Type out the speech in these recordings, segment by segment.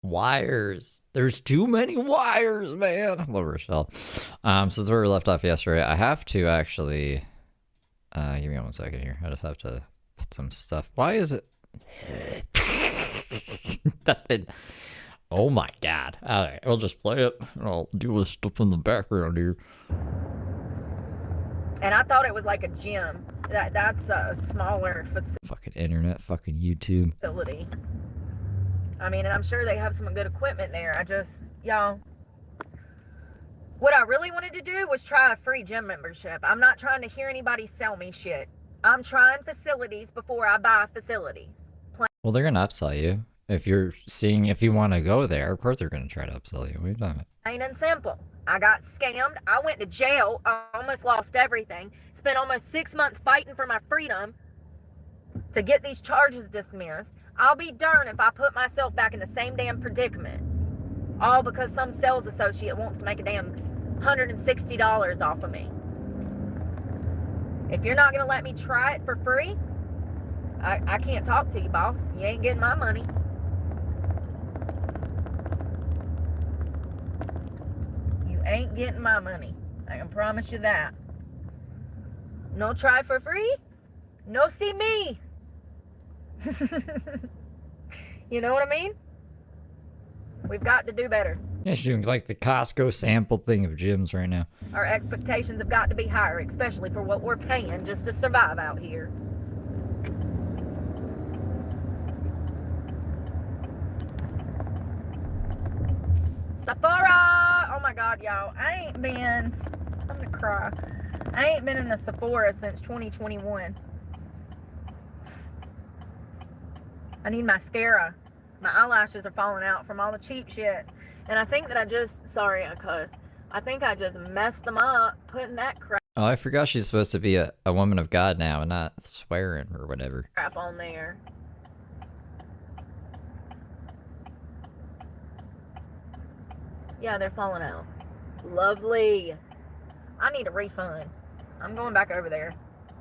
Wires. There's too many wires, man. I love Rochelle. Since where we left off yesterday, I have to actually give me 1 second here. I just have to put some stuff. Why is it nothing? Oh my god. Alright, I'll just play it and I'll do this stuff in the background here. And I thought it was like a gym. That's a smaller Fucking internet, fucking YouTube. facility. I mean, and I'm sure they have some good equipment there. Y'all, what I really wanted to do was try a free gym membership. I'm not trying to hear anybody sell me shit. I'm trying facilities before I buy facilities. Well, they're gonna upsell you. If you're seeing if you want to go there, of course they're gonna try to upsell you. What are you talking about? Plain and simple. I got scammed. I went to jail. I almost lost everything. Spent almost 6 months fighting for my freedom to get these charges dismissed. I'll be darned if I put myself back in the same damn predicament. All because some sales associate wants to make a damn $160 off of me. If you're not going to let me try it for free, I can't talk to you, boss. You ain't getting my money. You ain't getting my money. I can promise you that. No try for free, no see me. You know what I mean? We've got to do better. Yeah, she's doing like the Costco sample thing of gyms right now. Our expectations have got to be higher, especially for what we're paying just to survive out here. Sephora! Oh my god, y'all. I'm gonna cry. I ain't been in a Sephora since 2021. I need mascara. My eyelashes are falling out from all the cheap shit. And I think that sorry I cussed. I think I just messed them up putting that crap Oh, I forgot she's supposed to be a woman of God now and not swearing or whatever. on there. Yeah, they're falling out. Lovely. I need a refund. I'm going back over there.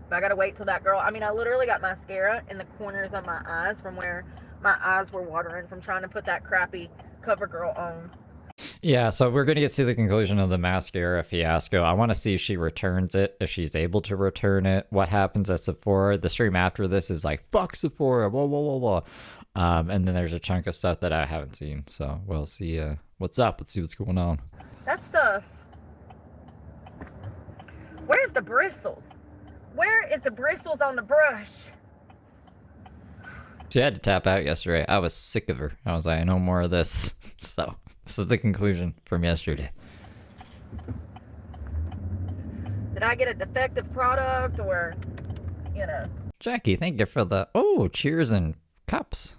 But I gotta wait till that girl. I mean, I literally got mascara in the corners of my eyes from where my eyes were watering from trying to put that crappy CoverGirl on. Yeah, so we're going to get to the conclusion of the mascara fiasco. I want to see if she returns it, if she's able to return it, what happens at Sephora. The stream after this is like, fuck Sephora, blah, blah, blah, blah. And then there's a chunk of stuff that I haven't seen. So we'll see what's up. Let's see what's going on. That stuff. Where's the bristles? Where is the bristles on the brush? She had to tap out yesterday. I was sick of her. I was like, no more of this. So this is the conclusion from yesterday. Did I get a defective product or, you know? Jackie, thank you for the, cheers and cups.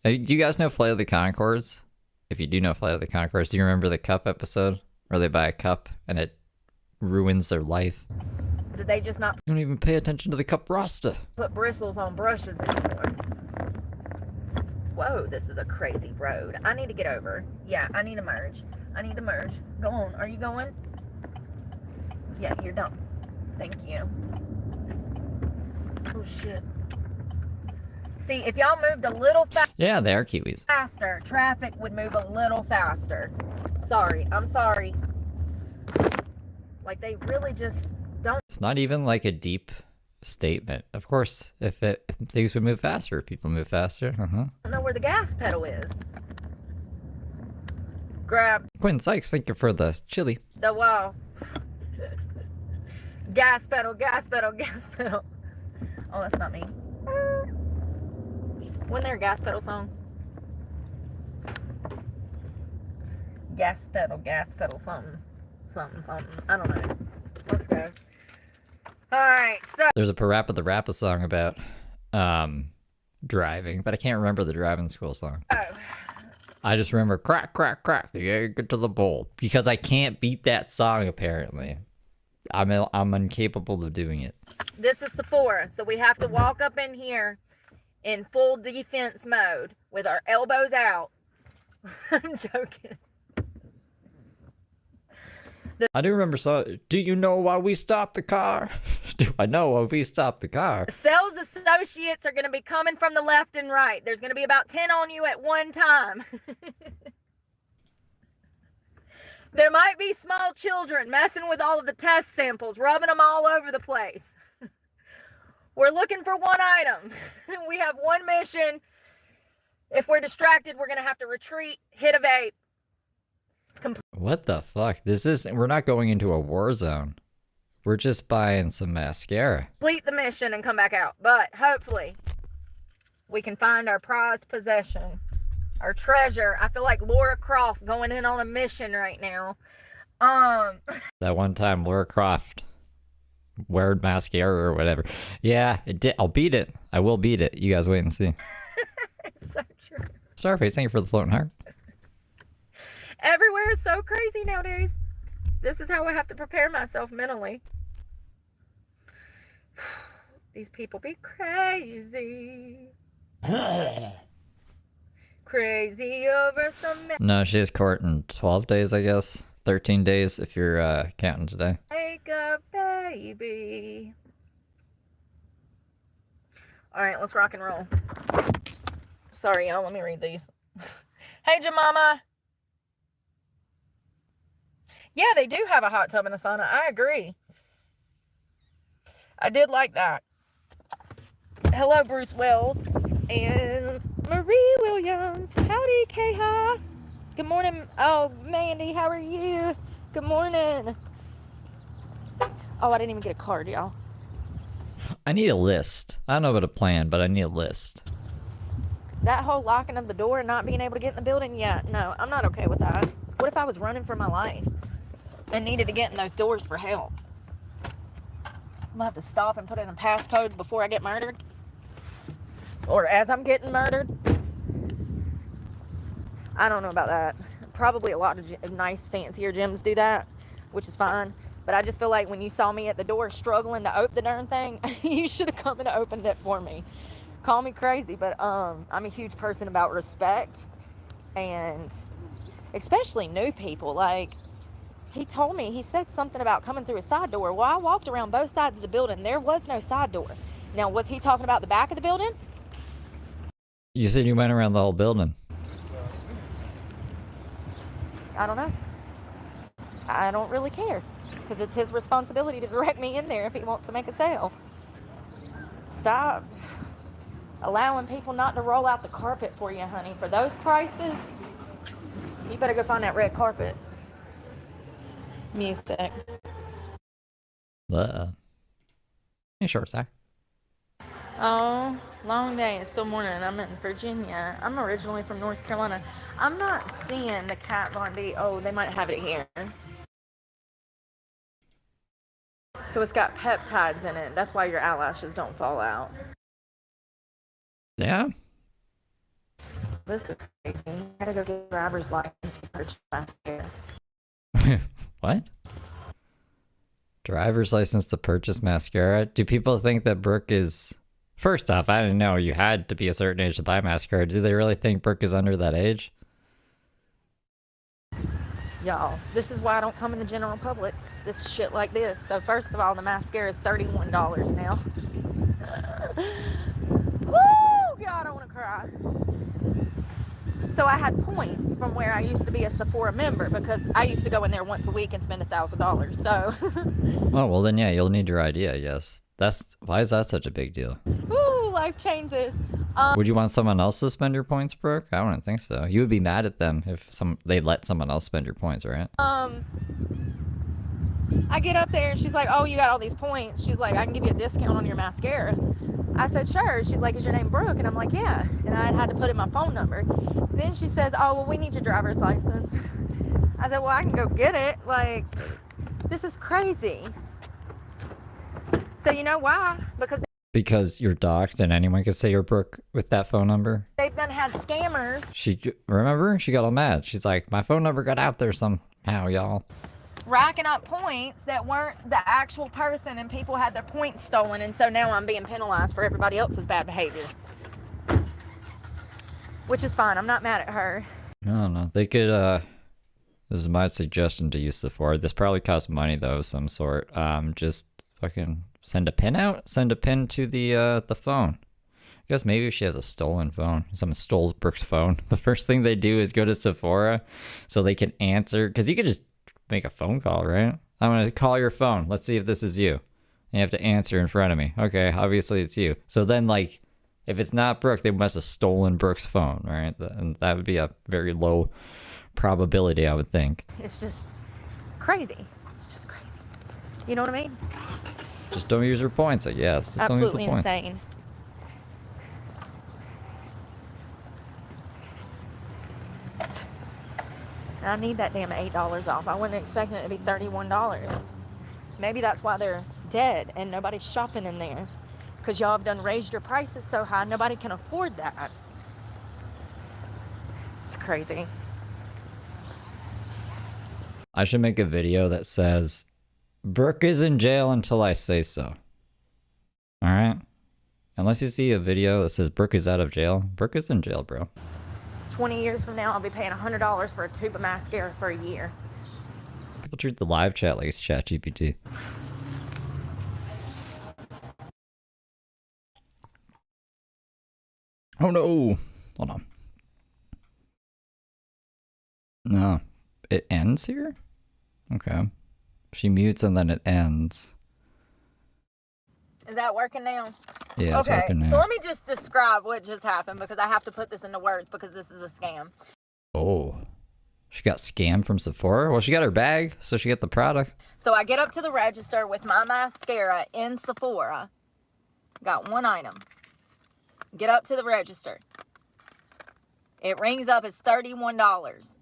Do you guys know Flight of the Conchords? If you do know Flight of the Conchords, do you remember the cup episode? Where they buy a cup and it ruins their life? Did they just not You don't even pay attention to the cup roster. put bristles on brushes anymore? Whoa, this is a crazy road. I need to get over. Yeah, I need to merge. Go on. Are you going? Yeah, you're done. Thank you. Oh, shit. See, if y'all moved a little Yeah, they are Kiwis. faster, traffic would move a little faster. Sorry. I'm sorry. Like, they really just don't. It's not even like a deep statement. Of course, if things would move faster, people move faster. Know where the gas pedal is. Grab Quinn Sykes, thank you for the chili. the wall. Gas pedal, gas pedal, gas pedal. Oh, that's not me. Wasn't there a gas pedal song? Gas pedal, something. I don't know. Let's go. Alright, so. There's a Parappa the Rappa song about driving, but I can't remember the driving school song. Oh. I just remember crack, crack, crack, the egg to the bowl. Because I can't beat that song, apparently. I'm incapable of doing it. This is Sephora, so we have to walk up in here in full defense mode with our elbows out. I'm joking. I do remember do you know why we stopped the car? Do I know why we stopped the car? Sales associates are going to be coming from the left and right. There's going to be about 10 on you at one time. There might be small children messing with all of the test samples, rubbing them all over the place. We're looking for one item. We have one mission. If we're distracted, we're going to have to retreat, hit a vape. What the fuck? We're not going into a war zone. We're just buying some mascara. Complete the mission and come back out. But hopefully, we can find our prized possession. Our treasure. I feel like Laura Croft going in on a mission right now. That one time Laura Croft weared mascara or whatever. Yeah, it did. I'll beat it. I will beat it. You guys wait and see. It's so true. Starface, thank you for the floating heart. Everywhere is so crazy nowadays. This is how I have to prepare myself mentally. These people be crazy. Crazy over some... No, she has court in 12 days, I guess. 13 days if you're counting today. Make a baby. All right, let's rock and roll. Sorry, y'all. Let me read these. Hey, Jemima. Yeah, they do have a hot tub and a sauna. I agree. I did like that. Hello, Bruce Wells and Marie Williams. Howdy, Keha. Good morning. Oh, Mandy, how are you? Good morning. Oh, I didn't even get a card, y'all. I need a list. I don't know about a plan, but I need a list. That whole locking of the door and not being able to get in the building, yeah, no, I'm not okay with that. What if I was running for my life and needed to get in those doors for help? I'm gonna have to stop and put in a passcode before I get murdered. Or as I'm getting murdered. I don't know about that. Probably a lot of nice, fancier gyms do that, which is fine. But I just feel like when you saw me at the door struggling to open the darn thing, you should have come and opened it for me. Call me crazy, but I'm a huge person about respect. And especially new people. Like, he told me, he said something about coming through a side door. Well, I walked around both sides of the building. There was no side door. Now, was he talking about the back of the building? You said you went around the whole building. I don't know. I don't really care. Because it's his responsibility to direct me in there if he wants to make a sale. Stop allowing people not to roll out the carpet for you, honey. For those prices, you better go find that red carpet. Music. Any short stack? Oh, long day. It's still morning. I'm in Virginia. I'm originally from North Carolina. I'm not seeing the Kat Von D. Oh, they might have it here. So it's got peptides in it. That's why your eyelashes don't fall out. Yeah. This is crazy. I gotta go get a driver's license and purchase mascara. What? Driver's license to purchase mascara? Do people think that Brooke is... First off, I didn't know you had to be a certain age to buy mascara. Do they really think Brooke is under that age? Y'all, this is why I don't come in the general public. This shit like this. So first of all, the mascara is $31 now. Woo! God, I want to cry. So I had points from where I used to be a Sephora member because I used to go in there once a week and spend $1,000. So. Oh, well then yeah, you'll need your ID, I guess. Why is that such a big deal? Ooh, life changes. Would you want someone else to spend your points, Brooke? I wouldn't think so. You would be mad at them if they let someone else spend your points, right? I get up there and she's like, oh, you got all these points. She's like, I can give you a discount on your mascara. I said, sure. She's like, is your name Brooke? And I'm like, yeah. And I had to put in my phone number. Then she says, oh, well, we need your driver's license. I said, well, I can go get it. Like, this is crazy. So you know why? Because you're doxxed and anyone can say you're Brooke with that phone number? They've done had scammers. Remember? She got all mad. She's like, my phone number got out there somehow, y'all. Racking up points that weren't the actual person and people had their points stolen, and so now I'm being penalized for everybody else's bad behavior. Which is fine. I'm not mad at her. I don't know. They could, this is my suggestion to use Sephora. This probably costs money though of some sort. Just fucking send a pin out? Send a pin to the phone. I guess maybe if she has a stolen phone. Someone stole Brooke's phone. The first thing they do is go to Sephora so they can answer, because you could just make a phone call, right? I'm going to call your phone. Let's see if this is you. And you have to answer in front of me. Okay, obviously it's you. So then, like, if it's not Brooke, they must have stolen Brooke's phone, right? And that would be a very low probability, I would think. It's just crazy. It's just crazy. You know what I mean? Just don't use her points, I guess. Just Absolutely don't use the insane. I need that damn $8 off. I wasn't expecting it to be $31. Maybe that's why they're dead and nobody's shopping in there. Because y'all have done raised your prices so high, nobody can afford that. It's crazy. I should make a video that says, Brooke is in jail until I say so. Alright? Unless you see a video that says Brooke is out of jail, Brooke is in jail, bro. 20 years from now, I'll be paying $100 for a tube of mascara for a year. People treat the live chat like it's ChatGPT. Oh no! Hold on. No. It ends here? Okay. She mutes and then it ends. Is that working now? Yeah, it's working now. So let me just describe what just happened because I have to put this into words because this is a scam. Oh. She got scammed from Sephora? Well, she got her bag, so she got the product. So I get up to the register with my mascara in Sephora. Got one item. Get up to the register. It rings up as $31.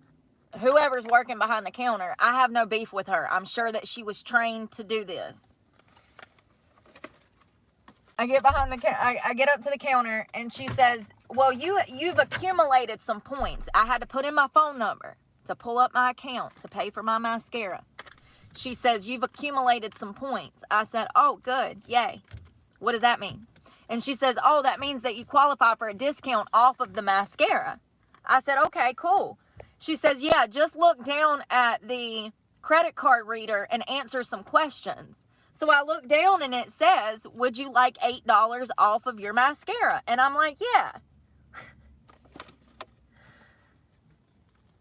Whoever's working behind the counter, I have no beef with her. I'm sure that she was trained to do this. I get I get up to the counter and she says, well, you've accumulated some points. I had to put in my phone number to pull up my account to pay for my mascara. She says, you've accumulated some points. I said, oh, good. Yay. What does that mean? And she says, oh, that means that you qualify for a discount off of the mascara. I said, okay, cool. She says, yeah, just look down at the credit card reader and answer some questions. So I look down and it says, would you like $8 off of your mascara? And I'm like, yeah.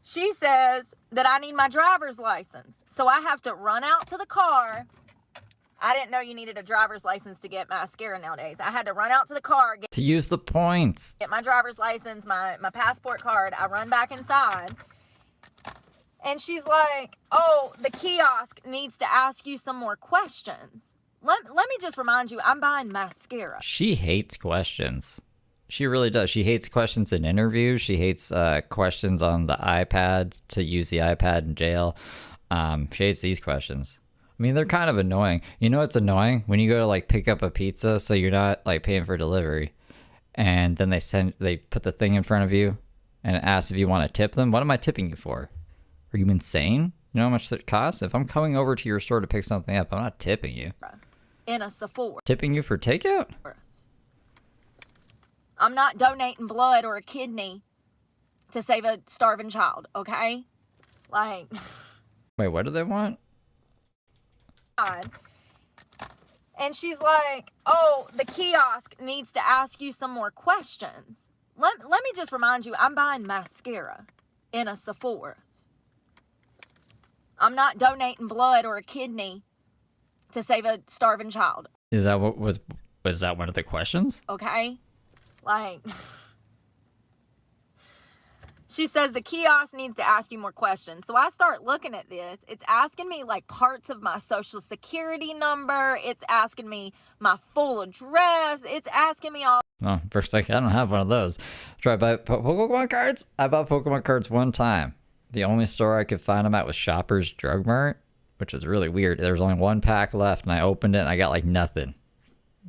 She says that I need my driver's license. So I have to run out to the car. I didn't know you needed a driver's license to get mascara nowadays. I had to run out to the car. To use the points. Get my driver's license, my passport card. I run back inside. And she's like, oh, the kiosk needs to ask you some more questions. Let me just remind you, I'm buying mascara. She hates questions. She really does. She hates questions in interviews. She hates questions on the iPad, to use the iPad in jail. She hates these questions. I mean, they're kind of annoying. You know what's annoying? When you go to like pick up a pizza, so you're not like paying for delivery, and then they put the thing in front of you and it asks if you want to tip them. What am I tipping you for? Are you insane? You know how much it costs? If I'm coming over to your store to pick something up, I'm not tipping you. In a Sephora. Tipping you for takeout? I'm not donating blood or a kidney to save a starving child, okay? Like... Wait, what do they want? And she's like, oh, the kiosk needs to ask you some more questions. Let me just remind you, I'm buying mascara in a Sephora. I'm not donating blood or a kidney to save a starving child. Is that what was that one of the questions? Okay? Like... She says the kiosk needs to ask you more questions. So I start looking at this. It's asking me like parts of my social security number. It's asking me my full address. It's asking me all. Oh, first I don't have one of those. Try to buy Pokemon cards? I bought Pokemon cards one time. The only store I could find them at was Shoppers Drug Mart, which is really weird. There was only one pack left and I opened it and I got like nothing.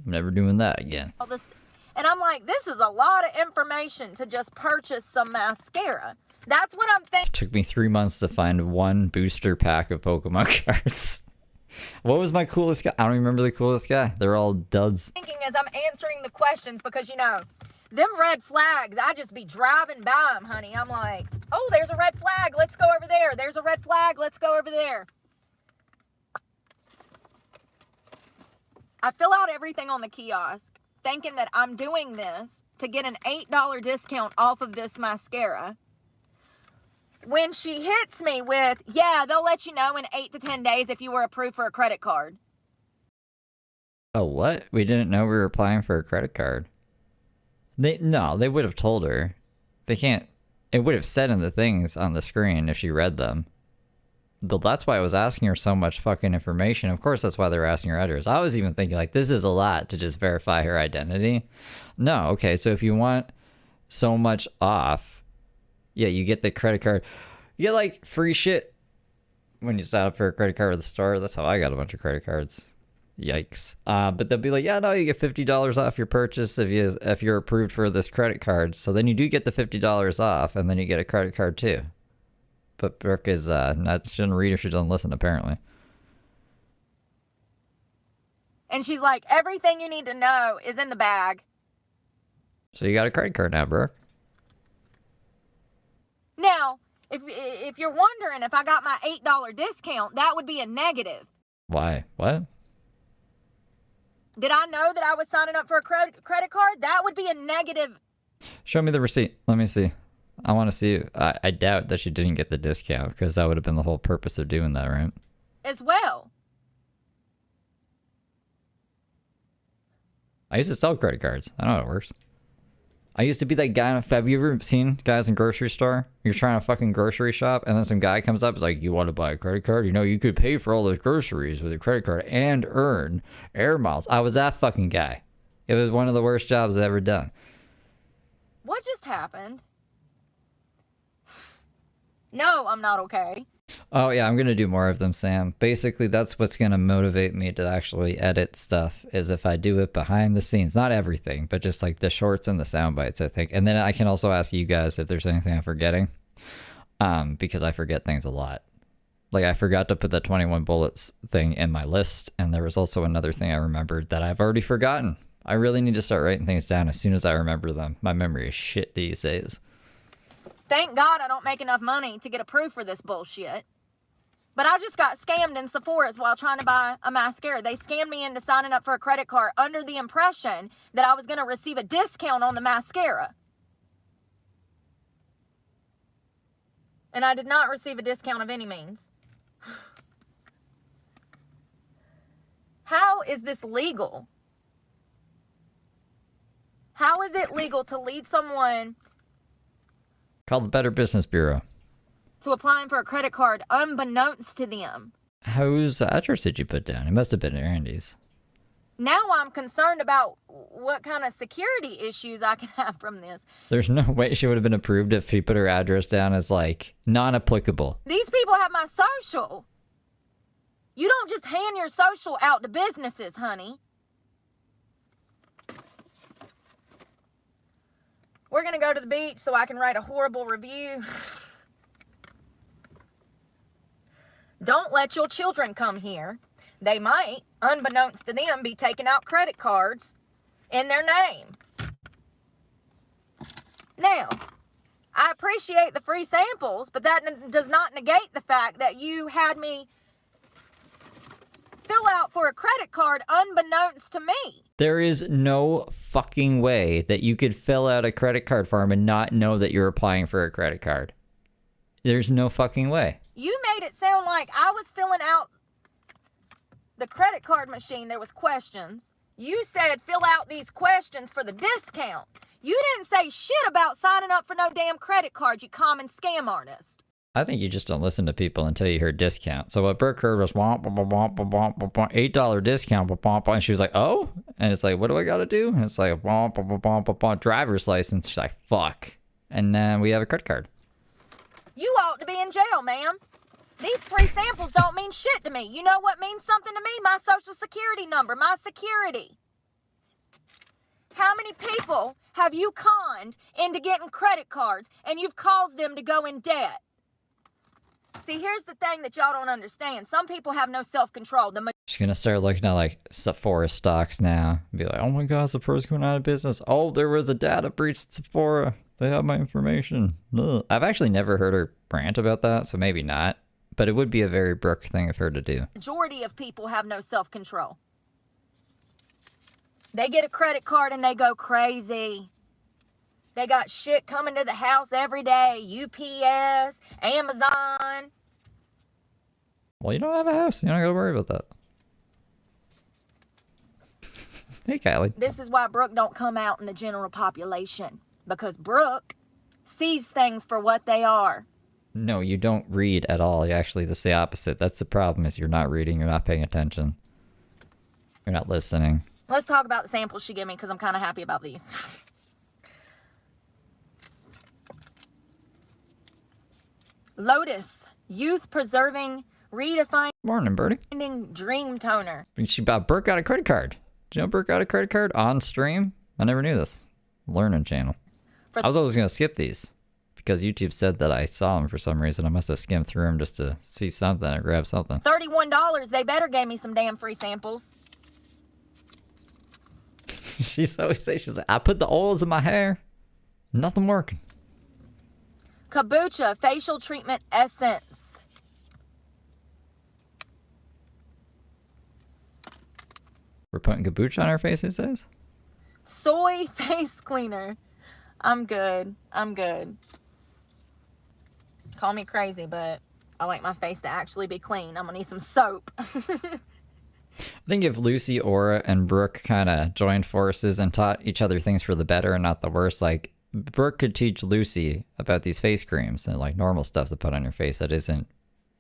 I'm never doing that again. All this. And I'm like, this is a lot of information to just purchase some mascara. That's what I'm thinking. It took me 3 months to find one booster pack of Pokemon cards. What was my coolest guy? I don't remember the coolest guy. They're all duds. Thinking as I'm answering the questions because, you know, them red flags, I just be driving by them, honey. I'm like, oh, there's a red flag. Let's go over there. There's a red flag. Let's go over there. I fill out everything on the kiosk, thinking that I'm doing this to get an $8 discount off of this mascara. when she hits me with, yeah, they'll let you know in 8 to 10 days if you were approved for a credit card. Oh, what? We didn't know we were applying for a credit card. They would have told her. They can't. It would have said in the things on the screen if she read them. But that's why I was asking her so much fucking information. Of course, that's why they were asking her address. I was even thinking, like, this is a lot to just verify her identity. No, okay, so if you want so much off, yeah, you get the credit card. You get, like, free shit when you sign up for a credit card at the store. That's how I got a bunch of credit cards. Yikes. But they'll be like, yeah, no, you get $50 off your purchase if you're approved for this credit card. So then you do get the $50 off, and then you get a credit card too. But Brooke is she doesn't read or she doesn't listen, apparently. And she's like, everything you need to know is in the bag. So you got a credit card now, Brooke. Now, if you're wondering if I got my $8 discount, that would be a negative. Why? What? Did I know that I was signing up for a credit card? That would be a negative. Show me the receipt. Let me see. I want to see. I doubt that she didn't get the discount because that would have been the whole purpose of doing that, right? As well. I used to sell credit cards. I know how it works. I used to be that guy. Have you ever seen guys in grocery store? You're trying to fucking grocery shop, and then some guy comes up. Is like, "You want to buy a credit card? You know, you could pay for all those groceries with a credit card and earn air miles." I was that fucking guy. It was one of the worst jobs I've ever done. What just happened? No, I'm not okay. Oh yeah, I'm gonna do more of them, Sam. Basically, that's what's gonna motivate me to actually edit stuff. Is if I do it behind the scenes, not everything, but just like the shorts and the sound bites, I think. And then I can also ask you guys if there's anything I'm forgetting, because I forget things a lot. Like I forgot to put the 21 bullets thing in my list, and there was also another thing I remembered that I've already forgotten. I really need to start writing things down as soon as I remember them. My memory is shit these days. Thank God I don't make enough money to get approved for this bullshit. But I just got scammed in Sephora's while trying to buy a mascara. They scammed me into signing up for a credit card under the impression that I was going to receive a discount on the mascara. And I did not receive a discount of any means. How is this legal? How is it legal to lead someone Call the Better Business Bureau. to applying for a credit card unbeknownst to them? Whose address did you put down? It must have been Randy's. Now I'm concerned about what kind of security issues I can have from this. There's no way she would have been approved if she put her address down as, like, non-applicable. These people have my social. You don't just hand your social out to businesses, honey. We're going to go to the beach so I can write a horrible review. Don't let your children come here. They might, unbeknownst to them, be taking out credit cards in their name. Now, I appreciate the free samples, but that does not negate the fact that you had me fill out for a credit card unbeknownst to me. There is no fucking way that you could fill out a credit card form and not know that you're applying for a credit card. There's no fucking way. You made it sound like I was filling out the credit card machine. There was questions. You said fill out these questions for the discount. You didn't say shit about signing up for no damn credit card, you common scam artist. I think you just don't listen to people until you hear discount. So what Brooke heard was $8 discount, and she was like, oh? And it's like, what do I got to do? And it's like, driver's license. She's like, fuck. And then we have a credit card. You ought to be in jail, ma'am. These free samples don't mean shit to me. You know what means something to me? My social security number, my security. How many people have you conned into getting credit cards and you've caused them to go in debt? See, here's the thing that y'all don't understand. Some people have no self-control. She's going to start looking at, like, Sephora stocks now. And be like, oh my god, Sephora's going out of business. Oh, there was a data breach at Sephora. They have my information. Ugh. I've actually never heard her rant about that, so maybe not. But it would be a very Brooke thing of her to do. Majority of people have no self-control. They get a credit card and they go crazy. They got shit coming to the house every day. UPS, Amazon. Well, you don't have a house. You don't gotta worry about that. Hey, Kylie. This is why Brooke don't come out in the general population. Because Brooke sees things for what they are. No, you don't read at all. You actually, that's the opposite. That's the problem, is you're not reading, you're not paying attention. You're not listening. Let's talk about the samples she gave me, because I'm kind of happy about these. Lotus, youth preserving, redefining Morning, Birdie. dream toner. She bought Brooke got a credit card. Did you know Brooke got a credit card on stream? I never knew this. Learning channel. I was always going to skip these because YouTube said that I saw them for some reason. I must have skimmed through them just to see something or grab something. $31. They better gave me some damn free samples. She's always say, she's like, I put the oils in my hair. Nothing working. Kombucha facial treatment essence. We're putting kombucha on our face, it says. Soy face cleaner. I'm good. I'm good. Call me crazy, but I like my face to actually be clean. I'm gonna need some soap. I think if Lucy, Aura, and Brooke kind of joined forces and taught each other things for the better and not the worse, like Brooke could teach Lucy about these face creams and like normal stuff to put on your face that isn't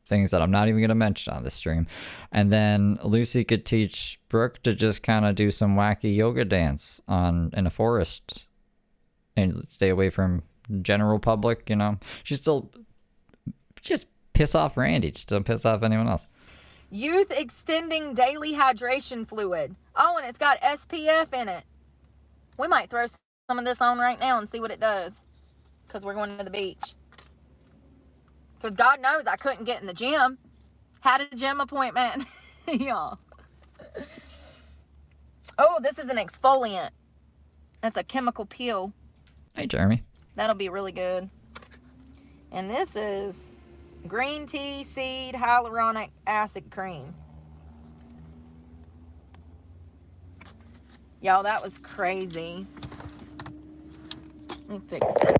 things that I'm not even going to mention on this stream. And then Lucy could teach Brooke to just kind of do some wacky yoga dance in a forest and stay away from general public, you know. She still just piss off Randy, just don't piss off anyone else. Youth extending daily hydration fluid. Oh, and it's got SPF in it. We might throw some of this on right now and see what it does. Because we're going to the beach. Because God knows I couldn't get in the gym. Had a gym appointment. Y'all. Oh, this is an exfoliant. That's a chemical peel. Hey, Jeremy. That'll be really good. And this is green tea seed hyaluronic acid cream. Y'all, that was crazy. Let me fix this.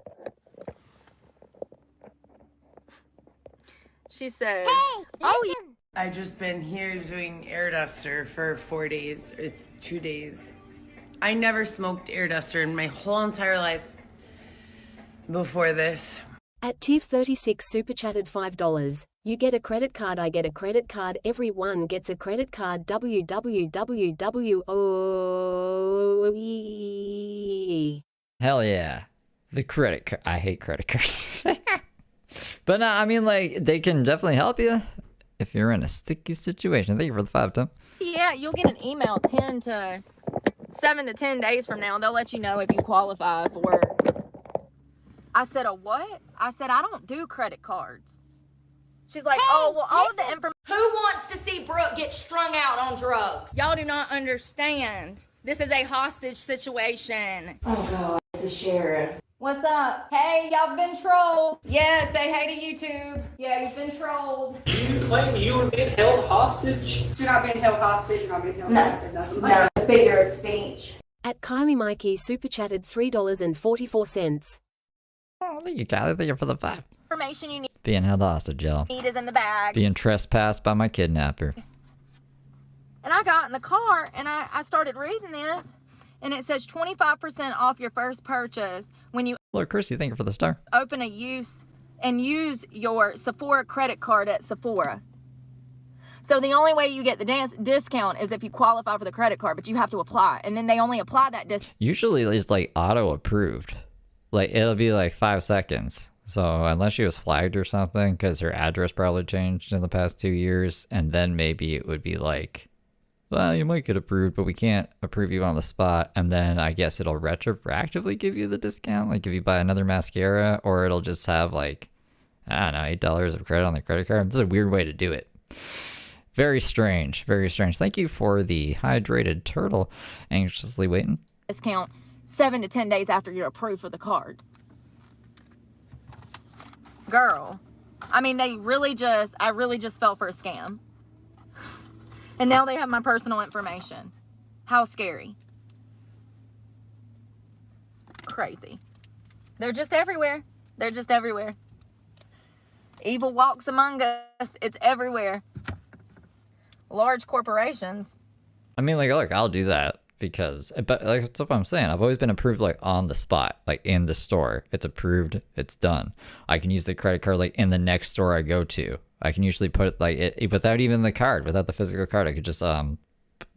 She said, hey, oh, yeah. I've just been here doing air duster for 4 days or 2 days. I never smoked air duster in my whole entire life before this. At Tiff36 super chatted $5. You get a credit card, I get a credit card, everyone gets a credit card. www. Hell yeah. The credit card. I hate credit cards. But no, I mean, like, they can definitely help you if you're in a sticky situation. Thank you for the 5, Tom. Yeah, you'll get an email 7 to 10 days from now. They'll let you know if you qualify for. I said, a what? I said, I don't do credit cards. She's like, oh, well, all of the information. Who wants to see Brooke get strung out on drugs? Y'all do not understand. This is a hostage situation. Oh God, it's the sheriff. What's up? Hey, y'all been trolled. Yeah, say hey to YouTube. Yeah, you've been trolled. You claim you were being held hostage? You're not being held hostage, you're not being held hostage, nothing like No, figure of speech. At Kylie Mikey super chatted $3.44. Oh, thank you, Kylie. Thank you for the 5. Information you Being held hostage, y'all. need is in the bag. Being trespassed by my kidnapper. And I got in the car and I started reading this. And it says 25% off your first purchase when you Lord Chrissy, thank you for the star. open use your Sephora credit card at Sephora. So the only way you get the discount is if you qualify for the credit card, but you have to apply. And then they only apply that discount. Usually it's like auto approved. Like it'll be like 5 seconds. So unless she was flagged or something, because her address probably changed in the past 2 years, and then maybe it would be like, well, you might get approved, but we can't approve you on the spot. And then I guess it'll retroactively give you the discount, like if you buy another mascara, or it'll just have like, I don't know, $8 of credit on the credit card. This is a weird way to do it. Very strange, very strange. Thank you for the hydrated turtle. Anxiously waiting. Discount 7 to 10 days after you're approved for the card. Girl, I mean, I really just fell for a scam. And now they have my personal information. How scary. Crazy. They're just everywhere. They're just everywhere. Evil walks among us. It's everywhere. Large corporations. I mean, like, look, I'll do that because, but like, that's what I'm saying. I've always been approved like on the spot, like in the store. It's approved. It's done. I can use the credit card like in the next store I go to. I can usually put it like it without even the card, without the physical card. I could just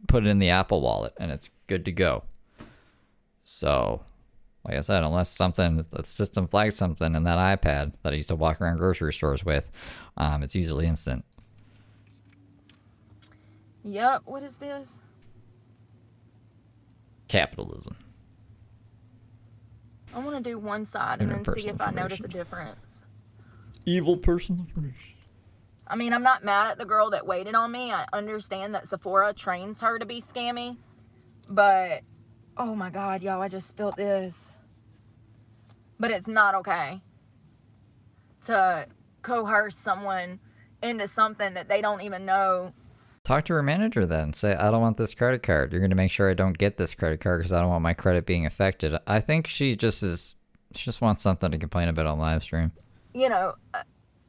put it in the Apple Wallet and it's good to go. So, like I said, unless something the system flags something in that iPad that I used to walk around grocery stores with, it's usually instant. Yep. What is this? Capitalism. I want to do one side and then see if I notice a difference. Evil personal information. I mean, I'm not mad at the girl that waited on me. I understand that Sephora trains her to be scammy. But, oh my God, y'all, I just spilled this. But it's not okay to coerce someone into something that they don't even know. Talk to her manager then. Say, I don't want this credit card. You're going to make sure I don't get this credit card because I don't want my credit being affected. I think she just wants something to complain about on live stream. You know,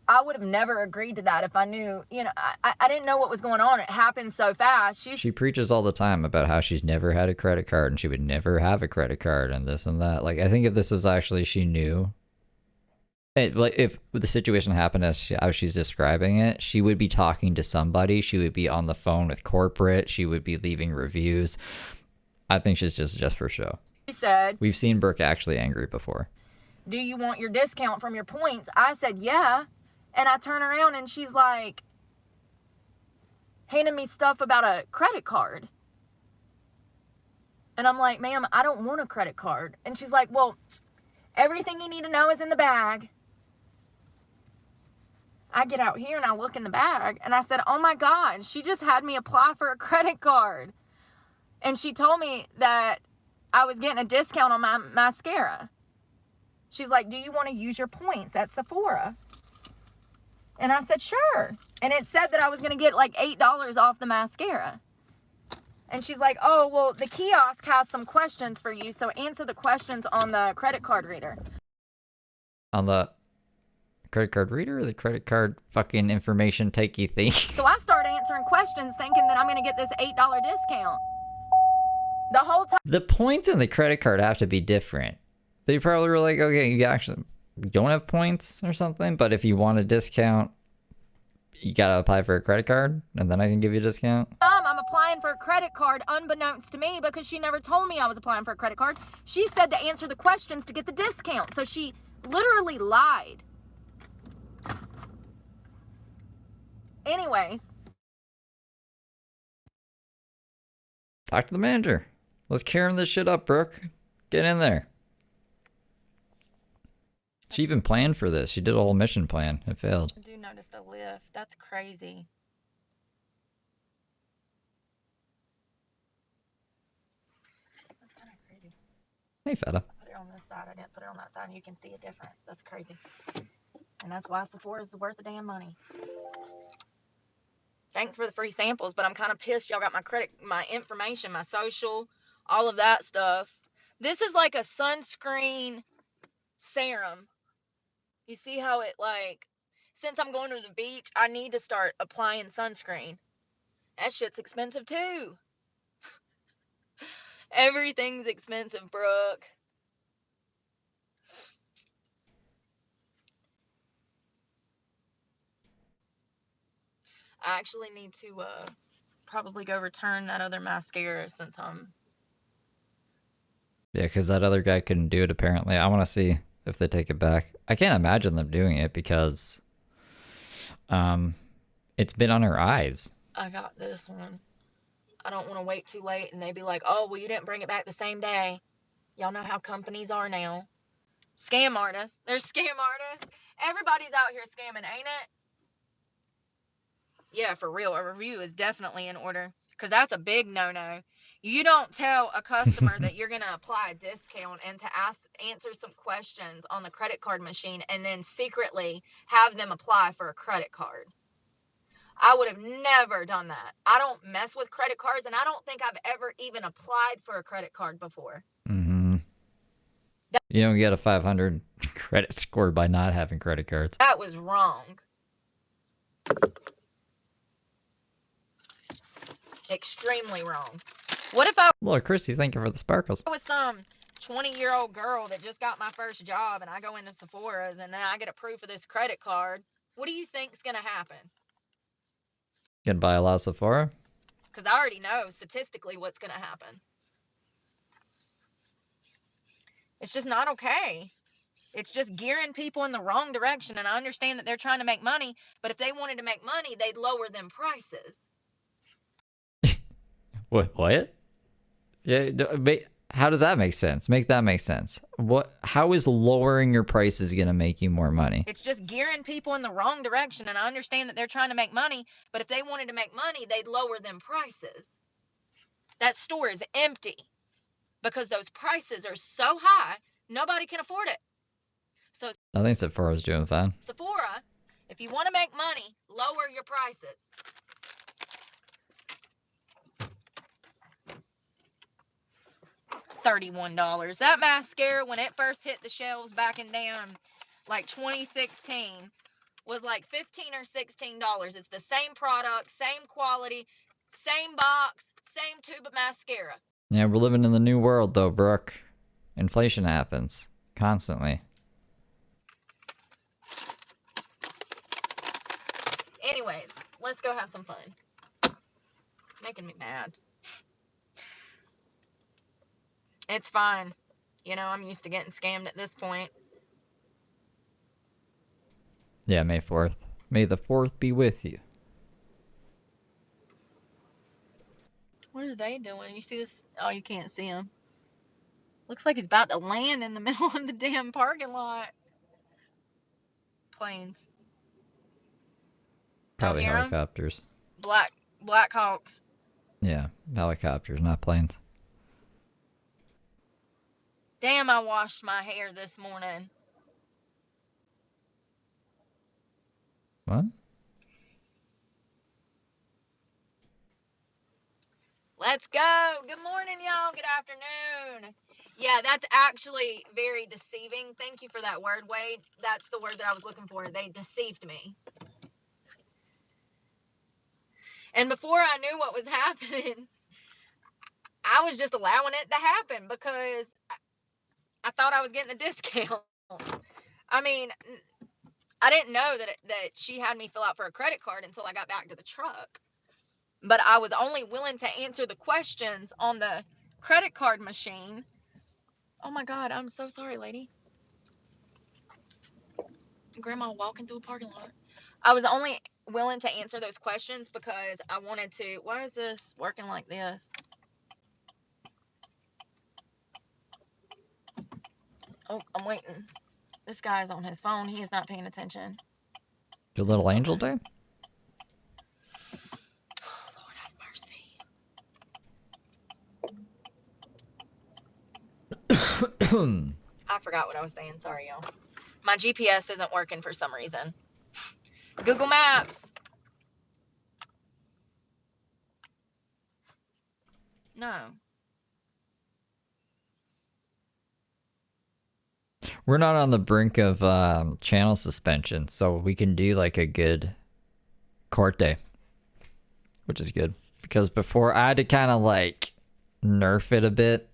I would have never agreed to that if I knew, you know, I didn't know what was going on. It happened so fast. She preaches all the time about how she's never had a credit card and she would never have a credit card and this and that. Like, I think if this was actually she knew, like if the situation happened as she's describing it, she would be talking to somebody. She would be on the phone with corporate. She would be leaving reviews. I think she's just for show. She said, we've seen Brooke actually angry before. Do you want your discount from your points? I said, yeah. And I turn around and she's like, handing me stuff about a credit card. And I'm like, ma'am, I don't want a credit card. And she's like, well, everything you need to know is in the bag. I get out here and I look in the bag and I said, oh my God, she just had me apply for a credit card. And she told me that I was getting a discount on my mascara. She's like, do you want to use your points at Sephora? And I said, sure. And it said that I was going to get like $8 off the mascara. And she's like, oh, well, the kiosk has some questions for you. So answer the questions on the credit card reader. On the credit card reader or the credit card fucking information takey thing? So I start answering questions thinking that I'm going to get this $8 discount. The whole time. The points in the credit card have to be different. They probably were like, okay, you actually don't have points or something, but if you want a discount, you gotta apply for a credit card, and then I can give you a discount. I'm applying for a credit card unbeknownst to me because she never told me I was applying for a credit card. She said to answer the questions to get the discount, so she literally lied. Anyways. Talk to the manager. Let's Karen this shit up, Brooke. Get in there. She even planned for this. She did a whole mission plan. It failed. I do notice a lift. That's crazy. That's kind of crazy. Hey, feta. I put it on this side. I didn't put it on that side, and you can see it different. That's crazy. And that's why Sephora is worth the damn money. Thanks for the free samples, but I'm kind of pissed y'all got my credit, my information, my social, all of that stuff. This is like a sunscreen serum. You see how it, like, since I'm going to the beach, I need to start applying sunscreen. That shit's expensive too. Everything's expensive, Brooke. I actually need to probably go return that other mascara since I'm... Yeah, because that other guy couldn't do it, apparently. I want to see if they take it back. I can't imagine them doing it because it's been on her eyes. I got this one. I don't want to wait too late and they be like, oh, well, you didn't bring it back the same day. Y'all know how companies are now. Scam artists. They're scam artists. Everybody's out here scamming, ain't it? Yeah, for real. A review is definitely in order because that's a big no-no. You don't tell a customer that you're going to apply a discount and to answer some questions on the credit card machine and then secretly have them apply for a credit card. I would have never done that. I don't mess with credit cards, and I don't think I've ever even applied for a credit card before. Mm-hmm. You don't get a 500 credit score by not having credit cards. That was wrong. Extremely wrong. What if I Look, Chrissy, thank you for the sparkles. was some 20-year-old girl that just got my first job and I go into Sephora's and then I get a proof of this credit card? What do you think's going to happen? You can buy a lot of Sephora. Because I already know statistically what's going to happen. It's just not okay. It's just gearing people in the wrong direction. And I understand that they're trying to make money, but if they wanted to make money, they'd lower them prices. What? Yeah, how does that make sense? Make that make sense. What? How is lowering your prices gonna make you more money? It's just gearing people in the wrong direction. And I understand that they're trying to make money, but if they wanted to make money, they'd lower them prices. That store is empty because those prices are so high, nobody can afford it. So I think Sephora's doing fine. Sephora, if you want to make money, lower your prices. $31. That mascara, when it first hit the shelves back in damn like 2016, was like $15 or $16. It's the same product, same quality, same box, same tube of mascara. Yeah, we're living in the new world though, Brooke. Inflation happens constantly. Anyways, let's go have some fun. Making me mad. It's fine. You know, I'm used to getting scammed at this point. Yeah, May 4th. May the 4th be with you. What are they doing? You see this? Oh, you can't see him. Looks like he's about to land in the middle of the damn parking lot. Planes. Probably hear 'em? helicopters. Black Hawks. Yeah, helicopters, not planes. Damn, I washed my hair this morning. What? Let's go. Good morning, y'all. Good afternoon. Yeah, that's actually very deceiving. Thank you for that word, Wade. That's the word that I was looking for. They deceived me. And before I knew what was happening, I was just allowing it to happen because I thought I was getting a discount. I mean, I didn't know that she had me fill out for a credit card until I got back to the truck. But I was only willing to answer the questions on the credit card machine. Oh my God, I'm so sorry, lady. Grandma walking through a parking lot. I was only willing to answer those questions because I wanted to. Why is this working like this? Oh, I'm waiting. This guy's on his phone. He is not paying attention. Your little angel day? Oh, Lord have mercy. I forgot what I was saying. Sorry, y'all. My GPS isn't working for some reason. Google Maps. No. We're not on the brink of channel suspension, so we can do like a good court day, which is good. Because before I had to kind of like nerf it a bit,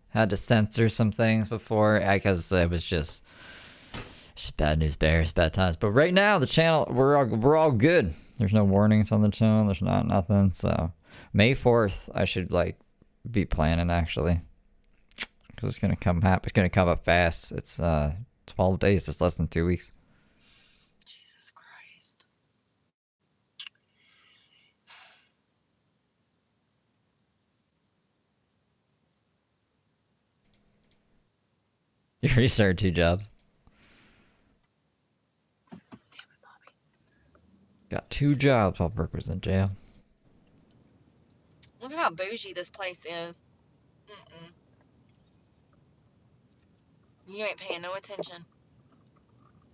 had to censor some things before because it was just bad news bears, bad times. But right now the channel we're all good. There's no warnings on the channel. There's nothing. So May 4th I should like be planning actually. It's gonna come up fast. It's 12 days. It's less than 2 weeks. Jesus Christ. You already started 2 jobs. Damn it, Bobby. Got 2 jobs while Brooke was in jail. Look at how bougie this place is. Mm-mm. You ain't paying no attention.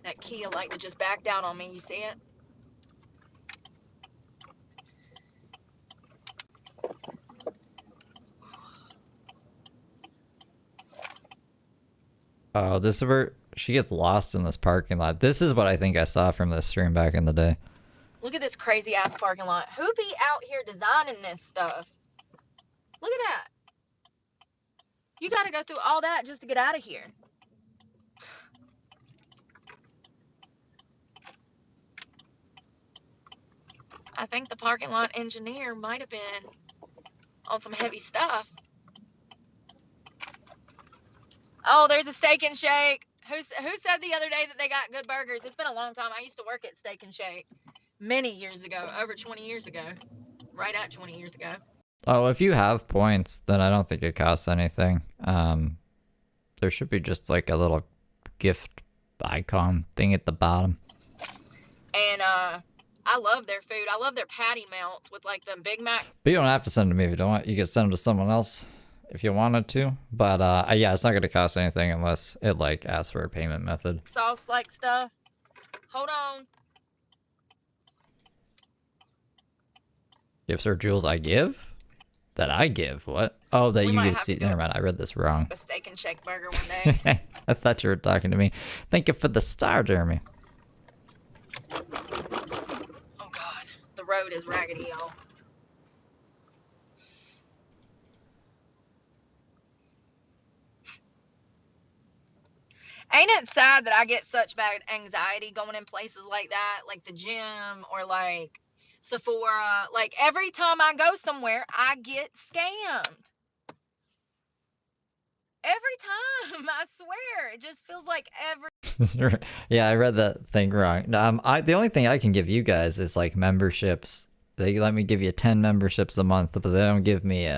That Kia like to just backed out on me. You see it? Oh, this is where she gets lost in this parking lot. This is what I think I saw from this stream back in the day. Look at this crazy ass parking lot. Who be out here designing this stuff? Look at that. You got to go through all that just to get out of here. I think the parking lot engineer might have been on some heavy stuff. Oh, there's a Steak and Shake. Who said the other day that they got good burgers? It's been a long time. I used to work at Steak and Shake many years ago, over 20 years ago, right at 20 years ago. Oh, if you have points, then I don't think it costs anything. There should be just like a little gift icon thing at the bottom. And I love their food. I love their patty melts with like the Big Mac. But you don't have to send them if you don't want. You can send them to someone else if you wanted to. But yeah, it's not going to cost anything unless it like asks for a payment method. Sauce like stuff. Hold on. Gifts or jewels I give? That I give? What? Oh, that We you might give. have See, to do never mind. I read this wrong. A Steak and Shake burger one day. I thought you were talking to me. Thank you for the star, Jeremy. Oh God, the road is raggedy, y'all. Ain't it sad that I get such bad anxiety going in places like that, like the gym or like Sephora? Like every time I go somewhere, I get scammed. Every time, I swear. It just feels like every... Yeah, I read that thing wrong. The only thing I can give you guys is like memberships. They let me give you 10 memberships a month, but they don't give me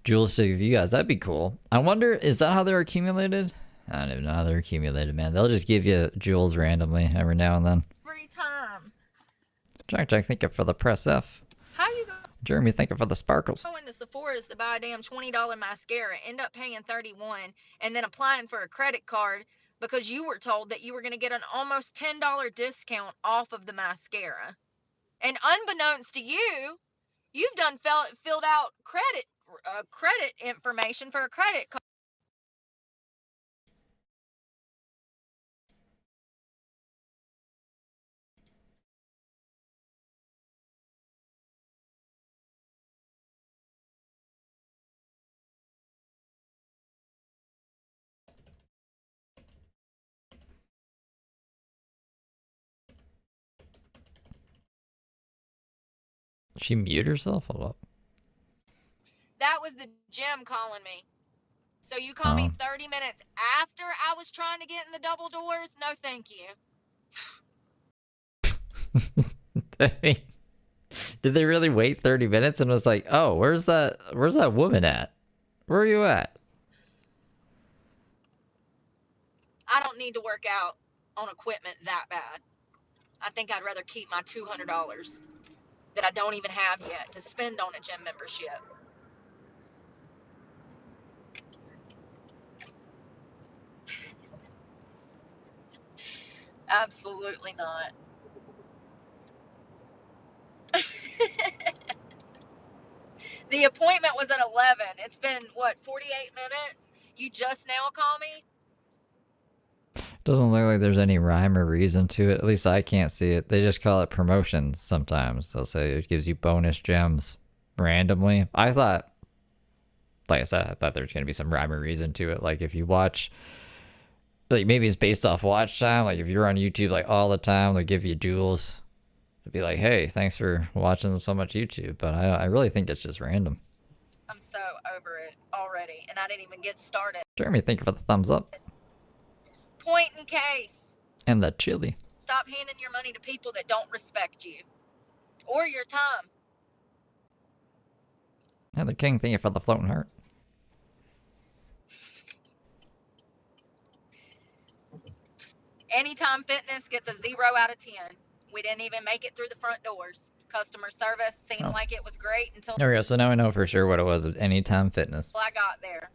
jewels to give you guys. That'd be cool. I wonder, is that how they're accumulated? I don't even know how they're accumulated, man. They'll just give you jewels randomly every now and then. every time. Jack, thank you for the press F. How you go Jeremy, thank you for the sparkles. into Sephora's to buy a damn $20 mascara, end up paying $31, and then applying for a credit card because you were told that you were going to get an almost $10 discount off of the mascara. And unbeknownst to you, you've done filled out credit information for a credit card. She mute herself? Hold up. That was the gym calling me. So you call me 30 minutes after I was trying to get in the double doors? No, thank you. I mean, did they really wait 30 minutes and was like, oh, where's that woman at? Where are you at? I don't need to work out on equipment that bad. I think I'd rather keep my $200 that I don't even have yet to spend on a gym membership. Absolutely not. The appointment was at 11. It's been, what, 48 minutes? You just now call me? Doesn't look like there's any rhyme or reason to it. At least I can't see it. They just call it promotions sometimes. They'll say it gives you bonus gems randomly. I thought, like I said, I thought there's going to be some rhyme or reason to it. Like if you watch, like maybe it's based off watch time. Like if you're on YouTube like all the time, they'll give you jewels. It'd be like, hey, thanks for watching so much YouTube. But I really think it's just random. I'm so over it already, and I didn't even get started. Jeremy, thank you for the thumbs up. Point in case. And the chili. Stop handing your money to people that don't respect you. Or your time. Heather King, thank you for the floating heart. Anytime Fitness gets a 0 out of 10. We didn't even make it through the front doors. Customer service seemed like it was great until There we go. So now we know for sure what it was. Anytime Fitness. I got there.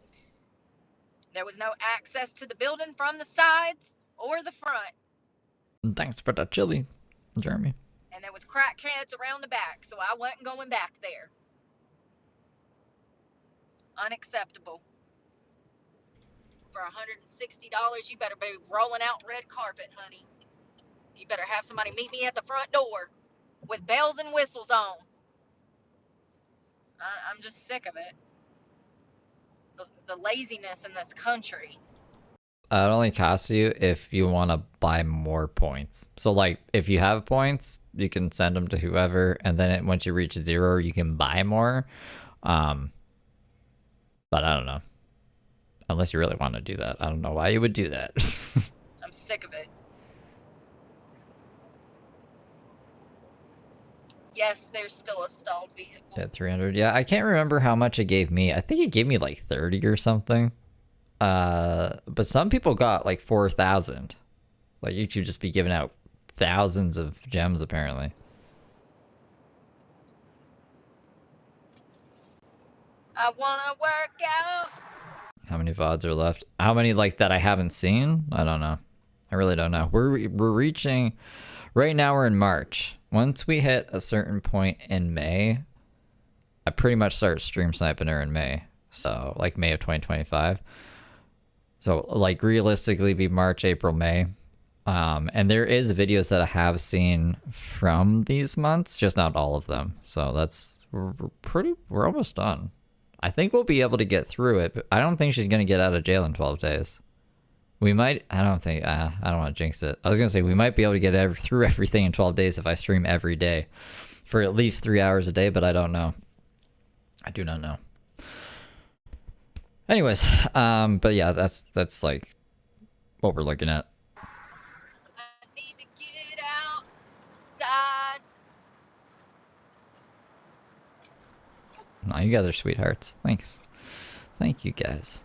There was no access to the building from the sides or the front. Thanks for the chili, Jeremy. And there was crackheads around the back, so I wasn't going back there. Unacceptable. for $160, you better be rolling out red carpet, honey. You better have somebody meet me at the front door with bells and whistles on. I'm just sick of it. The laziness in this country. It only costs you if you want to buy more points. So, like, if you have points, you can send them to whoever, and then once you reach 0, you can buy more. But I don't know. Unless you really want to do that. I don't know why you would do that. I'm sick of it. Yes, there's still a stalled vehicle. Yeah, 300. Yeah, I can't remember how much it gave me. I think it gave me like 30 or something. But some people got like 4,000. Like, you should just be giving out thousands of gems, apparently. I wanna work out. How many VODs are left? How many, like, that I haven't seen? I don't know. I really don't know. We're reaching... Right now we're in March. Once we hit a certain point in May, I pretty much start stream sniping her in May. So, like, May of 2025. So, like, realistically be March, April, May. And there is videos that I have seen from these months, just not all of them. So we're almost done. I think we'll be able to get through it, but I don't think she's going to get out of jail in 12 days. We might, I don't want to jinx it. I was going to say we might be able to get through everything in 12 days if I stream every day for at least 3 hours a day, but I don't know. I do not know. Anyways, but yeah, that's like what we're looking at. I need to get outside. No, you guys are sweethearts. Thanks. Thank you guys.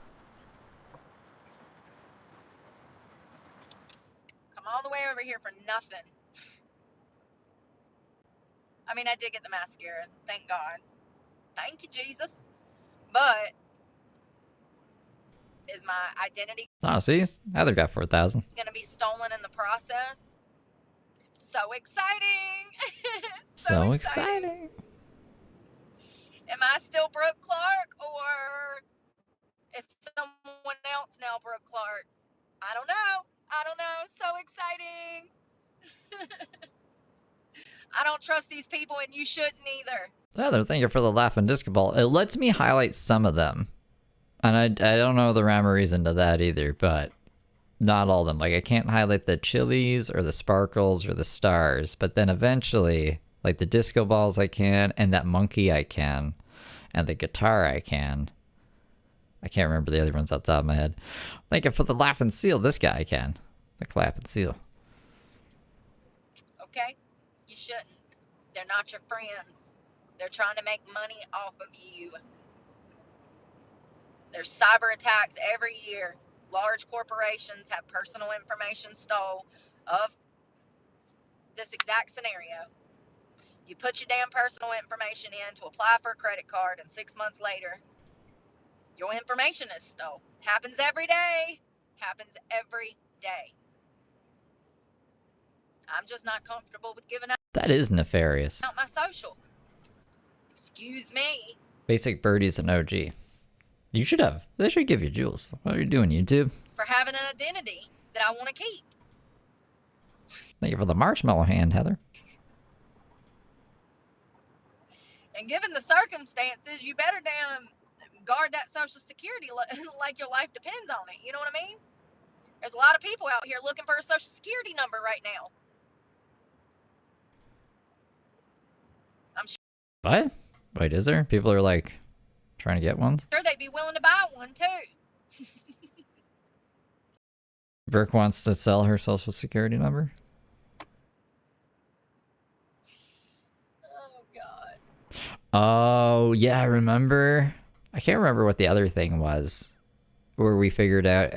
Come all the way over here for nothing. I mean, I did get the mascara, thank God. Thank you, Jesus. But is my identity Oh, see? Heather got 4,000. gonna be stolen in the process? So exciting! So exciting. Am I still Brooke Clark, or is someone else now Brooke Clark? I don't know. So exciting. I don't trust these people, and you shouldn't either. Heather, thank you for the laugh and disco ball. It lets me highlight some of them. And I don't know the rhyme or reason to that either, but not all of them. Like, I can't highlight the chilies or the sparkles or the stars, but then eventually, like the disco balls I can, and that monkey I can, and the guitar I can. I can't remember the other ones off the top of my head. Thank you for the laugh and seal. This guy I can. The clap and seal. Okay? You shouldn't. They're not your friends. They're trying to make money off of you. There's cyber attacks every year. Large corporations have personal information stole of this exact scenario. You put your damn personal information in to apply for a credit card, and 6 months later, your information is stolen. Happens every day. Happens every day. I'm just not comfortable with giving That is nefarious. out my social. Excuse me. Basic Birdie's an OG. You should have. They should give you jewels. What are you doing, YouTube? For having an identity that I want to keep. Thank you for the marshmallow hand, Heather. And given the circumstances, you better damn guard that social security like your life depends on it. You know what I mean? There's a lot of people out here looking for a social security number right now. I'm What? Wait, is there? People are like trying to get ones? sure they'd be willing to buy one too. Brooke wants to sell her social security number? Oh, God. Oh, yeah, I remember. I can't remember what the other thing was. Where we figured out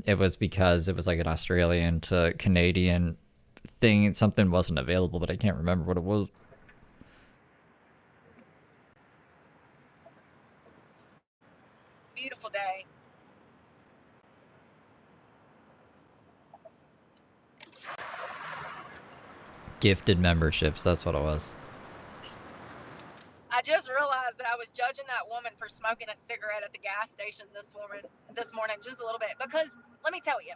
it was because it was like an Australian to Canadian thing and something wasn't available, but I can't remember what it was. Beautiful day. Gifted memberships, that's what it was. I just realized that I was judging that woman for smoking a cigarette at the gas station this this morning just a little bit because let me tell you,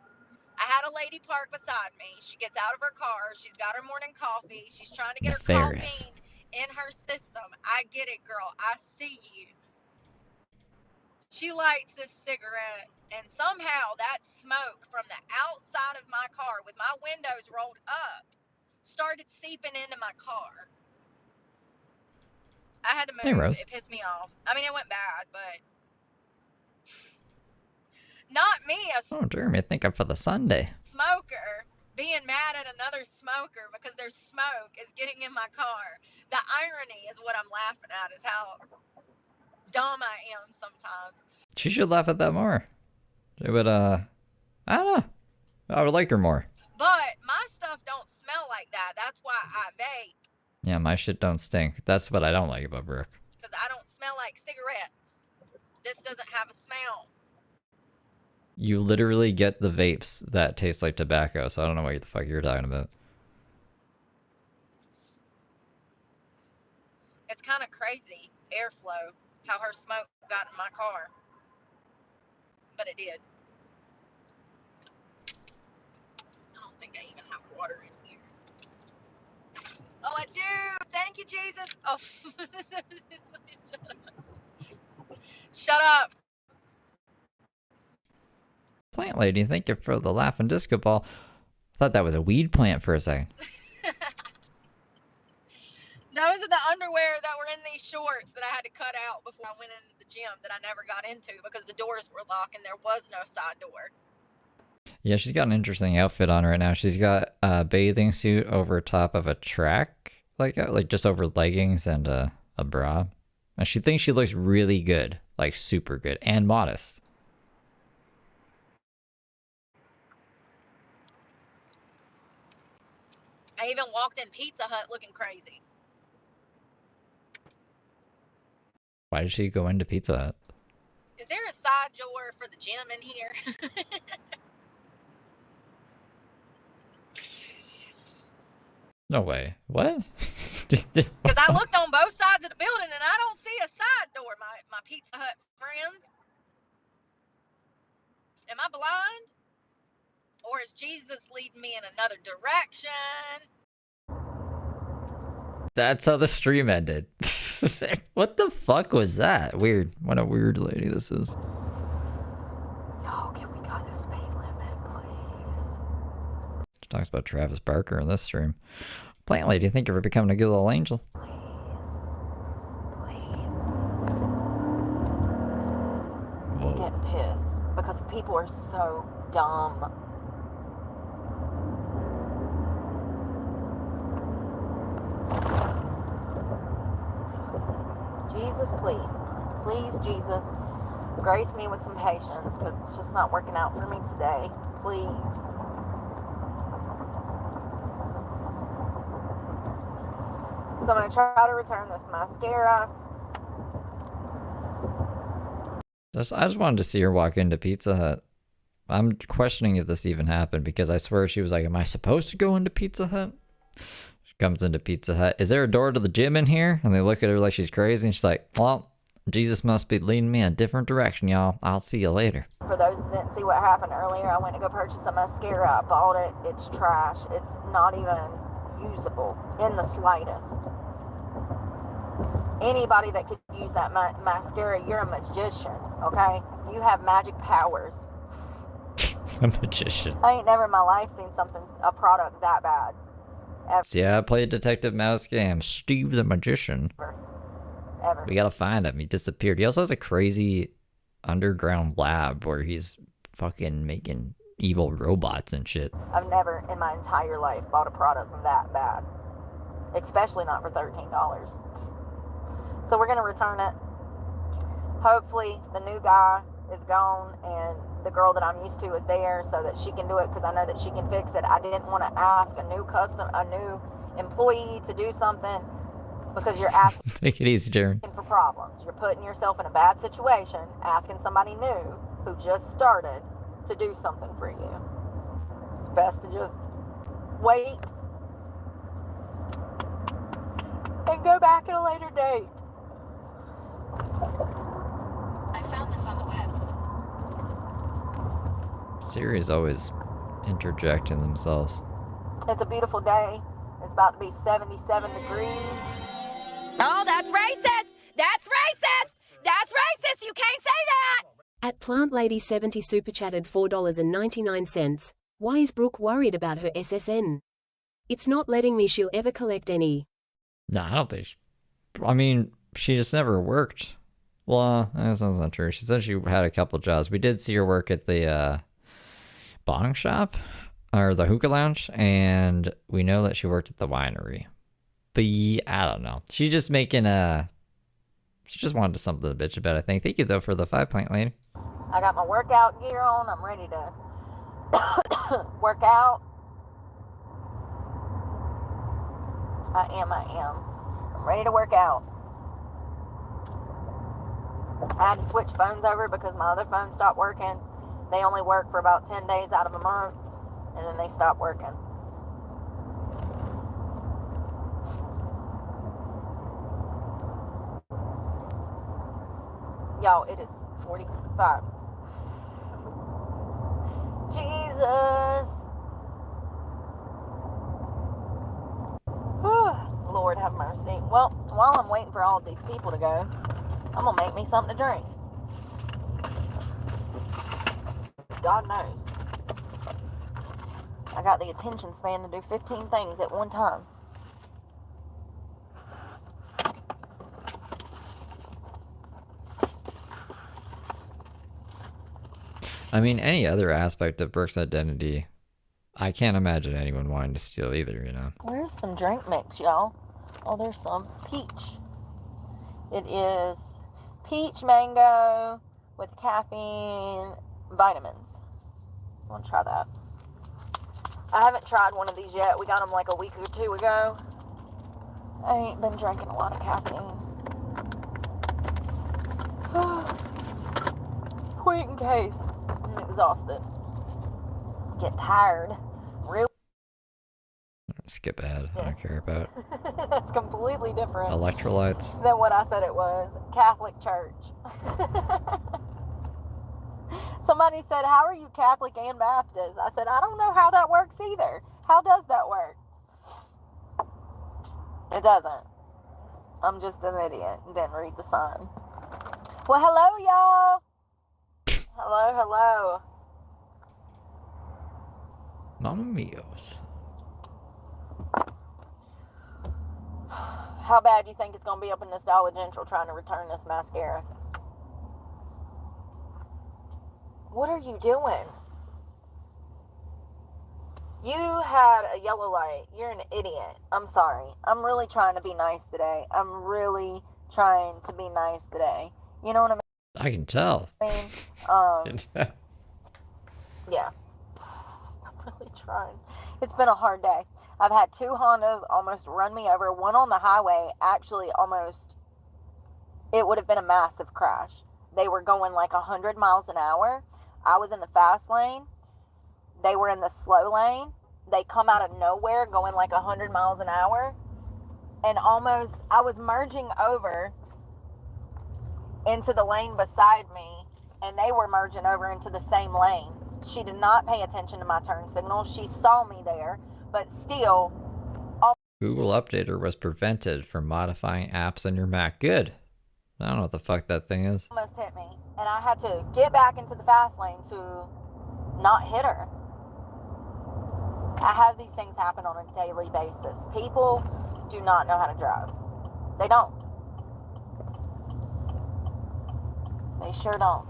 I had a lady park beside me. She gets out of her car. She's got her morning coffee. She's trying to get her Nefarious. caffeine in her system. I get it, girl. I see you. She lights this cigarette, and somehow that smoke from the outside of my car with my windows rolled up started seeping into my car. I had to move. Hey, Rose. It pissed me off. I mean, it went bad, but not me, a Oh, Jeremy, I think I'm for the Sunday. smoker, being mad at another smoker because their smoke is getting in my car. The irony is what I'm laughing at, is how dumb I am sometimes. She should laugh at that more. It would, I don't know. I would like her more. But my stuff don't smell like that. That's why I vape, Yeah, my shit don't stink. That's what I don't like about Brooke. because I don't smell like cigarettes. This doesn't have a smell. You literally get the vapes that taste like tobacco, so I don't know what the fuck you're talking about. It's kind of crazy, airflow, how her smoke got in my car. But it did. I don't think I even have water in here. Oh, I do! Thank you, Jesus! Oh, shut up! Plant lady, thank you for the laughing disco ball. Thought that was a weed plant for a second. Those are the underwear that were in these shorts that I had to cut out before I went into the gym that I never got into because the doors were locked and there was no side door. Yeah, she's got an interesting outfit on right now. She's got a bathing suit over top of a track, like just over leggings and a bra. And she thinks she looks really good, like super good, and modest. I even walked in Pizza Hut looking crazy. Why did she go into Pizza Hut? Is there a side door for the gym in here? No way. What? Because I looked on both sides of the building and I don't see a side door, my Pizza Hut friends. Am I blind? Or is Jesus leading me in another direction? That's how the stream ended. What the fuck was that? Weird. What a weird lady this is. Yo, can we go to the speed limit, please? She talks about Travis Barker in this stream. Plant lady, think you're becoming a good little angel. Please. Whoa. I'm getting pissed because people are so dumb. Jesus, please. Please, Jesus, grace me with some patience because it's just not working out for me today. Please. So I'm going to try to return this mascara. I just wanted to see her walk into Pizza Hut. I'm questioning if this even happened because I swear she was like, am I supposed to go into Pizza Hut? She comes into Pizza Hut. Is there a door to the gym in here? And they look at her like she's crazy and she's like, well, Jesus must be leading me in a different direction, y'all. I'll see you later. For those that didn't see what happened earlier, I went to go purchase a mascara. I bought it. It's trash. It's not even usable in the slightest. Anybody that could use that mascara, you're a magician, okay? You have magic powers. A magician. I ain't never in my life seen a product that bad. So yeah, I played Detective Mouse game. Steve the Magician. Ever. We gotta find him. He disappeared. He also has a crazy underground lab where he's fucking making evil robots and shit. I've never in my entire life bought a product that bad. Especially not for $13. So we're going to return it. Hopefully the new guy is gone and the girl that I'm used to is there so that she can do it because I know that she can fix it. I didn't want to ask a new employee to do something because you're asking Take it easy, Jeremy. for problems. You're putting yourself in a bad situation, asking somebody new who just started to do something for you. It's best to just wait and go back at a later date. I found this on the web. Siri's always interjecting themselves. It's a beautiful day. It's about to be 77 degrees. Oh, that's racist! That's racist! That's racist! You can't say that! At Plant Lady 70 super chatted $4.99. Why is Brooke worried about her SSN? It's not letting me. She'll ever collect any. No, I don't think. I mean, she just never worked. Well, that's not true. She said she had a couple jobs. We did see her work at the bong shop or the hookah lounge, and we know that she worked at the winery. But yeah, I don't know. She's just making she just wanted something to bitch about, I think. Thank you though for the 5-pint lady. I got my workout gear on. I'm ready to work out. I am. I'm ready to work out. I had to switch phones over because my other phone stopped working. They only work for about 10 days out of a month, and then they stop working. Y'all, it is 45. Jesus. Lord have mercy. Well, while I'm waiting for all of these people to go, I'm gonna make me something to drink. God knows. I got the attention span to do 15 things at one time. I mean, any other aspect of Brooke's identity, I can't imagine anyone wanting to steal either, you know? Where's some drink mix, y'all? Oh, there's some peach. It is peach mango with caffeine vitamins. I want to try that. I haven't tried one of these yet. We got them like a week or two ago. I ain't been drinking a lot of caffeine. Point in case. I'm exhausted. Get tired. Real. Skip ahead. I don't care about That's completely different electrolytes. than what I said it was. Catholic Church. Somebody said, how are you Catholic and Baptist? I said, I don't know how that works either. How does that work? It doesn't. I'm just an idiot and didn't read the sign. Well, hello, y'all. Hello. Mamma mios. How bad do you think it's going to be up in this Dollar General trying to return this mascara? What are you doing? You had a yellow light. You're an idiot. I'm sorry. I'm really trying to be nice today. You know what I mean? I can tell. Yeah. I'm really trying. It's been a hard day. I've had 2 Hondas almost run me over. One on the highway, actually almost, it would have been a massive crash. They were going like 100 miles an hour. I was in the fast lane. They were in the slow lane. They come out of nowhere going like 100 miles an hour. And almost, I was merging over into the lane beside me, and they were merging over into the same lane. She did not pay attention to my turn signal. She saw me there, but still. Google Updater was prevented from modifying apps on your Mac. Good. I don't know what the fuck that thing is. Almost hit me, and I had to get back into the fast lane to not hit her. I have these things happen on a daily basis. People do not know how to drive. They don't. They sure don't.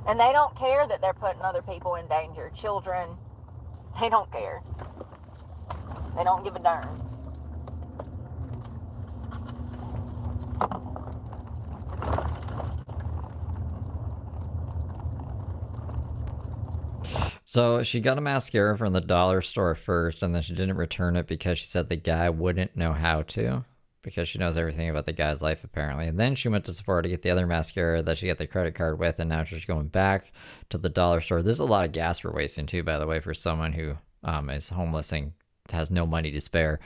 And they don't care that they're putting other people in danger. Children, they don't care. They don't give a darn. So she got a mascara from the dollar store first, and then she didn't return it because she said the guy wouldn't know how to, because she knows everything about the guy's life apparently. And then she went to Sephora to get the other mascara that she got the credit card with, and now she's going back to the dollar store. This is a lot of gas we're wasting too, by the way, for someone who is homeless and has no money to spare,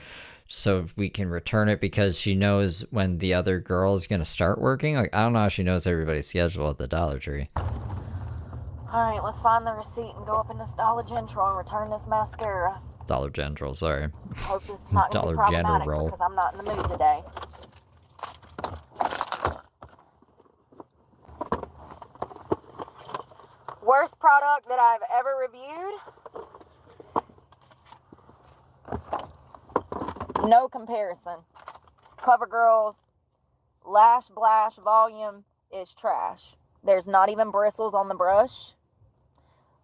so we can return it because she knows when the other girl is gonna start working. Like, I don't know how she knows everybody's schedule at the Dollar Tree. Alright, let's find the receipt and go up in this Dollar General and return this mascara. Dollar General, sorry. Hope this is not going to be Dollar problematic General. because I'm not in the mood today. Worst product that I've ever reviewed? No comparison. CoverGirl's Lash Blash Volume is trash. There's not even bristles on the brush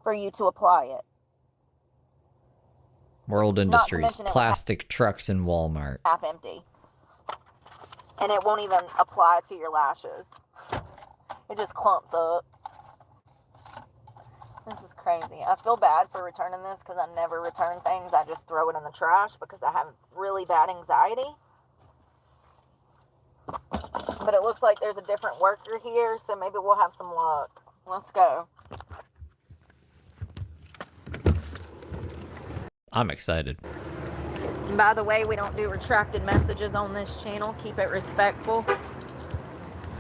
for you to apply it. World Industries, mention it was plastic trucks in Walmart. Half empty. And it won't even apply to your lashes. It just clumps up. This is crazy. I feel bad for returning this because I never return things. I just throw it in the trash because I have really bad anxiety. But it looks like there's a different worker here, so maybe we'll have some luck. Let's go. I'm excited. And by the way, we don't do retracted messages on this channel. Keep it respectful.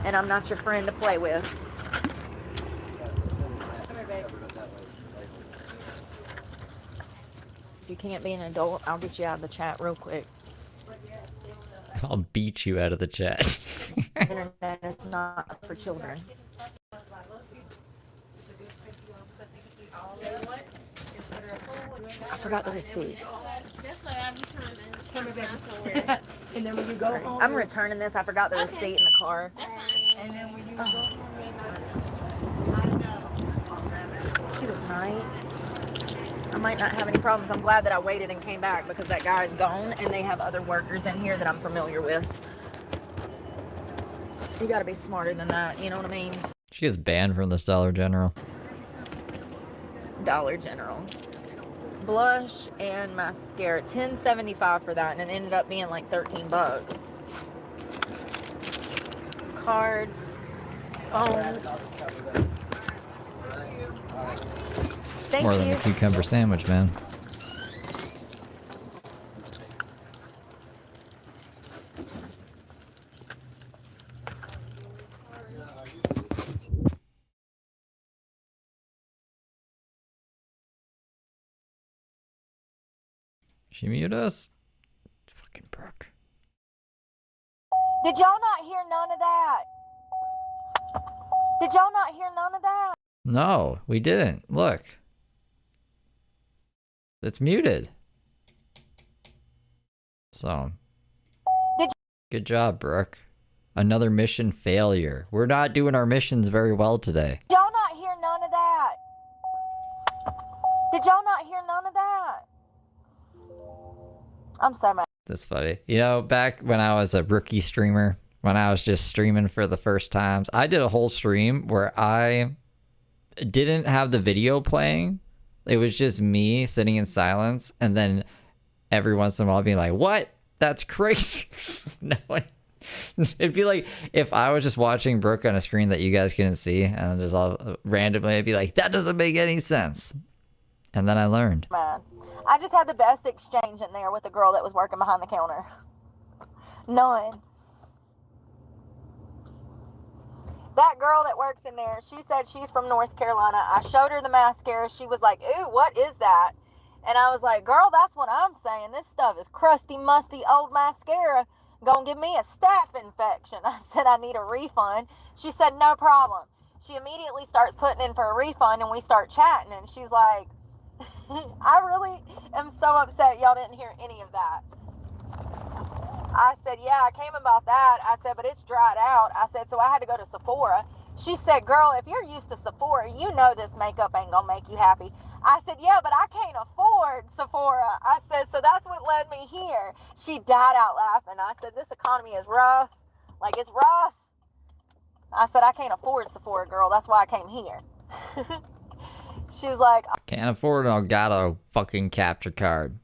And I'm not your friend to play with. If you can't be an adult, I'll get you out of the chat real quick. I'll beat you out of the chat. Internet is not for children. I forgot the receipt. And then when you go home, I'm returning this. I forgot the receipt in the car. and then when you go home, She was nice. I might not have any problems. I'm glad that I waited and came back because that guy is gone and they have other workers in here that I'm familiar with. You gotta be smarter than that, you know what I mean? She gets banned from this Dollar General. Dollar General. Blush and mascara. $10.75 for that, and it ended up being like 13 bucks. Cards. Phones. Thank More you. than a cucumber sandwich, man. She mute us? Fucking Brooke. Did y'all not hear none of that? Did y'all not hear none of that? No, we didn't. Look. It's muted. So. Good job, Brooke. Another mission failure. We're not doing our missions very well today. Did y'all not hear none of that? Did y'all not hear none of that? I'm so mad. That's funny. You know, back when I was a rookie streamer, when I was just streaming for the first times, I did a whole stream where I didn't have the video playing. It was just me sitting in silence, and then every once in a while being like, what? That's crazy. No one. It'd be like if I was just watching Brooke on a screen that you guys couldn't see, and just all randomly I'd be like, that doesn't make any sense. And then I learned. Man, I just had the best exchange in there with the girl that was working behind the counter. None. That girl that works in there, she said she's from North Carolina. I showed her the mascara. She was like, ooh, what is that? And I was like, girl, that's what I'm saying. This stuff is crusty, musty, old mascara. Gonna give me a staph infection. I said, I need a refund. She said, no problem. She immediately starts putting in for a refund, and we start chatting. And she's like, I really am so upset y'all didn't hear any of that. I said, yeah, I came about that. I said, but it's dried out. I said, so I had to go to Sephora. She said, girl, if you're used to Sephora, you know this makeup ain't gonna make you happy. I said, yeah, but I can't afford Sephora. I said, so that's what led me here. She died out laughing. I said, this economy is rough. Like, it's rough. I said, I can't afford Sephora, girl. That's why I came here. She's like, Can't afford it. I got a fucking capture card.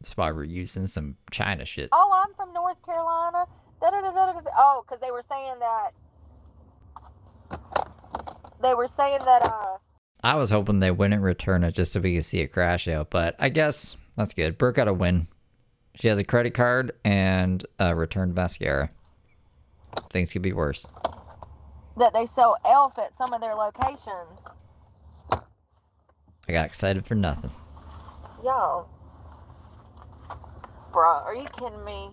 That's why we're using some China shit. oh, I'm from North Carolina. Da-da-da-da-da-da. Oh, because they were saying that, I was hoping they wouldn't return it just so we could see it crash out, but I guess that's good. Brooke got a win. She has a credit card and a returned mascara. Things could be worse. That they sell e.l.f. at some of their locations. I got excited for nothing. Yo. Bruh, are you kidding me?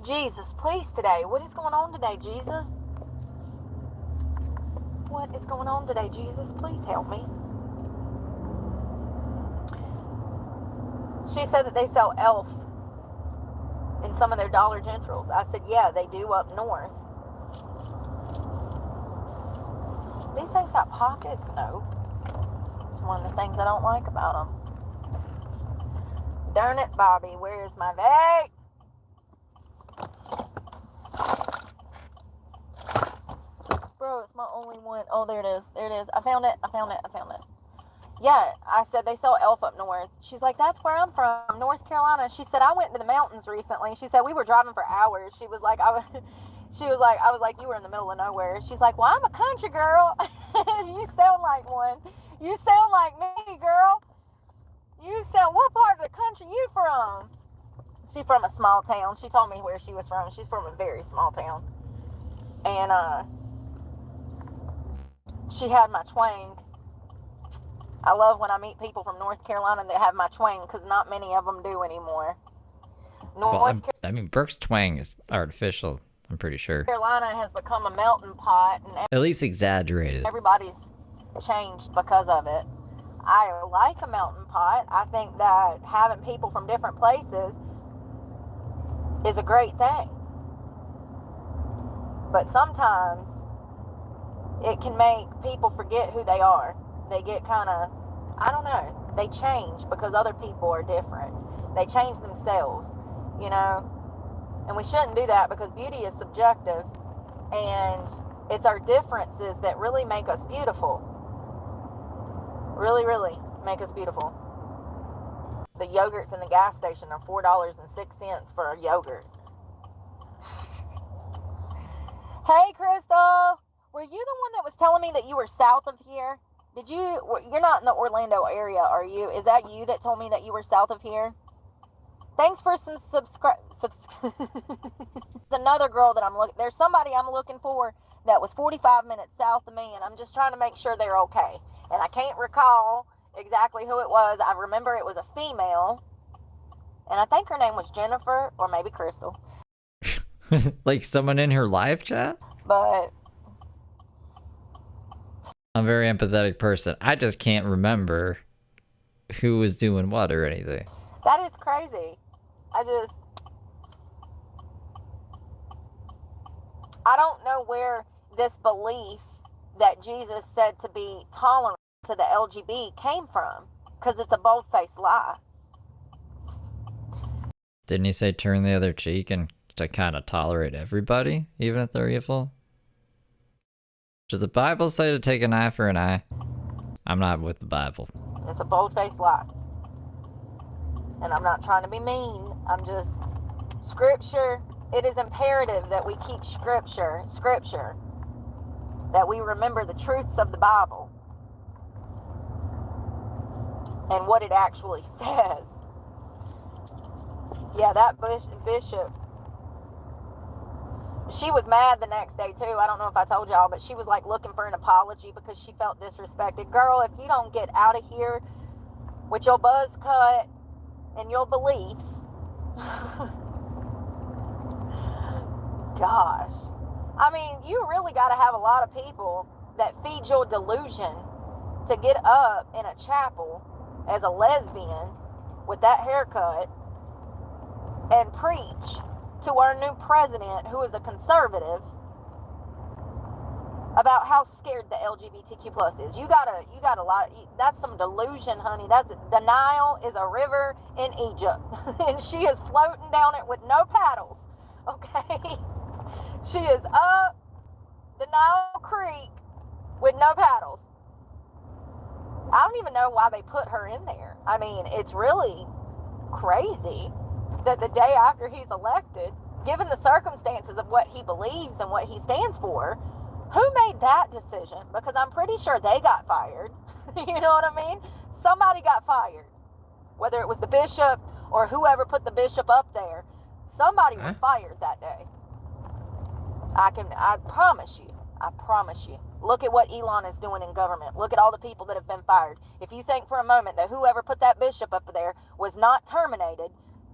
Jesus, please today. What is going on today, Jesus? What is going on today, Jesus? Please help me. She said that they sell e.l.f. in some of their Dollar Generals. I said, yeah, they do up north. These things got pockets? No. It's one of the things I don't like about them. Darn it, Bobby. Where is my vape? Bro, it's my only one. Oh, there it is. There it is. I found it. Yeah, I said they sell e.l.f. up north. She's like, that's where I'm from, North Carolina. She said, I went to the mountains recently. She said, we were driving for hours. She was like, I was like, you were in the middle of nowhere. She's like, well, I'm a country girl. You sound like one. You sound like me, girl. What part of the country you from? She's from a small town. She told me where she was from. She's from a very small town. And, she had my twang. I love when I meet people from North Carolina that have my twang, because not many of them do anymore. Well, I mean, Brooke's twang is artificial, I'm pretty sure. Carolina has become a melting pot, and At least exaggerated. everybody's changed because of it. I like a melting pot. I think that having people from different places is a great thing. But sometimes it can make people forget who they are. They get kind of, I don't know, they change because other people are different. They change themselves, you know? And we shouldn't do that, because beauty is subjective, and it's our differences that really make us beautiful. Really, really make us beautiful. The yogurts in the gas station are $4.06 for a yogurt. Hey, Crystal, were you the one that was telling me that you were south of here? You're not in the Orlando area, are you? Is that you that told me that you were south of here? Thanks for some There's another girl that there's somebody I'm looking for that was 45 minutes south of me, and I'm just trying to make sure they're okay. And I can't recall exactly who it was. I remember it was a female, and I think her name was Jennifer, or maybe Crystal. Like someone in her live chat? But I'm a very empathetic person. I just can't remember who was doing what or anything. that is crazy. I don't know where this belief that Jesus said to be tolerant to the LGBT came from, because it's a bold-faced lie. Didn't he say turn the other cheek and to kind of tolerate everybody, even if they're evil? Does the Bible say to take an eye for an eye? I'm not with the Bible. It's a bold-faced lie. And I'm not trying to be mean. I'm just, Scripture, it is imperative that we keep Scripture, that we remember the truths of the Bible and what it actually says. Yeah, that bishop, she was mad the next day too. I don't know if I told y'all, but she was like looking for an apology because she felt disrespected. Girl, if you don't get out of here with your buzz cut and your beliefs, gosh, I mean, you really got to have a lot of people that feed your delusion to get up in a chapel as a lesbian with that haircut and preach to our new president, who is a conservative, about how scared the LGBTQ plus is. You got a lot. That's some delusion, honey. The Nile is a river in Egypt, and she is floating down it with no paddles. Okay, she is up the Nile Creek with no paddles. I don't even know why they put her in there. I mean, it's really crazy that the day after he's elected, given the circumstances of what he believes and what he stands for, who made that decision? Because I'm pretty sure they got fired. You know what I mean? Somebody got fired. whether it was the bishop or whoever put the bishop up there, somebody was fired that day. I promise you. I promise you. Look at what Elon is doing in government. Look at all the people that have been fired. If you think for a moment that whoever put that bishop up there was not terminated,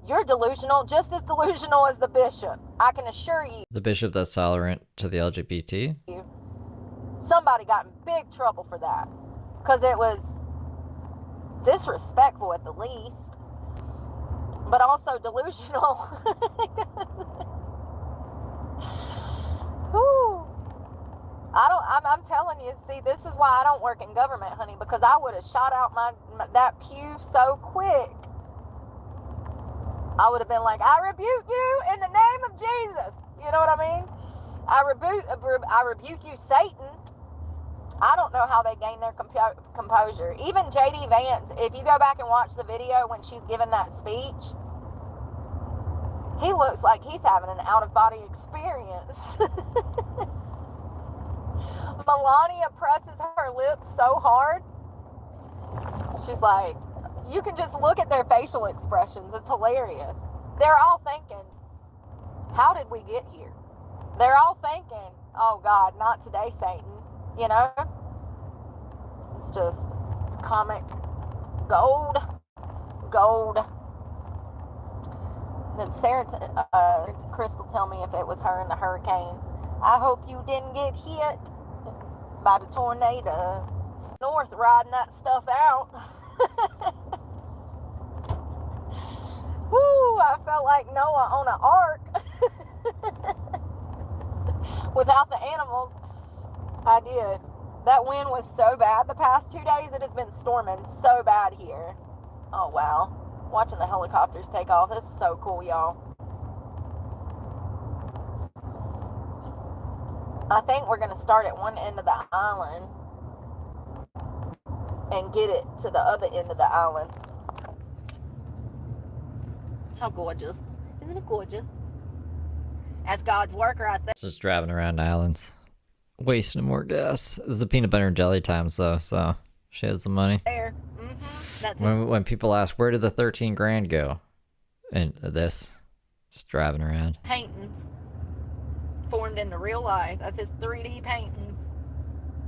you're delusional, just as delusional as the bishop. I can assure you. The bishop that's tolerant to the LGBT? Somebody got in big trouble for that. Because it was disrespectful at the least. But also delusional. Whew. I'm telling you, see, this is why I don't work in government, honey, because I would have shot out that pew so quick. I would have been like, I rebuke you in the name of Jesus. You know what I mean? I rebuke you, Satan. I don't know how they gain their composure. Even JD Vance, if you go back and watch the video when she's giving that speech, he looks like he's having an out-of-body experience. Melania presses her lips so hard. She's like, you can just look at their facial expressions. It's hilarious. They're all thinking, how did we get here? They're all thinking, oh God, not today, Satan. You know? It's just comic gold. Then Sarah, Crystal, tell me if it was her in the hurricane. I hope you didn't get hit by the tornado. North riding that stuff out. Woo, I felt like Noah on an ark. Without the animals. I did. That wind was so bad. The past 2 days it has been storming so bad here. Oh wow. Watching the helicopters take off. This is so cool, y'all. I think we're going to start at one end of the island and get it to the other end of the island. How gorgeous. Isn't it gorgeous? That's God's work right there. Just driving around islands. Wasting more gas. This is the peanut butter and jelly times, though, so she has the money. There. Mm-hmm. That's when people ask, where did the 13 grand go? And this, just driving around. Paintings formed into real life. That's his 3D paintings.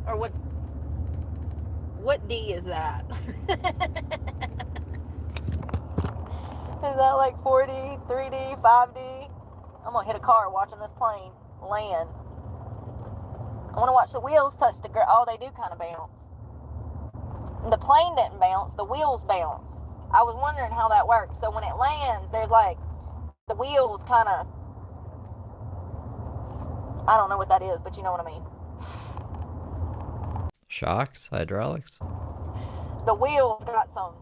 Or what D is that? Is that like 4D, 3D, 5D? I'm gonna hit a car watching this plane land. I want to watch the wheels touch the ground. Oh, they do kind of bounce. The plane didn't bounce. The wheels bounce. I was wondering how that works. So when it lands, there's like the wheels kind of... I don't know what that is, but you know what I mean. Shocks? Hydraulics? The wheels got some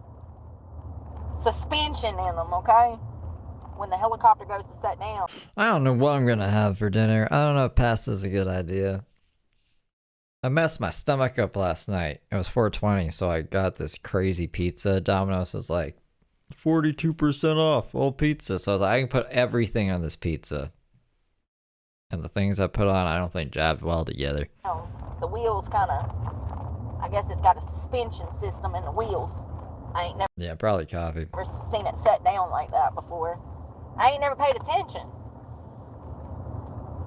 suspension in them, okay? When the helicopter goes to set down. I don't know what I'm going to have for dinner. I don't know if pasta is a good idea. I messed my stomach up last night. It was 420, so I got this crazy pizza. Domino's was like 42% off all pizza. So I was like, I can put everything on this pizza. And the things I put on, I don't think jabbed well together. The wheels kind of, I guess it's got a suspension system in the wheels. I ain't Yeah, probably coffee. never seen it set down like that before. I ain't never paid attention.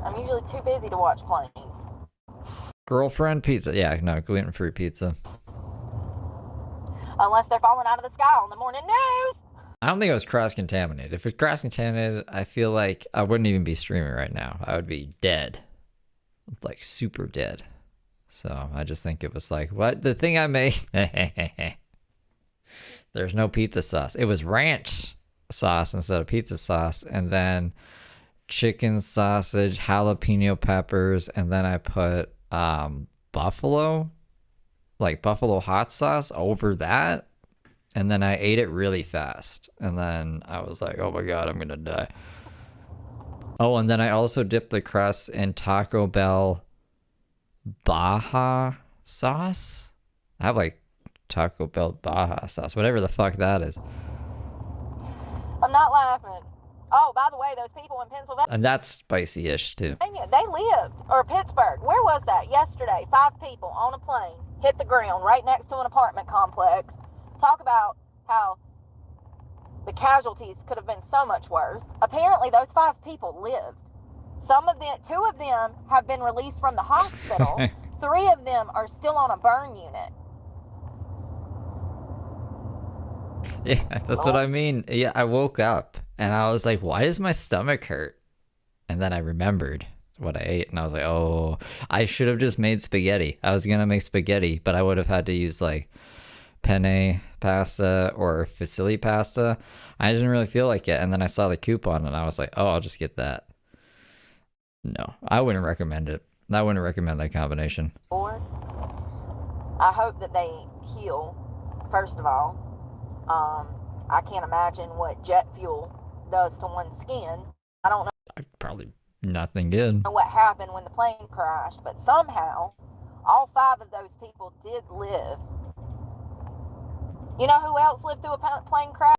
I'm usually too busy to watch planes. Girlfriend pizza. Yeah, no, gluten-free pizza. Unless they're falling out of the sky on the morning news. I don't think it was cross-contaminated. If it's cross-contaminated, I feel like I wouldn't even be streaming right now. I would be dead. Like, super dead. So, I just think it was like, what? The thing I made... There's no pizza sauce. It was ranch sauce instead of pizza sauce. And then chicken sausage, jalapeno peppers, and then I put buffalo hot sauce over that. And then I ate it really fast. And then I was like, oh my God, I'm gonna die. Oh, and then I also dipped the crust in Taco Bell Baja sauce. I have like Taco Bell Baja sauce, whatever the fuck that is. I'm not laughing. Oh, by the way, those people in Pennsylvania, And that's spicy-ish too. they lived, or Pittsburgh, where was that? Yesterday, 5 people on a plane hit the ground right next to an apartment complex. Talk about how The casualties could have been so much worse. Apparently, those 5 people lived. Some of them, 2 of them have been released from the hospital. 3 of them are still on a burn unit. Yeah, that's what I mean. Yeah, I woke up and I was like, why does my stomach hurt? And then I remembered what I ate and I was like, oh, I should have just made spaghetti. I was gonna make spaghetti, but I would have had to use like penne pasta or fusilli pasta. I didn't really feel like it. And then I saw the coupon and I was like, oh, I'll just get that. No, I wouldn't recommend it. I wouldn't recommend that combination. Or I hope that they heal, first of all. I can't imagine what jet fuel does to one's skin. I don't Probably nothing good. know what happened when the plane crashed, but somehow all 5 of those people did live. You know who else lived through a plane crash?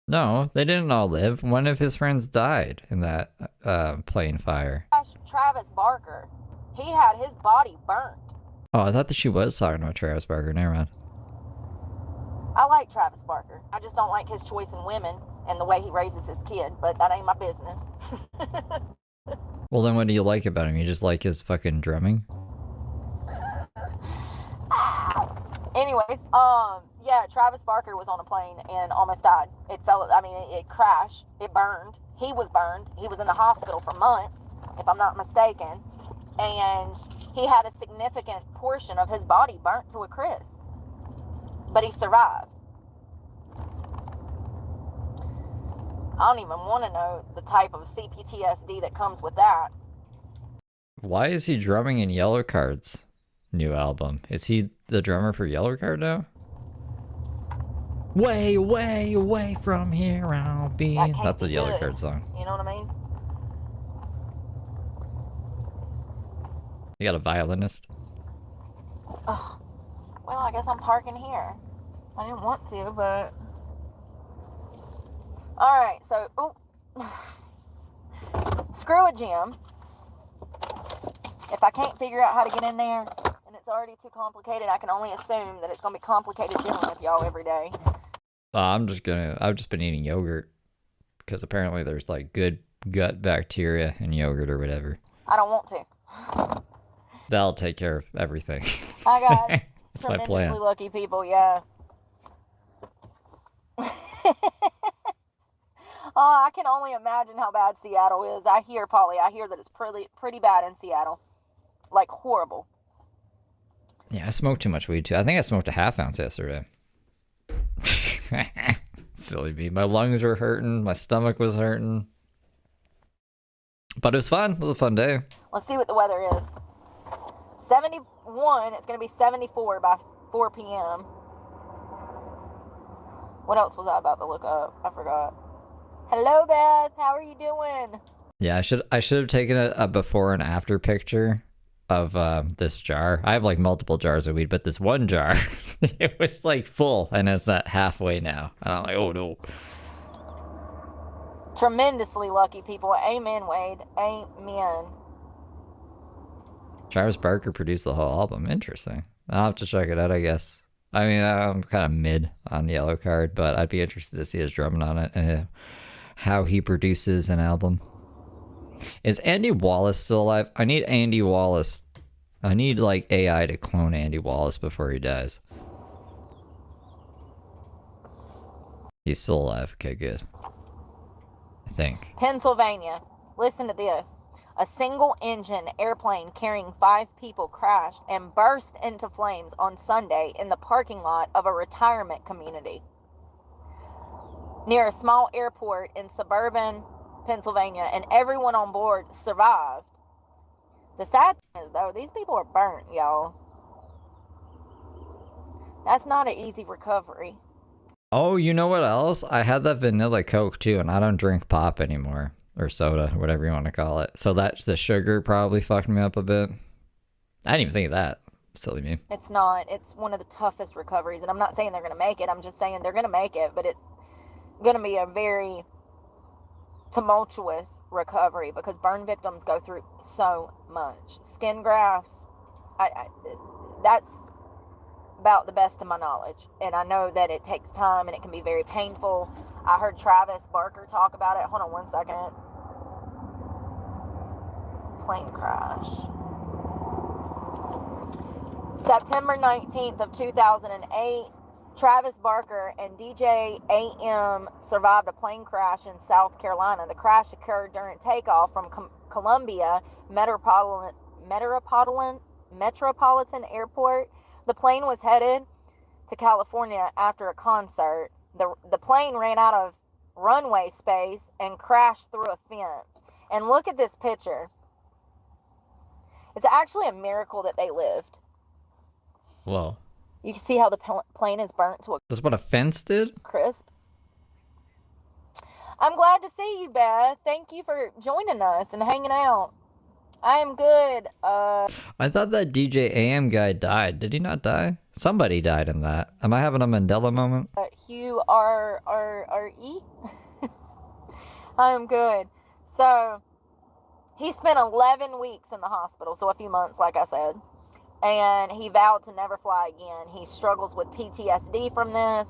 No, they didn't all live. One of his friends died in that plane fire. Travis Barker. He had his body burnt. Oh, I thought that she was talking about Travis Barker. Never mind. I like Travis Barker. I just don't like his choice in women and the way he raises his kid, but that ain't my business. Well, then what do you like about him? You just like his fucking drumming? Anyways, yeah, Travis Barker was on a plane and almost died. It crashed. It burned. He was burned. He was in the hospital for months, if I'm not mistaken. And he had a significant portion of his body burnt to a crisp. But he survived. I don't even want to know the type of CPTSD that comes with that. Why is he drumming in Yellow Card's new album? Is he the drummer for Yellow Card now? Way, way away from here I'll be. That's a Yellow Card song. You know what I mean? You got a violinist? Oh, well, I guess I'm parking here. I didn't want to, but... Alright, so... Screw a gym. If I can't figure out how to get in there, and it's already too complicated, I can only assume that it's going to be complicated dealing with y'all every day. I've just been eating yogurt. Because apparently there's like good gut bacteria in yogurt or whatever. I don't want to. That'll take care of everything. I got That's my plan. tremendously lucky people, yeah. I can only imagine how bad Seattle is. I hear that it's pretty bad in Seattle. Like, horrible. Yeah, I smoked too much weed too. I think I smoked a half ounce yesterday. Silly me. My lungs were hurting. My stomach was hurting. But it was fun. It was a fun day. Let's see what the weather is. 71. It's going to be 74 by 4 p.m. What else was I about to look up? I forgot. Hello, Beth. How are you doing? Yeah, I should have taken a before and after picture of this jar. I have like multiple jars of weed, but this one jar, it was like full, and it's at halfway now. And I'm like, oh no. Tremendously lucky people. Amen, Wade. Amen. Travis Barker produced the whole album. Interesting. I'll have to check it out, I guess. I mean, I'm kind of mid on Yellow Card, but I'd be interested to see his drumming on it and how he produces an album. Is Andy Wallace still alive? I need Andy Wallace. I need like AI to clone Andy Wallace before he dies. He's still alive. Okay, good. I think. Pennsylvania. Listen to this. A single-engine airplane carrying 5 people crashed and burst into flames on Sunday in the parking lot of a retirement community near a small airport in suburban Pennsylvania, and everyone on board survived. The sad thing is, though, these people are burnt, y'all. That's not an easy recovery. Oh, you know what else? I had that vanilla Coke too, and I don't drink pop anymore. Or soda, whatever you want to call it. So that the sugar probably fucked me up a bit. I didn't even think of that. Silly me. It's not. It's one of the toughest recoveries. And I'm not saying they're going to make it. I'm just saying they're going to make it. But it's going to be a very tumultuous recovery because burn victims go through so much. Skin grafts, that's about the best of my knowledge. And I know that it takes time and it can be very painful. I heard Travis Barker talk about it. Hold on one second. Plane crash. September 19th of 2008, Travis Barker and DJ AM survived a plane crash in South Carolina. The crash occurred during takeoff from Columbia Metropolitan Airport. The plane was headed to California after a concert. The plane ran out of runway space and crashed through a fence. And look at this picture. It's actually a miracle that they lived. Whoa. You can see how the plane is burnt to a That's what a fence did? crisp. I'm glad to see you, Beth. Thank you for joining us and hanging out. I am good. I thought that DJ AM guy died. Did he not die? Somebody died in that. Am I having a Mandela moment? Hugh R.E. I am good. So, he spent 11 weeks in the hospital, so a few months, like I said. And he vowed to never fly again. He struggles with PTSD from this.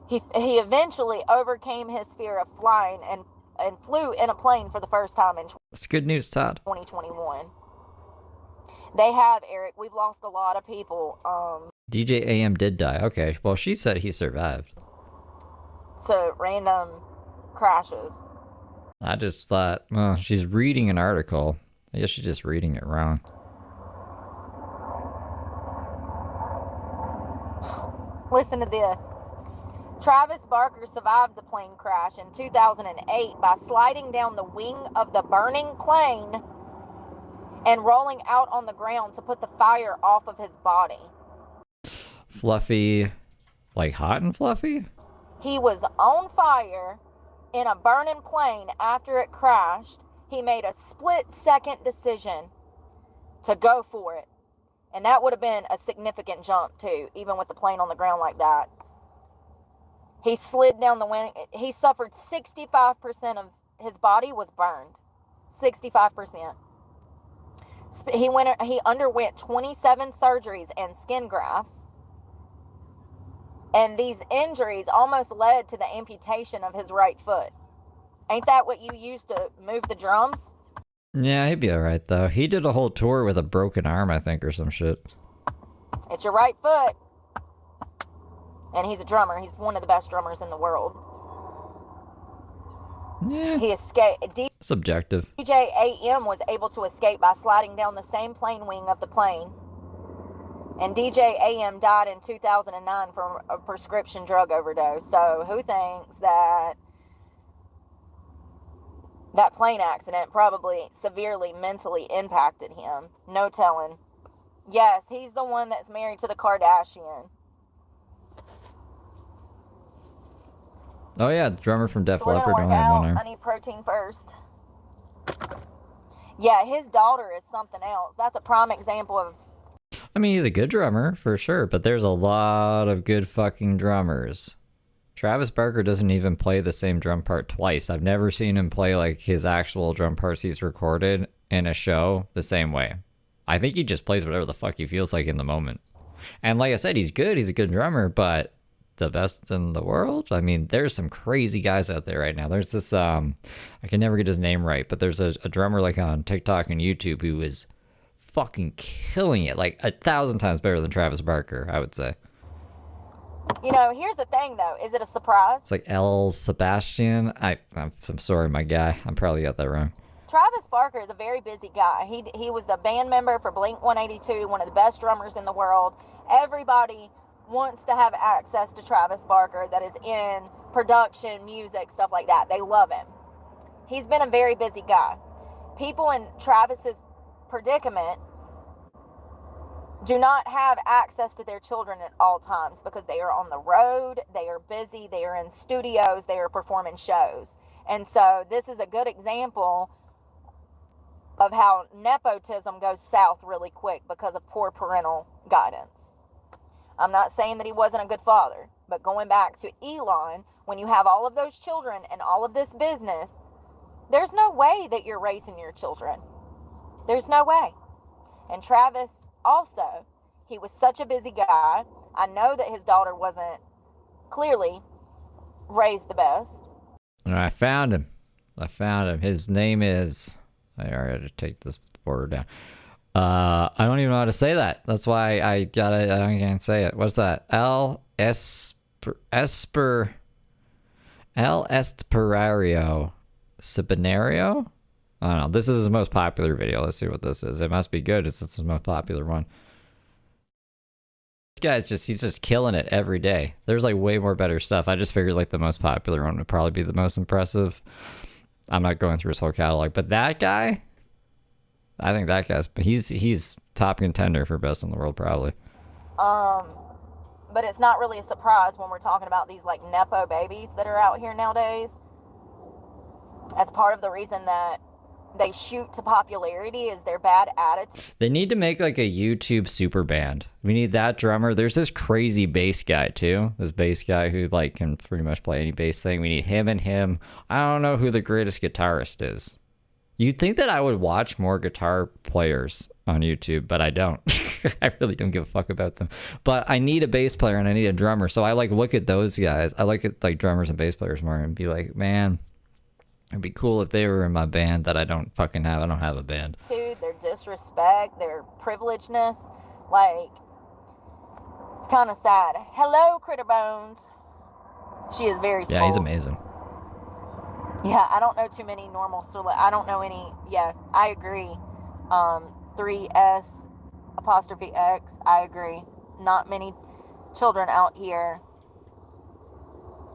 He eventually overcame his fear of flying and flew in a plane for the first time in That's good news, Todd. 2021. They have, Eric. We've lost a lot of people. DJ AM did die. Okay, well, she said he survived. To random crashes. I just thought, well, she's reading an article. I guess she's just reading it wrong. Listen to this. Travis Barker survived the plane crash in 2008 by sliding down the wing of the burning plane and rolling out on the ground to put the fire off of his body. Fluffy, like hot and fluffy? He was on fire in a burning plane after it crashed. He made a split-second decision to go for it. And that would have been a significant jump, too, even with the plane on the ground like that. He slid down the wing. He suffered 65% of his body was burned. 65%. He underwent 27 surgeries and skin grafts. And these injuries almost led to the amputation of his right foot. Ain't that what you used to move the drums? Yeah, he'd be alright, though. He did a whole tour with a broken arm, I think, or some shit. It's your right foot. And he's a drummer. He's one of the best drummers in the world. Yeah. He escaped. Subjective. DJ AM was able to escape by sliding down the same plane wing of the plane. And DJ AM died in 2009 from a prescription drug overdose. So who thinks that that plane accident probably severely mentally impacted him? No telling. Yes, he's the one that's married to the Kardashian. Oh yeah, the drummer from Def So we're Leppard gonna only work had one out. arm. I need protein first. Yeah, his daughter is something else. That's a prime example of... I mean, he's a good drummer, for sure, but there's a lot of good fucking drummers. Travis Barker doesn't even play the same drum part twice. I've never seen him play like his actual drum parts he's recorded in a show the same way. I think he just plays whatever the fuck he feels like in the moment. And like I said, he's good. He's a good drummer, but the best in the world? I mean, there's some crazy guys out there right now. There's this, I can never get his name right, but there's a drummer like on TikTok and YouTube who is fucking killing it, like 1,000 times better than Travis Barker, I would say. You know, here's the thing, though. Is it a surprise? It's like El Sebastian. I'm sorry, my guy. I probably got that wrong. Travis Barker is a very busy guy. He was the band member for Blink-182, one of the best drummers in the world. Everybody wants to have access to Travis Barker that is in production, music, stuff like that. They love him. He's been a very busy guy. People in Travis's predicament do not have access to their children at all times because they are on the road, they are busy, they are in studios, they are performing shows. And so this is a good example of how nepotism goes south really quick because of poor parental guidance. I'm not saying that he wasn't a good father, but going back to Elon, when you have all of those children and all of this business, there's no way that you're raising your children. There's no way. And Travis also, he was such a busy guy. I know that his daughter wasn't clearly raised the best. And I found him. His name is. I already had to take this border down. I don't even know how to say that. That's why I can't say it. What's that? L Esperario Sibinario? I don't know. This is his most popular video. Let's see what this is. It must be good. It's his most popular one. This guy's he's just killing it every day. There's like way more better stuff. I just figured like the most popular one would probably be the most impressive. I'm not going through his whole catalog, but that guy, I think that guy's he's top contender for best in the world probably. But it's not really a surprise when we're talking about these like nepo babies that are out here nowadays. That's part of the reason that they shoot to popularity is their bad attitude. They need to make like a YouTube super band. We need that drummer. There's this crazy bass guy too. This bass guy who like can pretty much play any bass thing. We need him and him. I don't know who the greatest guitarist is. You'd think that I would watch more guitar players on YouTube, but I don't. I really don't give a fuck about them. But I need a bass player and I need a drummer. So I like look at those guys. I like it like drummers and bass players more and be like, man, it'd be cool if they were in my band that I don't fucking have. I don't have a band. Their disrespect, their privilegedness, like, it's kind of sad. Hello, Critter Bones. She is very spoiled. Yeah, he's amazing. Yeah, I don't know too many normal I don't know any. Yeah, I agree. 3S apostrophe X. I agree. Not many children out here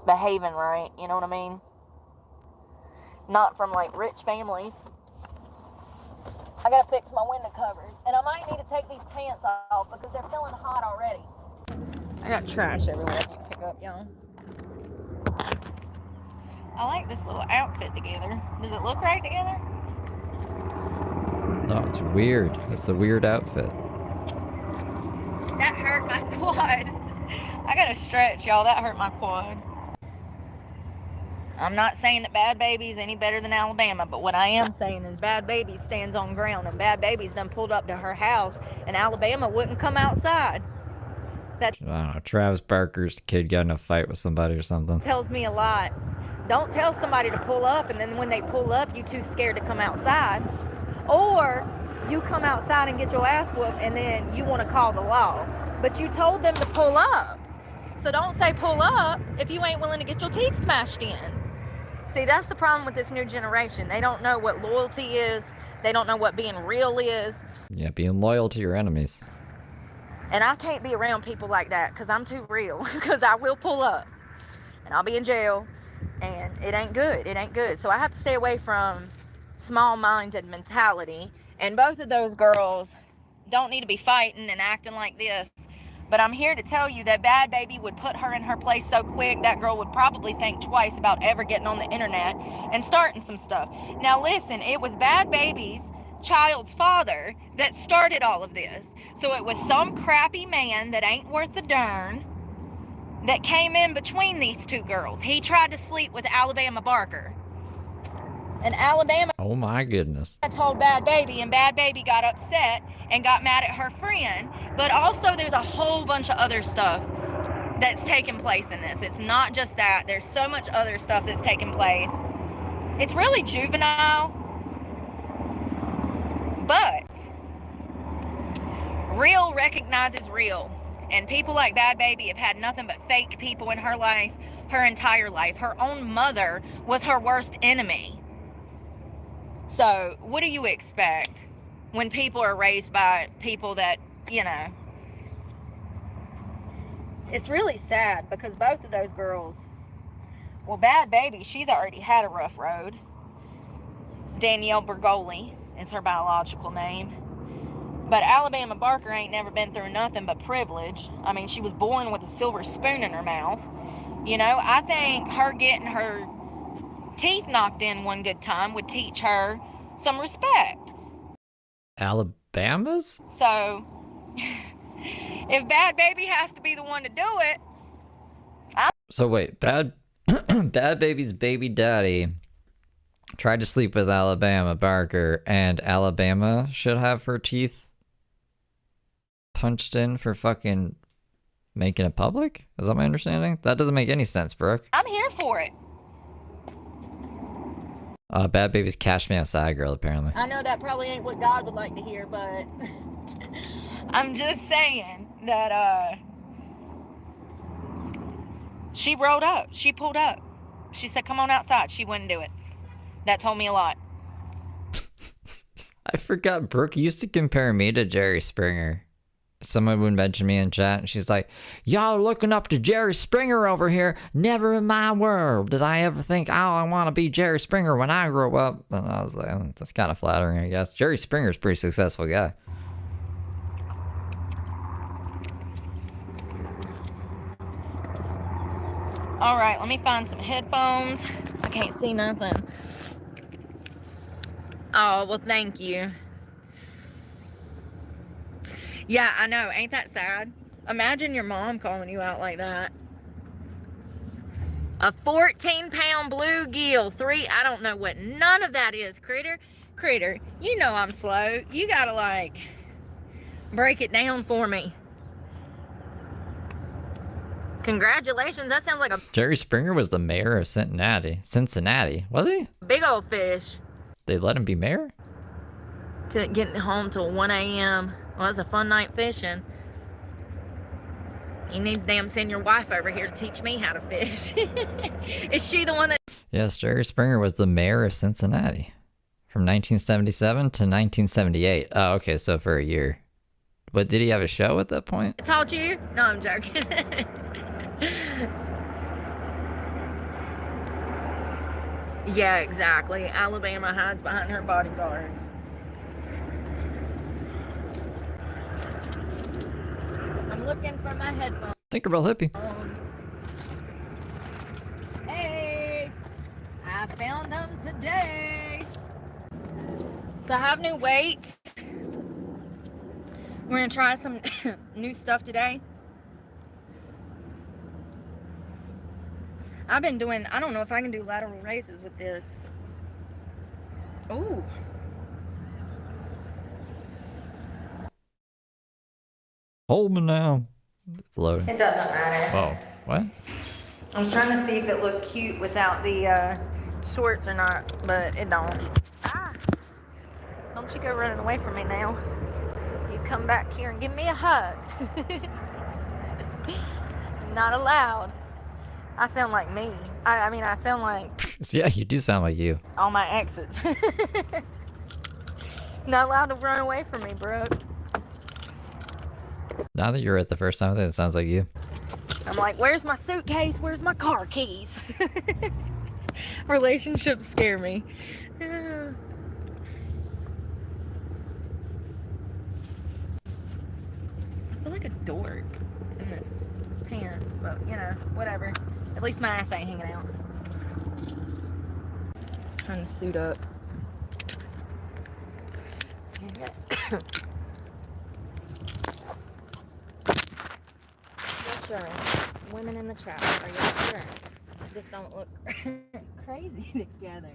behaving right. You know what I mean? Not from like rich families. I gotta fix my window covers, and I might need to take these pants off because they're feeling hot already. I got trash everywhere you can pick up, y'all. I like this little outfit together. Does it look right together? No, it's weird. It's a weird outfit. That hurt my quad. I gotta stretch, y'all. That hurt my quad. I'm not saying that Bad Baby's any better than Alabama, but what I am saying is Bad Baby stands on ground, and Bad Baby's done pulled up to her house, and Alabama wouldn't come outside. That I don't know. Travis Barker's kid got in a fight with somebody or something. tells me a lot. Don't tell somebody to pull up, and then when they pull up, you too scared to come outside. Or you come outside and get your ass whooped, and then you want to call the law. But you told them to pull up. So don't say pull up if you ain't willing to get your teeth smashed in. See, that's the problem with this new generation. They don't know what loyalty is. They don't know what being real is. Yeah, being loyal to your enemies. And I can't be around people like that because I'm too real. Because I will pull up. And I'll be in jail. And it ain't good. It ain't good. So I have to stay away from small-minded mentality. And both of those girls don't need to be fighting and acting like this. But I'm here to tell you that Bad Baby would put her in her place so quick that girl would probably think twice about ever getting on the internet and starting some stuff. Now listen, it was Bad Baby's child's father that started all of this. So it was some crappy man that ain't worth a darn that came in between these two girls. He tried to sleep with Alabama Barker. And Alabama Oh my goodness. told Bad Baby, and Bad Baby got upset and got mad at her friend. But also there's a whole bunch of other stuff that's taking place in this. It's not just that. There's so much other stuff that's taking place. It's really juvenile. But real recognizes real. And people like Bad Baby have had nothing but fake people in her life, her entire life. Her own mother was her worst enemy. So, what do you expect when people are raised by people that, you know? It's really sad because both of those girls, well, Bad Baby, she's already had a rough road. Danielle Bergoli is her biological name. But Alabama Barker ain't never been through nothing but privilege. I mean, she was born with a silver spoon in her mouth. You know, I think her getting her teeth knocked in one good time would teach her some respect. Alabama's? So, if Bad Baby has to be the one to do it, So wait, Bad Baby's baby daddy tried to sleep with Alabama Barker, and Alabama should have her teeth punched in for fucking making it public? Is that my understanding? That doesn't make any sense, Brooke. I'm here for it. Bad Baby's Cash Me Outside girl, apparently. I know that probably ain't what God would like to hear, but I'm just saying that she rolled up. She pulled up. She said, come on outside. She wouldn't do it. That told me a lot. I forgot Brooke used to compare me to Jerry Springer. Someone would mention me in chat, and she's like, y'all looking up to Jerry Springer over here. Never in my world did I ever think, oh, I want to be Jerry Springer when I grow up. And I was like, oh, that's kind of flattering, I guess. Jerry Springer's a pretty successful guy. All right, let me find some headphones. I can't see nothing. Oh, well, thank you. Yeah, I know. Ain't that sad? Imagine your mom calling you out like that. A 14-pound bluegill, I don't know what none of that is, Critter. Critter, you know I'm slow. You gotta, like, break it down for me. Congratulations, that sounds like a Jerry Springer was the mayor of Cincinnati. Cincinnati, was he? big old fish. They let him be mayor? To getting home till 1 a.m. Well, it was a fun night fishing. You need to damn send your wife over here to teach me how to fish. Is she the one that... Yes, Jerry Springer was the mayor of Cincinnati from 1977 to 1978. Oh, okay, so for a year. But did he have a show at that point? taught you? No, I'm joking. Yeah, exactly. Alabama hides behind her bodyguards. I'm looking for my headphones. Tinkerbell hippie. Hey, I found them today. So I have new weights. We're gonna try some new stuff today. I've been doing, I don't know if I can do lateral raises with this. Ooh. Hold me now. It's loading. It doesn't matter. Whoa, what? I was trying to see if it looked cute without the shorts or not, but it don't. Ah! Don't you go running away from me now. You come back here and give me a hug. Not allowed. I sound like me. I mean, I sound like Yeah, you do sound like you. all my exes. Not allowed to run away from me, Brooke. Now that you're at the first time, I think it sounds like you. I'm like, where's my suitcase? Where's my car keys? Relationships scare me. I feel like a dork in this pants, but you know, whatever. At least my ass ain't hanging out. Just trying to suit up. Sure. Women in the chat, are y'all sure? Just don't look crazy together.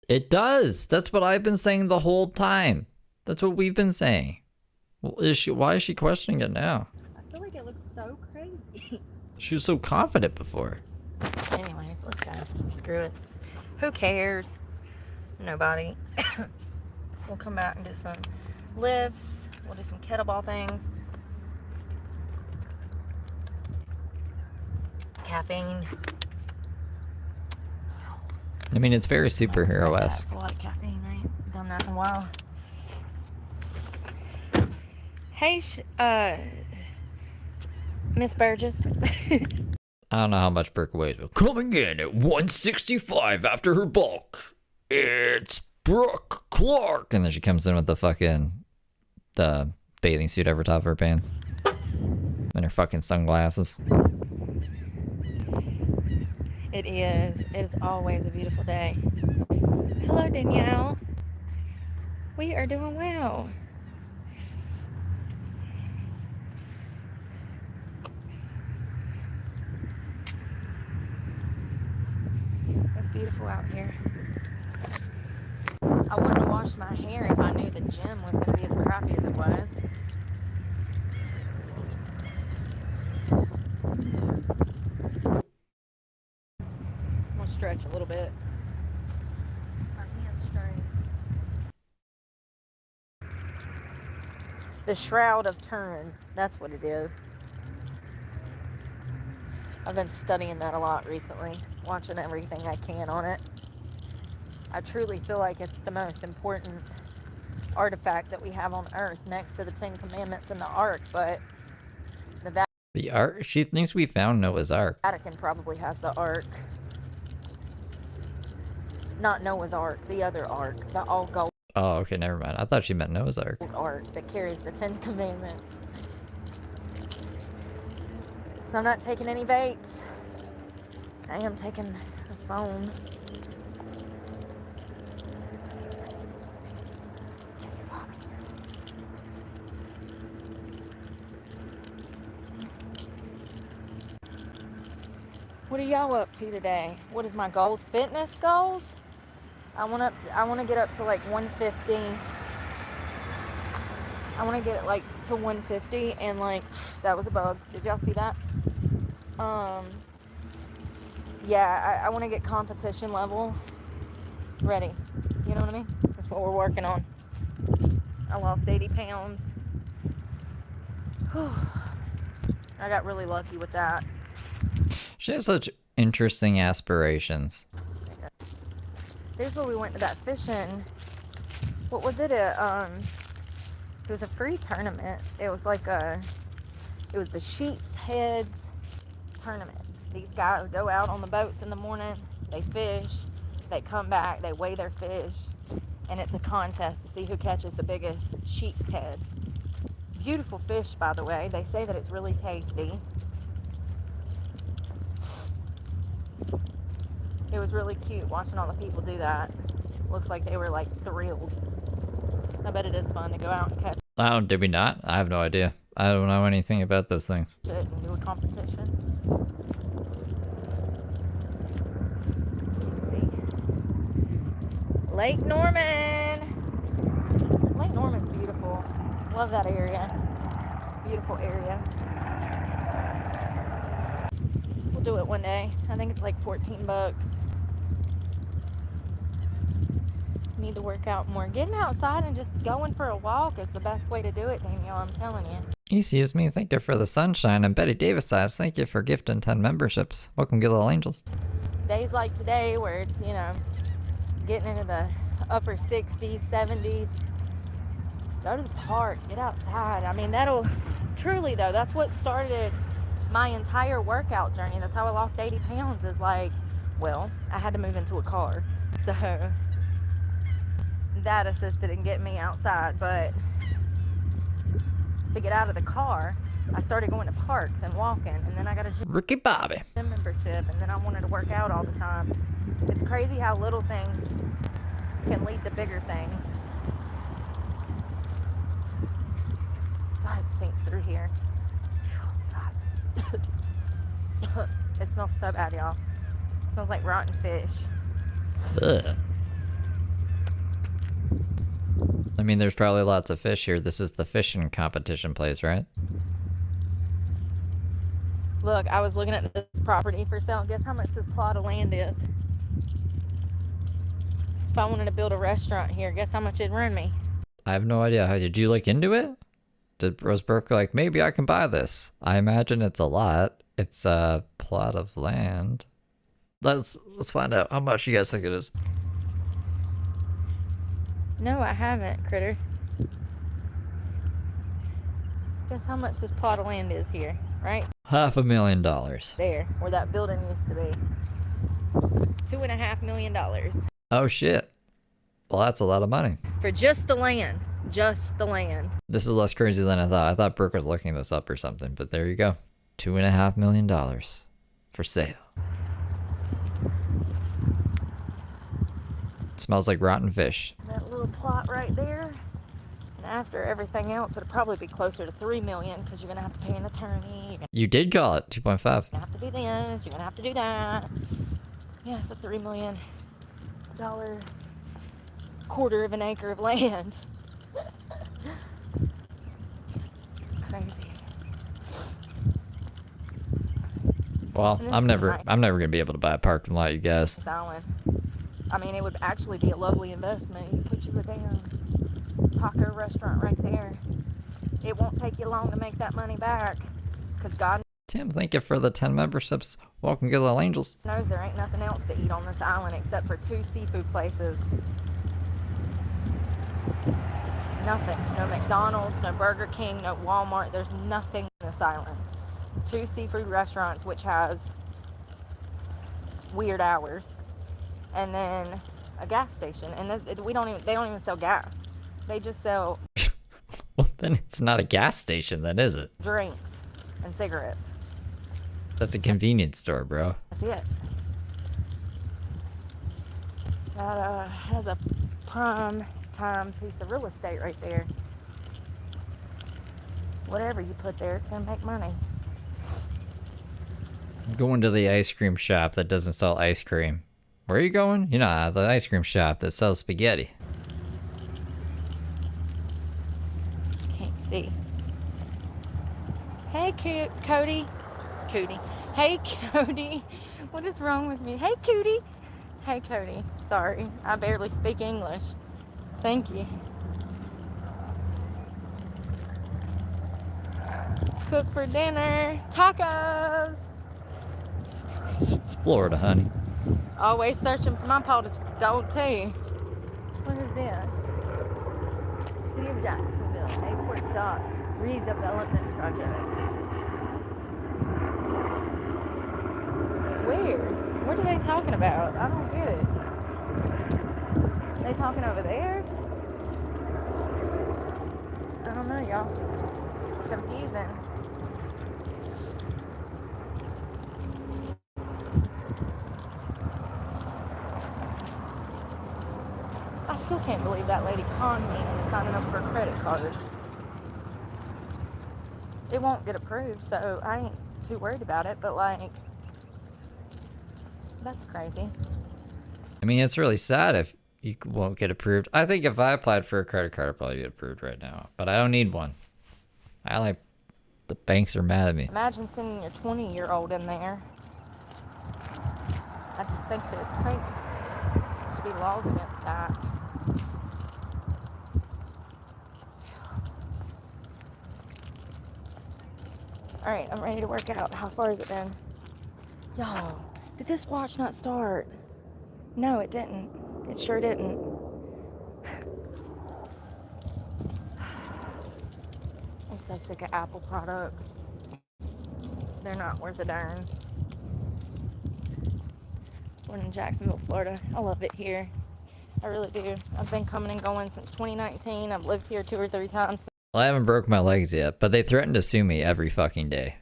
It does. That's what I've been saying the whole time. That's what we've been saying. Well, why is she questioning it now? I feel like it looks so crazy. She was so confident before. Anyways, let's go. Screw it. Who cares? Nobody. We'll come back and do some lifts. We'll do some kettlebell things. Caffeine. I mean, it's very superhero-esque. That's a lot of caffeine. I ain't done that in a while. Hey, Miss Burgess. I don't know how much Brooke weighs, but coming in at 165 after her bulk, it's Brooke Clark. And then she comes in with the bathing suit over top of her pants. And her fucking sunglasses. It is. It is always a beautiful day. Hello, Danielle. We are doing well. It's beautiful out here. I wouldn't have washed my hair if I knew the gym was going to be as crappy as it was. stretch a little bit. My hamstrings. The Shroud of Turin. That's what it is. I've been studying that a lot recently, watching everything I can on it. I truly feel like it's the most important artifact that we have on Earth, next to the Ten Commandments and the Ark, but The Ark? She thinks we found Noah's Ark. Vatican probably has the Ark. Not Noah's Ark, the other Ark, the all gold Oh, okay, never mind. I thought she meant Noah's Ark. Ark that carries the Ten Commandments. So I'm not taking any vapes. I am taking a phone. What are y'all up to today? What is my goals? Fitness goals? I want to get up to like 150. I want to get it like to 150, and like that was a bug. Did y'all see that? Yeah, I want to get competition level ready. You know what I mean? That's what we're working on. I lost 80 pounds. I got really lucky with that. She has such interesting aspirations. Here's where we went to that fishing. What was it? It was a free tournament. It was like it was the Sheep's Heads tournament. These guys go out on the boats in the morning, they fish, they come back, they weigh their fish, and it's a contest to see who catches the biggest sheep's head. Beautiful fish, by the way. They say that it's really tasty. It was really cute watching all the people do that. Looks like they were like thrilled. I bet it is fun to go out and catch Oh, did we not? I have no idea. I don't know anything about those things. it and do a competition. Let's see. Lake Norman. Lake Norman's beautiful. Love that area. Beautiful area. We'll do it one day. I think it's like 14 bucks. Need to work out more. Getting outside and just going for a walk is the best way to do it, Danielle, I'm telling you. Easy as me, thank you for the sunshine. And Betty Davis says, thank you for gifting 10 memberships. Welcome, good little angels. Days like today where it's, you know, getting into the upper 60s, 70s, go to the park, get outside. I mean, that'll, truly though, that's what started my entire workout journey. That's how I lost 80 pounds is like, well, I had to move into a car. So that assisted in getting me outside, but to get out of the car, I started going to parks and walking, and then I got a Ricky Bobby. gym membership, and then I wanted to work out all the time. It's crazy how little things can lead to bigger things. God, it stinks through here. God. It smells so bad, y'all. It smells like rotten fish. Ugh. I mean, there's probably lots of fish here. This is the fishing competition place, right? Look, I was looking at this property for sale. Guess how much this plot of land is? If I wanted to build a restaurant here, guess how much it'd run me? I have no idea. How did you look into it? Did Rose Brooke like, maybe I can buy this? I imagine it's a lot. It's a plot of land. Let's find out how much you guys think it is. No, I haven't, critter. Guess how much this plot of land is here, right? $500,000. There, where that building used to be. $2.5 million. Oh shit. Well, that's a lot of money. For just the land. Just the land. This is less crazy than I thought. I thought Brooke was looking this up or something, but there you go. $2.5 million for sale. It smells like rotten fish. That little plot right there. And after everything else, it'll probably be closer to $3 million because you're gonna have to pay an attorney. You're You did call it 2.5. gonna have to do this. You're gonna have to do that. Yeah, it's a $3 million quarter of an acre of land. Crazy. Well, And this I'm is never nice. I'm never gonna be able to buy a parking lot, you guys. This island. I mean, it would actually be a lovely investment. You put you a damn taco restaurant right there. It won't take you long to make that money back, because God Tim, thank you for the 10 memberships. Welcome, good little angels. knows there ain't nothing else to eat on this island except for 2 seafood places. Nothing. No McDonald's, no Burger King, no Walmart. There's nothing on this island. 2 seafood restaurants, which has weird hours, and then a gas station. And they don't even sell gas. They just sell Well, then it's not a gas station, then, is it? drinks and cigarettes. That's a convenience store, bro. That's it. That has a prime time piece of real estate right there. Whatever you put there, it's gonna make money. I'm going to the ice cream shop that doesn't sell ice cream. Where are you going? You know, the ice cream shop that sells spaghetti. Can't see. Hey, Cody. Cootie. Hey, Cody. What is wrong with me? Hey, Cootie. Hey, Cody. Sorry, I barely speak English. Thank you. Cook for dinner. Tacos. It's Florida, honey. Always searching for my pot of gold too. What is this? City of Jacksonville, Airport Dock, Redevelopment Project. Where? What are they talking about? I don't get it. They talking over there? I don't know, y'all. Confusing. I still can't believe that lady conned me into signing up for a credit card. It won't get approved, so I ain't too worried about it, but like, that's crazy. I mean, it's really sad if you won't get approved. I think if I applied for a credit card, I'd probably get approved right now. But I don't need one. The banks are mad at me. Imagine sending your 20-year-old in there. I just think that it's crazy. There should be laws against that. Alright, I'm ready to work out. How far has it been? Y'all, did this watch not start? No, it didn't. It sure didn't. I'm so sick of Apple products. They're not worth a darn. Born in Jacksonville, Florida. I love it here. I really do. I've been coming and going since 2019. I've lived here 2 or 3 times. Well, I haven't broke my legs yet, but they threaten to sue me every fucking day.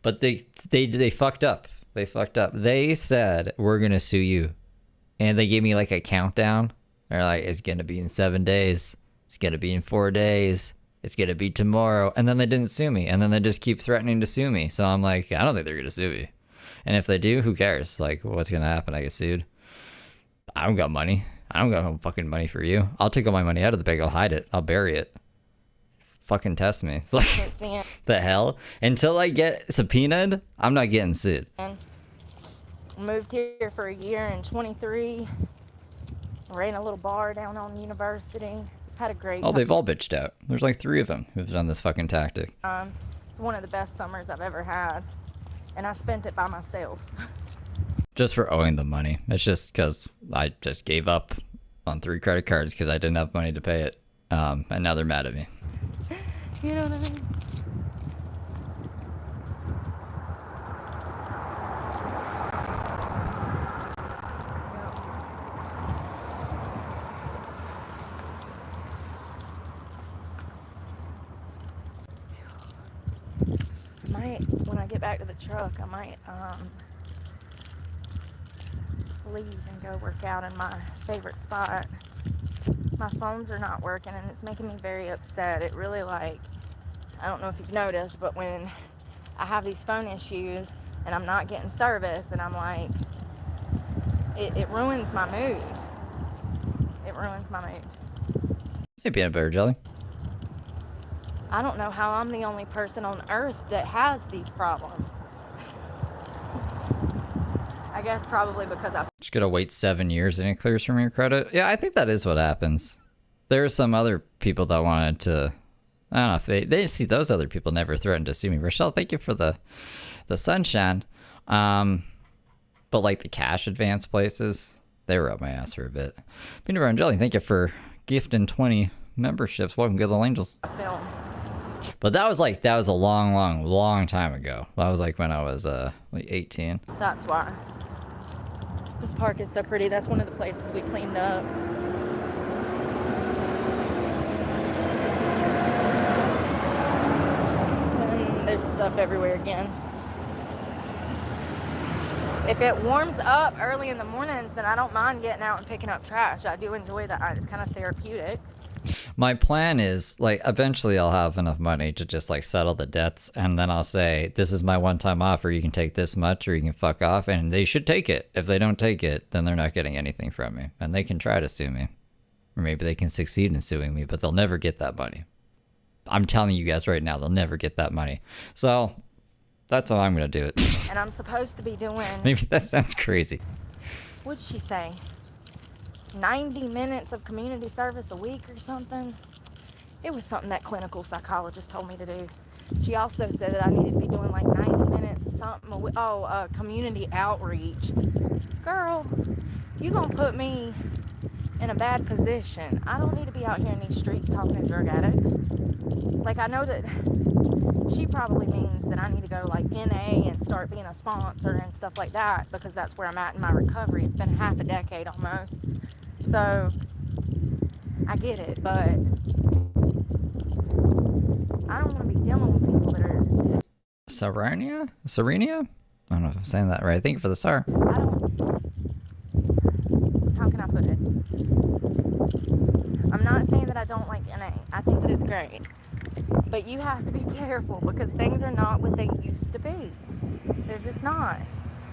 But they fucked up. They fucked up. They said, we're gonna sue you. And they gave me like a countdown. They're like, it's gonna be in 7 days. It's gonna be in 4 days. It's gonna be tomorrow. And then they didn't sue me. And then they just keep threatening to sue me. So I'm like, I don't think they're gonna sue me. And if they do, who cares? Like, what's gonna happen? I get sued. I don't got money. I don't got no fucking money for you. I'll take all my money out of the bank. I'll hide it. I'll bury it. Fucking test me. It's like, the hell? Until I get subpoenaed, I'm not getting sued. Moved here for a year in 23. Ran a little bar down on University. Had a great Oh, they've all bitched out. There's like 3 of them who've done this fucking tactic. It's one of the best summers I've ever had. And I spent it by myself. Just for owing them money. It's just because I just gave up on 3 credit cards because I didn't have money to pay it. And now they're mad at me. You know what I mean? When I get back to the truck, I might leave and go work out in my favorite spot. My phones are not working and it's making me very upset. It really, like, I don't know if you've noticed, but when I have these phone issues and I'm not getting service, and I'm like, it ruins my mood. It ruins my mood. Hey, peanut butter jelly. I don't know how I'm the only person on earth that has these problems. I guess probably because I Just gotta wait 7 years and it clears from your credit. Yeah, I think that is what happens. There are some other people that wanted to. I don't know if they see those other people never threatened to sue me. Rochelle, thank you for the sunshine. But like the cash advance places, they were up my ass for a bit. Peanut butter and jelly, thank you for gifting 20 memberships. Welcome, Good Little Angels. film. But that was a long time ago. That was like when I was like 18. That's why. This park is so pretty. That's one of the places we cleaned up. And there's stuff everywhere again. If it warms up early in the mornings, then I don't mind getting out and picking up trash. I do enjoy that. It's kind of therapeutic. My plan is, like, eventually I'll have enough money to just, like, settle the debts, and then I'll say, this is my one-time offer, you can take this much, or you can fuck off, and they should take it. If they don't take it, then they're not getting anything from me, and they can try to sue me. Or maybe they can succeed in suing me, but they'll never get that money. I'm telling you guys right now, they'll never get that money. So, that's how I'm gonna do it. And I'm supposed to be doing, Maybe that sounds crazy. what'd she say? 90 minutes of community service a week or something. It was something that clinical psychologist told me to do. She also said that I needed to be doing like 90 minutes of something. Community outreach. Girl, you gonna put me in a bad position. I don't need to be out here in these streets talking to drug addicts. Like, I know that she probably means that I need to go to like NA and start being a sponsor and stuff like that, because that's where I'm at in my recovery. It's been half a decade almost. So, I get it, but I don't want to be dealing with people that are... Serenia? Serenia? I don't know if I'm saying that right. Thank you for the star. I don't... How can I put it? I'm not saying that I don't like NA. I think that it's great. But you have to be careful, because things are not what they used to be. They're just not.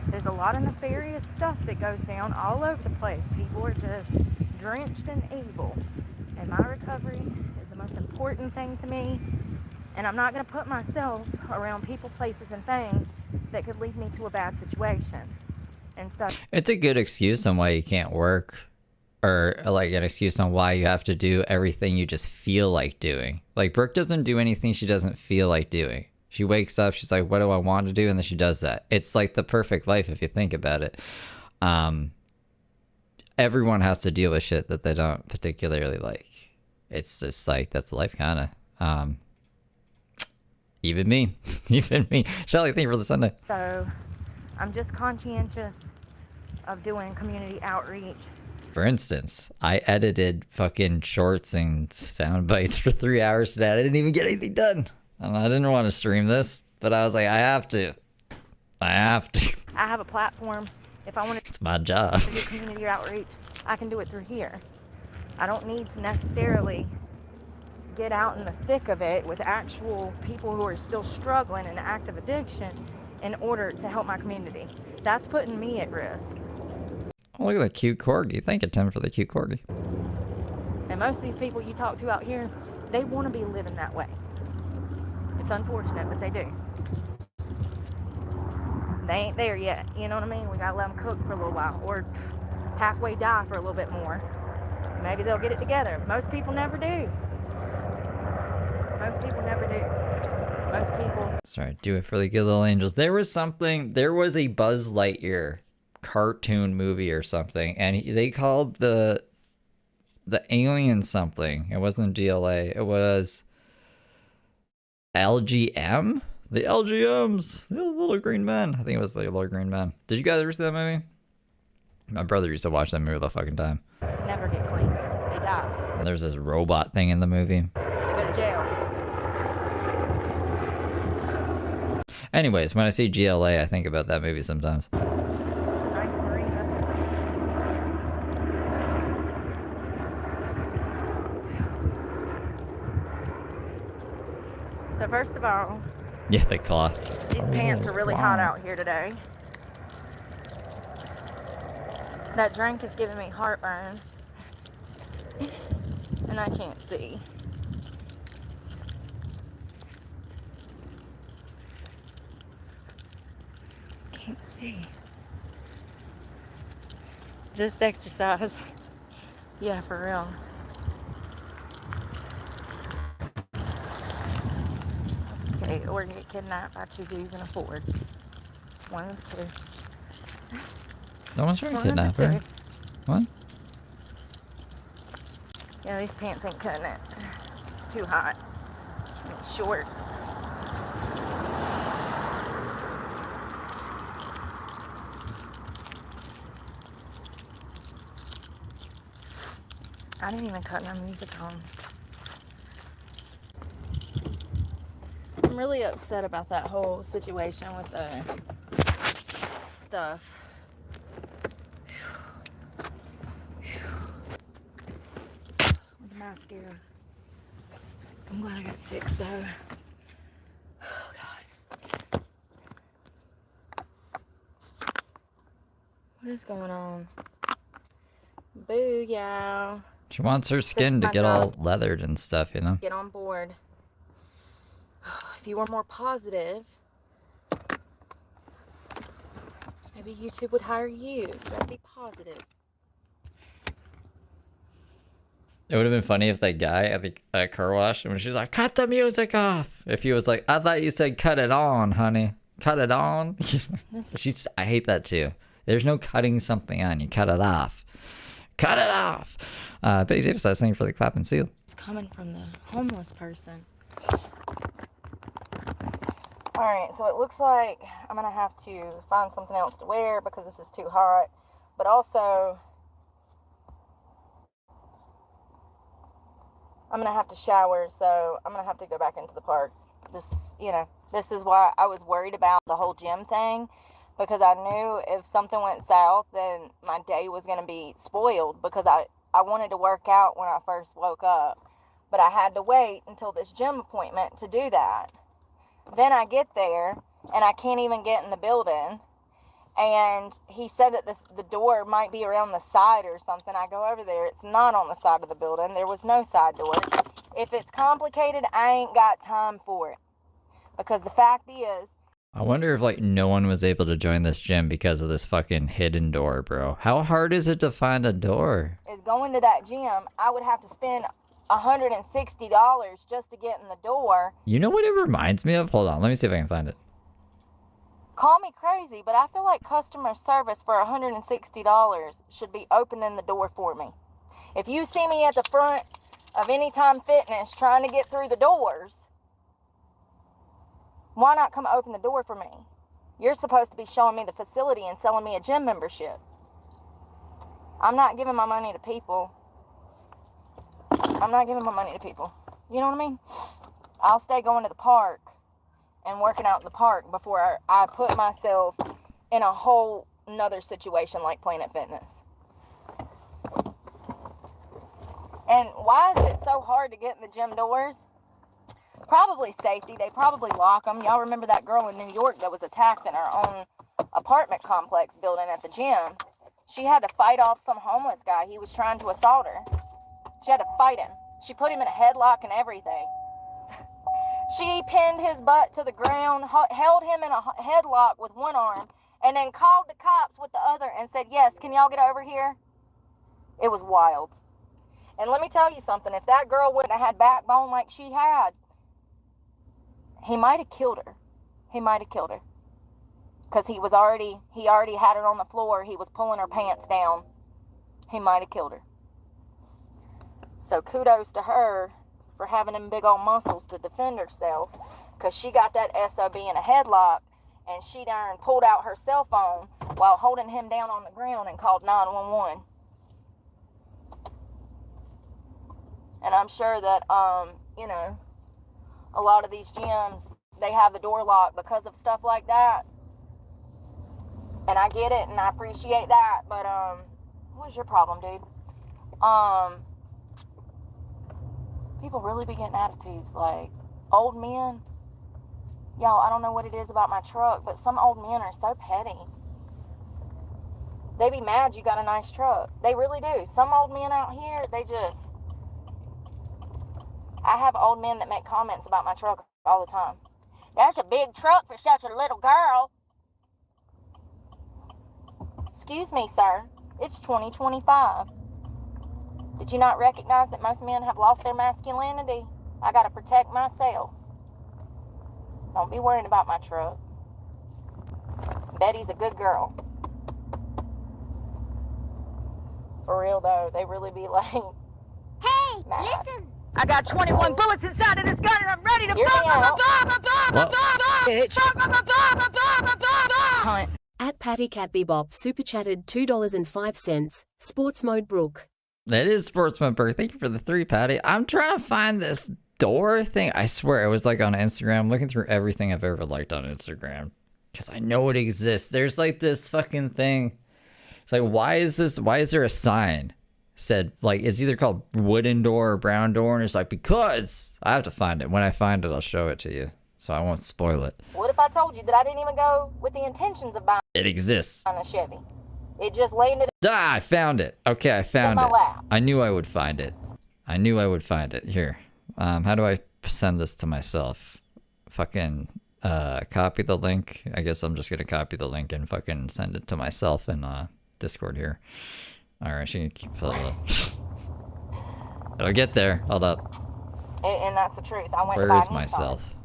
There's a lot of nefarious stuff that goes down all over the place. People are just drenched in evil. And my recovery is the most important thing to me. And I'm not going to put myself around people, places, and things that could lead me to a bad situation. And so... It's a good excuse on why you can't work, or like an excuse on why you have to do everything you just feel like doing. Like, Brooke doesn't do anything she doesn't feel like doing. She wakes up, she's like, what do I want to do? And then she does that. It's like the perfect life if you think about it. Everyone has to deal with shit that they don't particularly like. It's just like, that's life, kind of. Even me. Even me. Shelly, thank you for the Sunday. So, I'm just conscientious of doing community outreach. For instance, I edited fucking shorts and sound bites for 3 hours today. I didn't even get anything done. And I didn't want to stream this, but I was like, I have to. I have to. I have a platform. If I want It's my job. to do community outreach, I can do it through here. I don't need to necessarily get out in the thick of it with actual people who are still struggling in active addiction in order to help my community. That's putting me at risk. Oh, look at that cute corgi. Thank you, Tim, for the cute corgi. And most of these people you talk to out here, they want to be living that way. It's unfortunate, but they do. They ain't there yet, you know what I mean? We gotta let them cook for a little while, or halfway die for a little bit more. Maybe they'll get it together. Most people never do. Most people never do. Most people... Sorry, do it for the good little angels. There was a Buzz Lightyear cartoon movie or something, and they called the alien something. It wasn't GLA. It was LGM? The LGMs. The little green men. I think it was the little green men. Did you guys ever see that movie? My brother used to watch that movie all the fucking time. never get clean. They die. And there's this robot thing in the movie. They go to jail. Anyways, when I see GLA, I think about that movie sometimes. Nice marina. So first of all, Yeah, the claw. these pants are really hot out here today. That drink is giving me heartburn. And I can't see. Can't see. Just exercise. Yeah, for real. Okay, or get kidnapped by two dudes in a Ford. One of the two. No one's trying to One of the kidnap her. two. What? Yeah, these pants ain't cutting it. It's too hot. And it's shorts. I didn't even cut my music on. I'm really upset about that whole situation with the stuff. With the mascara. I'm glad I got it fixed though. Oh God. What is going on? Booyah. She wants her skin to my get all job. leathered and stuff, you know? Get on board. If you were more positive, maybe YouTube would hire you. You gotta be positive. It would have been funny if that guy at the car wash, when she's like, cut the music off. If he was like, I thought you said cut it on, honey. Cut it on. I hate that too. There's no cutting something on. You cut it off. Cut it off. Betty Davis, I was thinking for the clap and seal. It's coming from the homeless person. Alright, so it looks like I'm gonna have to find something else to wear because this is too hot. But also, I'm gonna have to shower, so I'm gonna have to go back into the park. This is why I was worried about the whole gym thing, because I knew if something went south, then my day was gonna be spoiled, because I wanted to work out when I first woke up, but I had to wait until this gym appointment to do that. Then I get there, and I can't even get in the building, and he said that the door might be around the side or something. I go over there. It's not on the side of the building. There was no side door. If it's complicated, I ain't got time for it. Because the fact is... I wonder if, like, no one was able to join this gym because of this fucking hidden door, bro. How hard is it to find a door? Is going to that gym, I would have to spend $160 just to get in the door. You know what it reminds me of? Hold on, let me see if I can find it. Call me crazy, but I feel like customer service for $160 should be opening the door for me. If you see me at the front of Anytime Fitness trying to get through the doors, why not come open the door for me? You're supposed to be showing me the facility and selling me a gym membership. I'm not giving my money to people. I'm not giving my money to people. You know what I mean? I'll stay going to the park and working out in the park before I put myself in a whole nother situation like Planet Fitness. And why is it so hard to get in the gym doors? Probably safety. They probably lock them. Y'all remember that girl in New York that was attacked in her own apartment complex building at the gym? She had to fight off some homeless guy. He was trying to assault her. She had to fight him. She put him in a headlock and everything. She pinned his butt to the ground, held him in a headlock with one arm, and then called the cops with the other and said, yes, can y'all get over here? It was wild. And let me tell you something. If that girl wouldn't have had backbone like she had, he might have killed her. He might have killed her. Because he already had her on the floor. He was pulling her pants down. He might have killed her. So kudos to her for having them big old muscles to defend herself. Because she got that SOB in a headlock. And she darn pulled out her cell phone while holding him down on the ground and called 911. And I'm sure that, a lot of these gyms, they have the door locked because of stuff like that. And I get it and I appreciate that. But, what's your problem, dude? People really be getting attitudes like old men. Y'all, I don't know what it is about my truck, but some old men are so petty. They be mad you got a nice truck. They really do. Some old men out here, I have old men that make comments about my truck all the time. That's a big truck for such a little girl. Excuse me, sir. It's 2025. Did you not recognize that most men have lost their masculinity? I gotta protect myself. Don't be worrying about my truck. Betty's a good girl. For real though, they really be like, Hey, mad. listen. I got 21 bullets inside of this gun and I'm ready to Hunt. At Patty Cat Bebop super chatted $2.05. Sports mode Brooke. That is Sportsman Burke. Thank you for the 3, Patty. I'm trying to find this door thing. I swear it was like on Instagram. I'm looking through everything I've ever liked on Instagram because I know it exists. There's like this fucking thing. It's like, why is there a sign said like it's either called wooden door or brown door? And it's like, because I have to find it. When I find it, I'll show it to you. So I won't spoil it. What if I told you that I didn't even go with the intentions of buying It exists. a Chevy? It just landed Ah, I found it. Okay, I found my it. lap. I knew I would find it. I knew I would find it. Here. How do I send this to myself? Fucking copy the link. I guess I'm just gonna copy the link and fucking send it to myself in Discord here. Alright, she can keep It'll get there. Hold up. And that's the truth. I went to Where buy is a Nissan myself?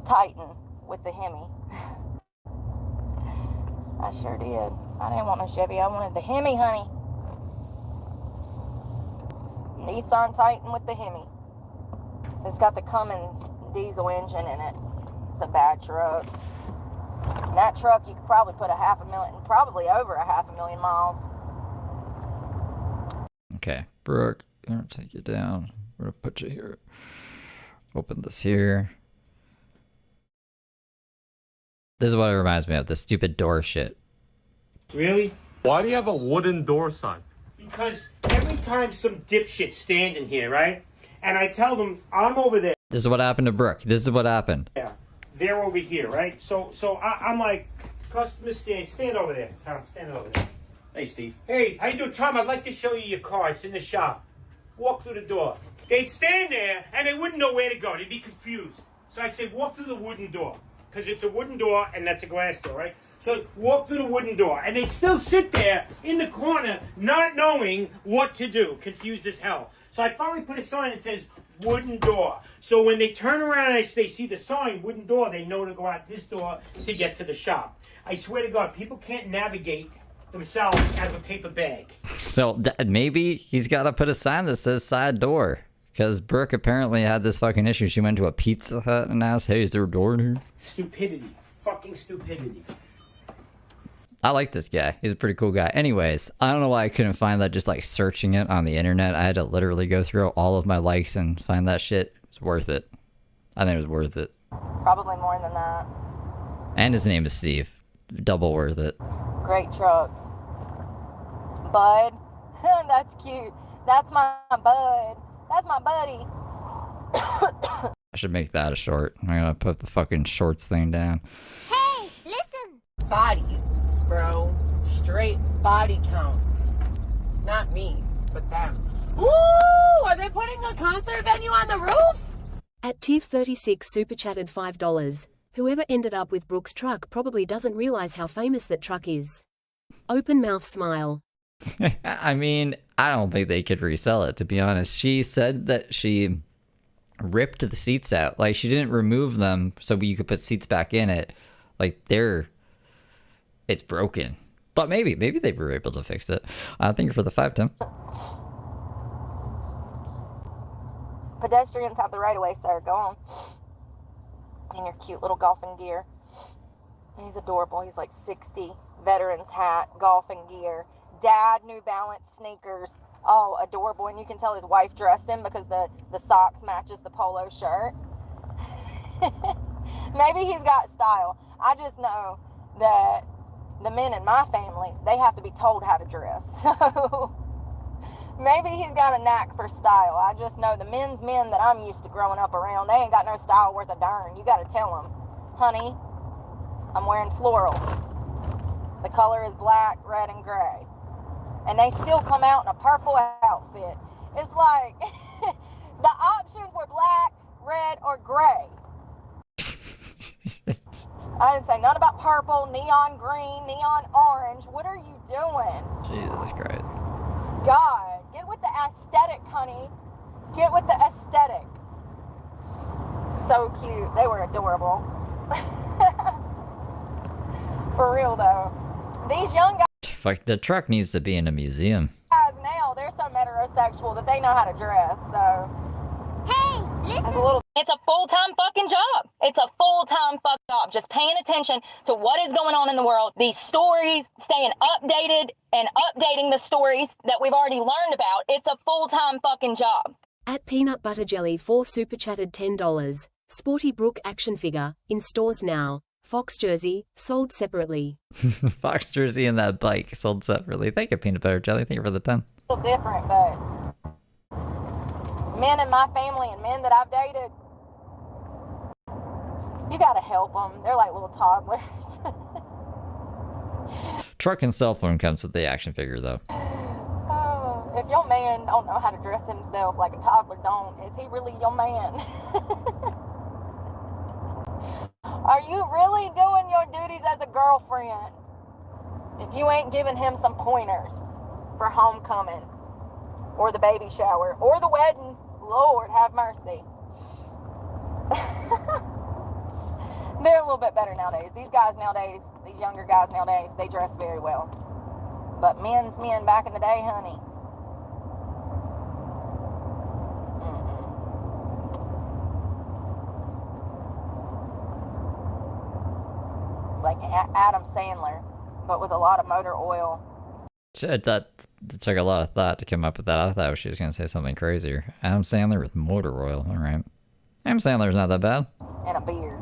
Titan with the Hemi. I sure did. I didn't want no Chevy. I wanted the Hemi, honey. Nissan Titan with the Hemi. It's got the Cummins diesel engine in it. It's a bad truck. And that truck, you could probably put probably over 500,000 miles. Okay, Brooke, I'm gonna take you down. We're gonna put you here. Open this here. This is what it reminds me of, the stupid door shit. Really? Why do you have a wooden door sign? Because every time some dipshit's standing here, right? And I tell them, I'm over there. This is what happened to Brooke. This is what happened. They're over here, right? So I'm like, customer stand over there. Tom, stand over there. Hey, Steve. Hey, how you doing, Tom? I'd like to show you your car. It's in the shop. Walk through the door. They'd stand there, and they wouldn't know where to go. They'd be confused. So I'd say, walk through the wooden door. Because it's a wooden door, and that's a glass door, right? So walk through the wooden door. And they'd still sit there in the corner, not knowing what to do. Confused as hell. So I finally put a sign that says, wooden door. So when they turn around and they see the sign, wooden door, they know to go out this door to get to the shop. I swear to God, people can't navigate themselves out of a paper bag. So maybe he's got to put a sign that says side door. Because Brooke apparently had this fucking issue. She went to a Pizza Hut and asked, hey, is there a door in here? Stupidity. Fucking stupidity. I like this guy. He's a pretty cool guy. Anyways, I don't know why I couldn't find that just like searching it on the internet. I had to literally go through all of my likes and find that shit. It's worth it. I think it was worth it. Probably more than that. And his name is Steve. Double worth it. Great trucks. Bud. That's cute. That's my bud. That's my buddy. I should make that a short. I'm gonna put the fucking shorts thing down. Hey, listen. Bodies, bro. Straight body counts. Not me, but them. Ooh, are they putting a concert venue on the roof? At Tiv36 super chatted $5. Whoever ended up with Brooke's truck probably doesn't realize how famous that truck is. Open mouth smile. I mean, I don't think they could resell it, to be honest. She said that she ripped the seats out. Like, she didn't remove them so you could put seats back in it. Like, it's broken. But maybe they were able to fix it. Thank you for the 5, Tim. Pedestrians have the right of way, sir. Go on. In your cute little golfing gear. He's adorable. He's like 60. Veteran's hat, golfing gear. Dad, New Balance sneakers. Oh, adorable. And you can tell his wife dressed him because the socks matches the polo shirt. Maybe he's got style. I just know that the men in my family, they have to be told how to dress. So maybe he's got a knack for style. I just know the men's men that I'm used to growing up around, they ain't got no style worth a darn. You got to tell them, honey, I'm wearing floral. The color is black, red, and gray. And they still come out in a purple outfit. It's like the options were black, red, or gray. I didn't say nothing about purple, neon green, neon orange. What are you doing? Jesus Christ. God, get with the aesthetic, honey. Get with the aesthetic. So cute. They were adorable. For real, though. These young Fuck, the truck needs to be in a museum. guys now, they're so heterosexual that they know how to dress, so... Hey, listen. It's a full-time fucking job. It's a full-time fucking job. Just paying attention to what is going on in the world. These stories, staying updated and updating the stories that we've already learned about. It's a full-time fucking job. At Peanut Butter Jelly 4 super chatted $10. Sporty Brooke action figure, in stores now. Fox jersey, sold separately. Fox jersey and that bike sold separately. Thank you, Peanut Butter Jelly. Thank you for the 10. A little different, but... men in my family and men that I've dated, you gotta help them. They're like little toddlers. Truck and cell phone comes with the action figure, though. If your man don't know how to dress himself like a toddler don't, is he really your man? Are you really doing your duties as a girlfriend if you ain't giving him some pointers for homecoming or the baby shower or the wedding? Lord have mercy. They're a little bit better nowadays. These guys nowadays, these younger guys nowadays, they dress very well. But men's men back in the day, honey. It's like Adam Sandler, but with a lot of motor oil. That took a lot of thought to come up with that. I thought she was going to say something crazier. Adam Sandler with motor oil. All right. Adam Sandler's not that bad. And a beard.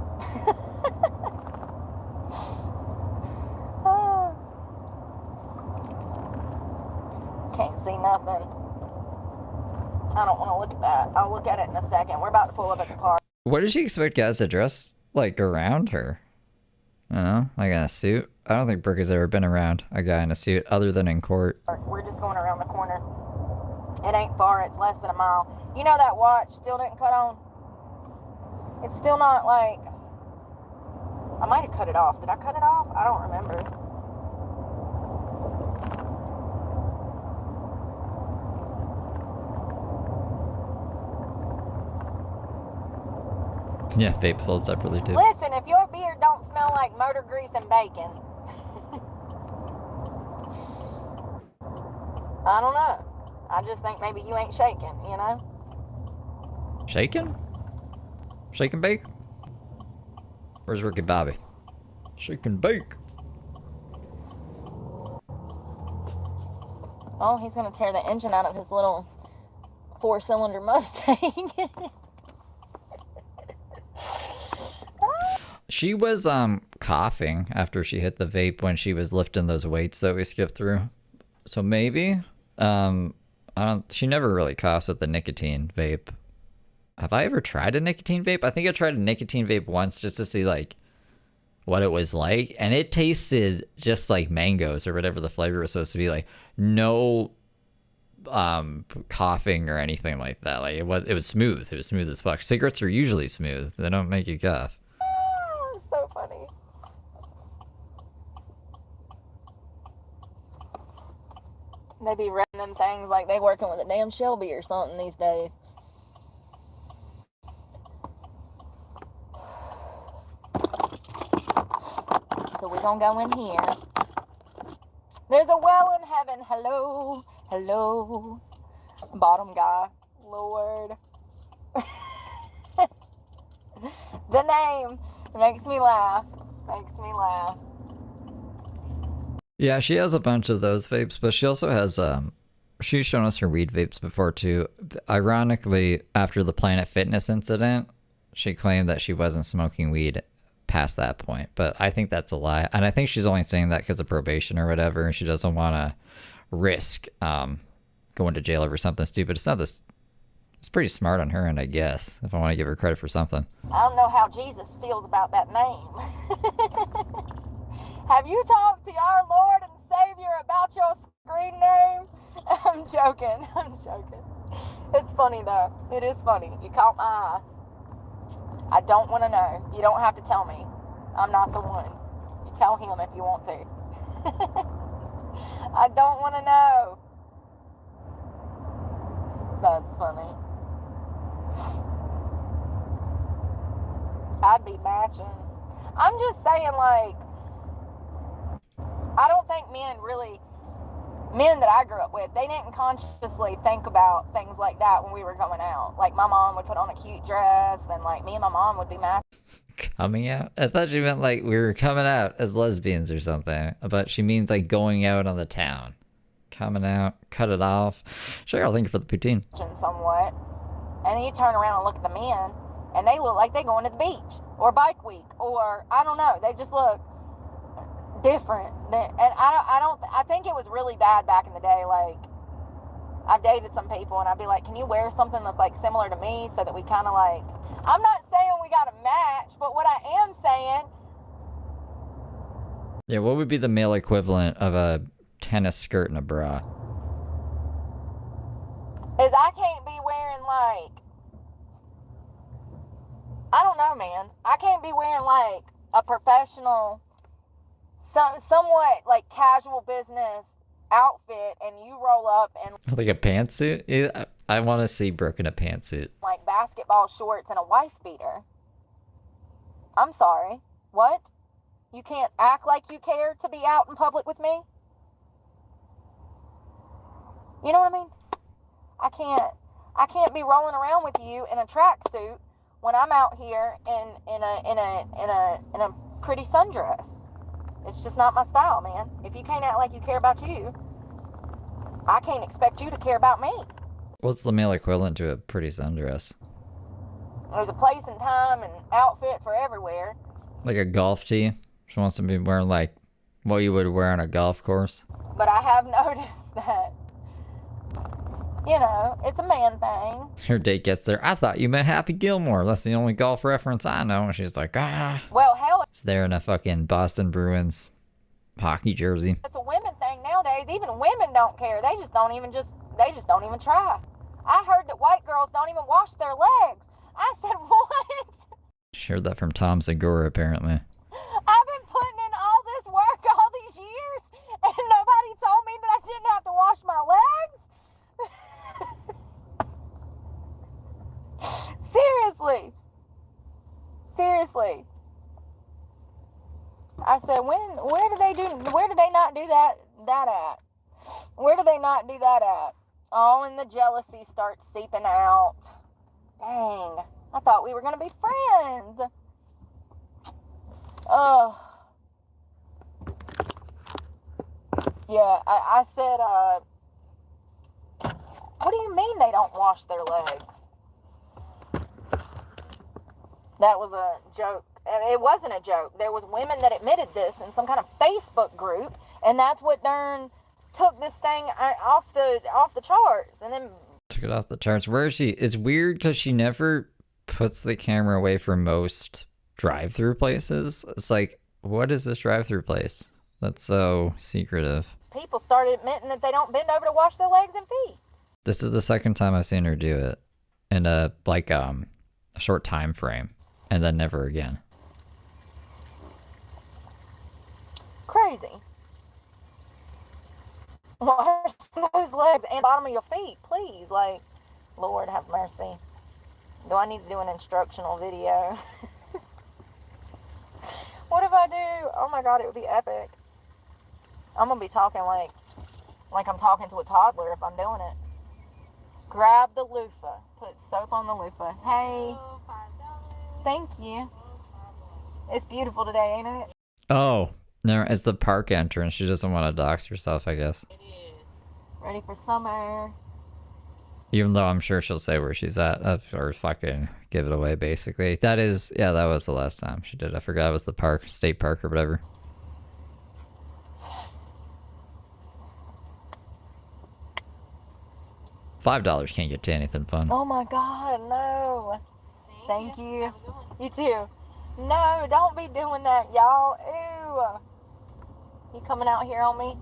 Can't see nothing. I don't want to look at that. I'll look at it in a second. We're about to pull up at the park. What did she expect guys to dress like around her? I don't know, like in a suit? I don't think Brooke has ever been around a guy in a suit other than in court. We're just going around the corner. It ain't far. It's less than a mile. You know that watch still didn't cut on? It's still not like... I might have cut it off. Did I cut it off? I don't remember. Yeah, vape sold separately too. Listen, if your beard don't smell like motor grease and bacon, I don't know. I just think maybe you ain't shaking, you know? Shaking? Shake and bake? Where's Ricky Bobby? Shake and bake. Oh, he's gonna tear the engine out of his little 4-cylinder Mustang. She was coughing after she hit the vape when she was lifting those weights that we skipped through. So maybe she never really coughs with the nicotine vape. Have I ever tried a nicotine vape? I think I tried a nicotine vape once just to see like what it was like, and it tasted just like mangoes or whatever the flavor was supposed to be like. No coughing or anything like that. Like it was smooth. It was smooth as fuck. Cigarettes are usually smooth. They don't make you cough. So funny. They be running them things like they working with a damn Shelby or something these days. So we're gonna go in here. There's a well in heaven. Hello, hello. Bottom guy. Lord. The name makes me laugh. Makes me laugh. Yeah, she has a bunch of those vapes, but she also has she's shown us her weed vapes before too. Ironically, after the Planet Fitness incident, she claimed that she wasn't smoking weed past that point, but I think that's a lie. And I think she's only saying that because of probation or whatever, and she doesn't want to risk going to jail over something stupid. It's not this. It's pretty smart on her end, I guess, if I want to give her credit for something. I don't know how Jesus feels about that name. Have you talked to our Lord and Savior about your screen name? I'm joking. I'm joking. It's funny, though. It is funny. You caught my eye. I don't want to know. You don't have to tell me. I'm not the one. You tell him if you want to. I don't want to know. That's funny. I'd be matching. I'm just saying, like, I don't think men that I grew up with, they didn't consciously think about things like that when we were going out. Like, my mom would put on a cute dress, and, like, me and my mom would be matching. Coming out? I thought she meant like we were coming out as lesbians or something. But she means like going out on the town. Coming out, cut it off. Cheryl, thank you for the poutine. Somewhat. And then you turn around and look at the men, and they look like they're going to the beach, or bike week, or, I don't know, they just look different. And I think it was really bad back in the day. Like, I've dated some people, and I'd be like, can you wear something that's like similar to me so that we kind of like, I'm not saying we got to match, but what I am saying. Yeah, what would be the male equivalent of a tennis skirt and a bra? Is I can't be wearing like, I don't know, man. I can't be wearing like a professional, somewhat like casual business outfit, and you roll up and Like a pantsuit? Yeah, I want to see Brooke in a pantsuit. like basketball shorts and a wife beater. I'm sorry. What? You can't act like you care to be out in public with me? You know what I mean? I can't be rolling around with you in a tracksuit when I'm out here in a pretty sundress. It's just not my style, man. If you can't act like you care about you, I can't expect you to care about me. What's the male equivalent to a pretty sundress? There's a place and time and outfit for everywhere. Like a golf tee? She wants to be wearing like what you would wear on a golf course. But I have noticed that, you know, it's a man thing. Her date gets there. I thought you meant Happy Gilmore. That's the only golf reference I know. And she's like, ah. Well, hell, It's there in a fucking Boston Bruins hockey jersey. it's a women thing nowadays. Even women don't care. They just don't even try. I heard that white girls don't even wash their legs. I said, what? Shared that from Tom Segura, apparently. I've been putting in all this work all these years, and nobody told me that I didn't have to wash my legs? Seriously. I said, where did they not do that at? Where do they not do that at? Oh, and the jealousy starts seeping out. Dang, I thought we were going to be friends. Ugh. Yeah, I said, what do you mean they don't wash their legs? That was a joke. It wasn't a joke. There was women that admitted this in some kind of Facebook group, and that's what darn took this thing off the charts. And then Took it off the charts. Where is she? It's weird because she never puts the camera away from most drive-through places. It's like, what is this drive-through place? That's so secretive. people started admitting that they don't bend over to wash their legs and feet. This is the second time I've seen her do it in a short time frame, and then never again. Crazy. Wash those legs and bottom of your feet, please. Like, Lord have mercy. Do I need to do an instructional video? What if I do? Oh my God, it would be epic. I'm gonna be talking like I'm talking to a toddler if I'm doing it. Grab the loofah. Put soap on the loofah. Hey. Thank you. It's beautiful today, ain't it? Oh, no, it's the park entrance. She doesn't want to dox herself, I guess. It is. Ready for summer. Even though I'm sure she'll say where she's at, or fucking give it away, basically. That was the last time she did. I forgot it was the park, state park or whatever. $5 can't get to anything fun. Oh my God, no. Thank you. You too. No, don't be doing that, y'all. Ew. You coming out here on me?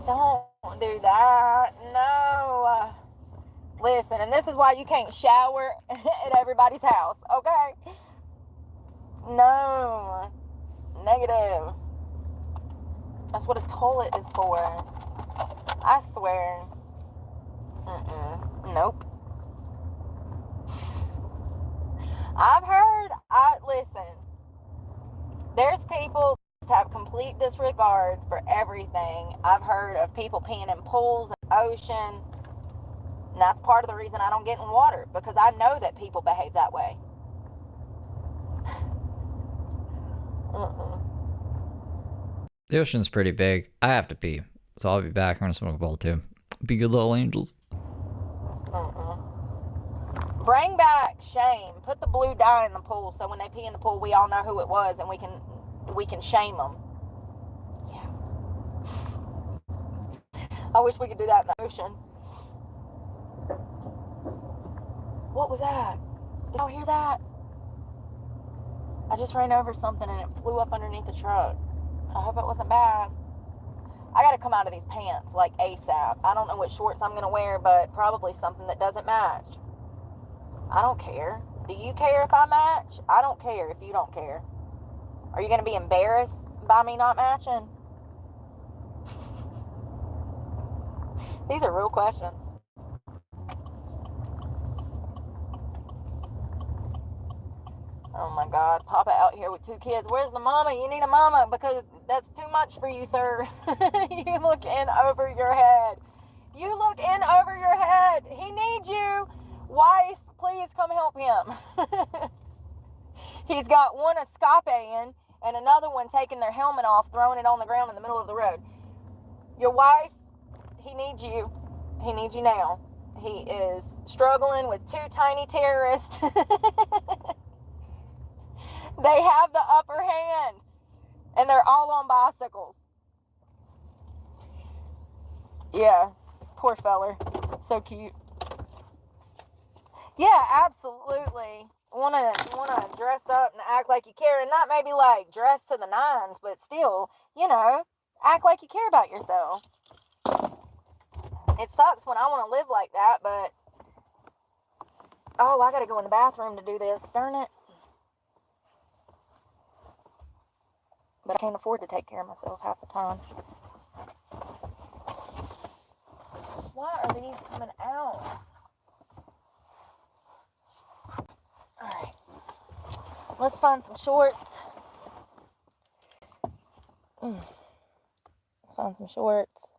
Don't do that. No. Listen, and this is why you can't shower at everybody's house, okay? No. Negative. That's what a toilet is for. I swear. Nope. I've heard, listen, there's people that have complete disregard for everything. I've heard of people peeing in pools and ocean. And that's part of the reason I don't get in water, because I know that people behave that way. The ocean's pretty big. I have to pee, so I'll be back. I'm gonna smoke a bowl too. Be good little angels. Bring back shame. Put the blue dye in the pool, so when they pee in the pool, we all know who it was, and we can shame them. Yeah. I wish we could do that in the ocean. What was that? Did y'all hear that? I just ran over something and it flew up underneath the truck. I hope it wasn't bad. I gotta come out of these pants like ASAP. I don't know what shorts I'm gonna wear, but probably something that doesn't match. I don't care. Do you care if I match? I don't care if you don't care. Are you gonna be embarrassed by me not matching? These are real questions. Oh my God, Papa out here with 2 kids. Where's the mama? You need a mama, because that's too much for you, sir. You look in over your head. You look in over your head. He needs you. Wife, please come help him. He's got one escaping and another one taking their helmet off, throwing it on the ground in the middle of the road. Your wife, he needs you. He needs you now. He is struggling with 2 tiny terrorists. They have the upper hand, and they're all on bicycles. Yeah, poor feller. So cute. Yeah, absolutely. Wanna dress up and act like you care, and not maybe like dress to the nines, but still, act like you care about yourself. It sucks when I want to live like that, but I gotta go in the bathroom to do this. Darn it. But I can't afford to take care of myself half the time. Why are these coming out? Alright. Let's find some shorts. Let's find some shorts.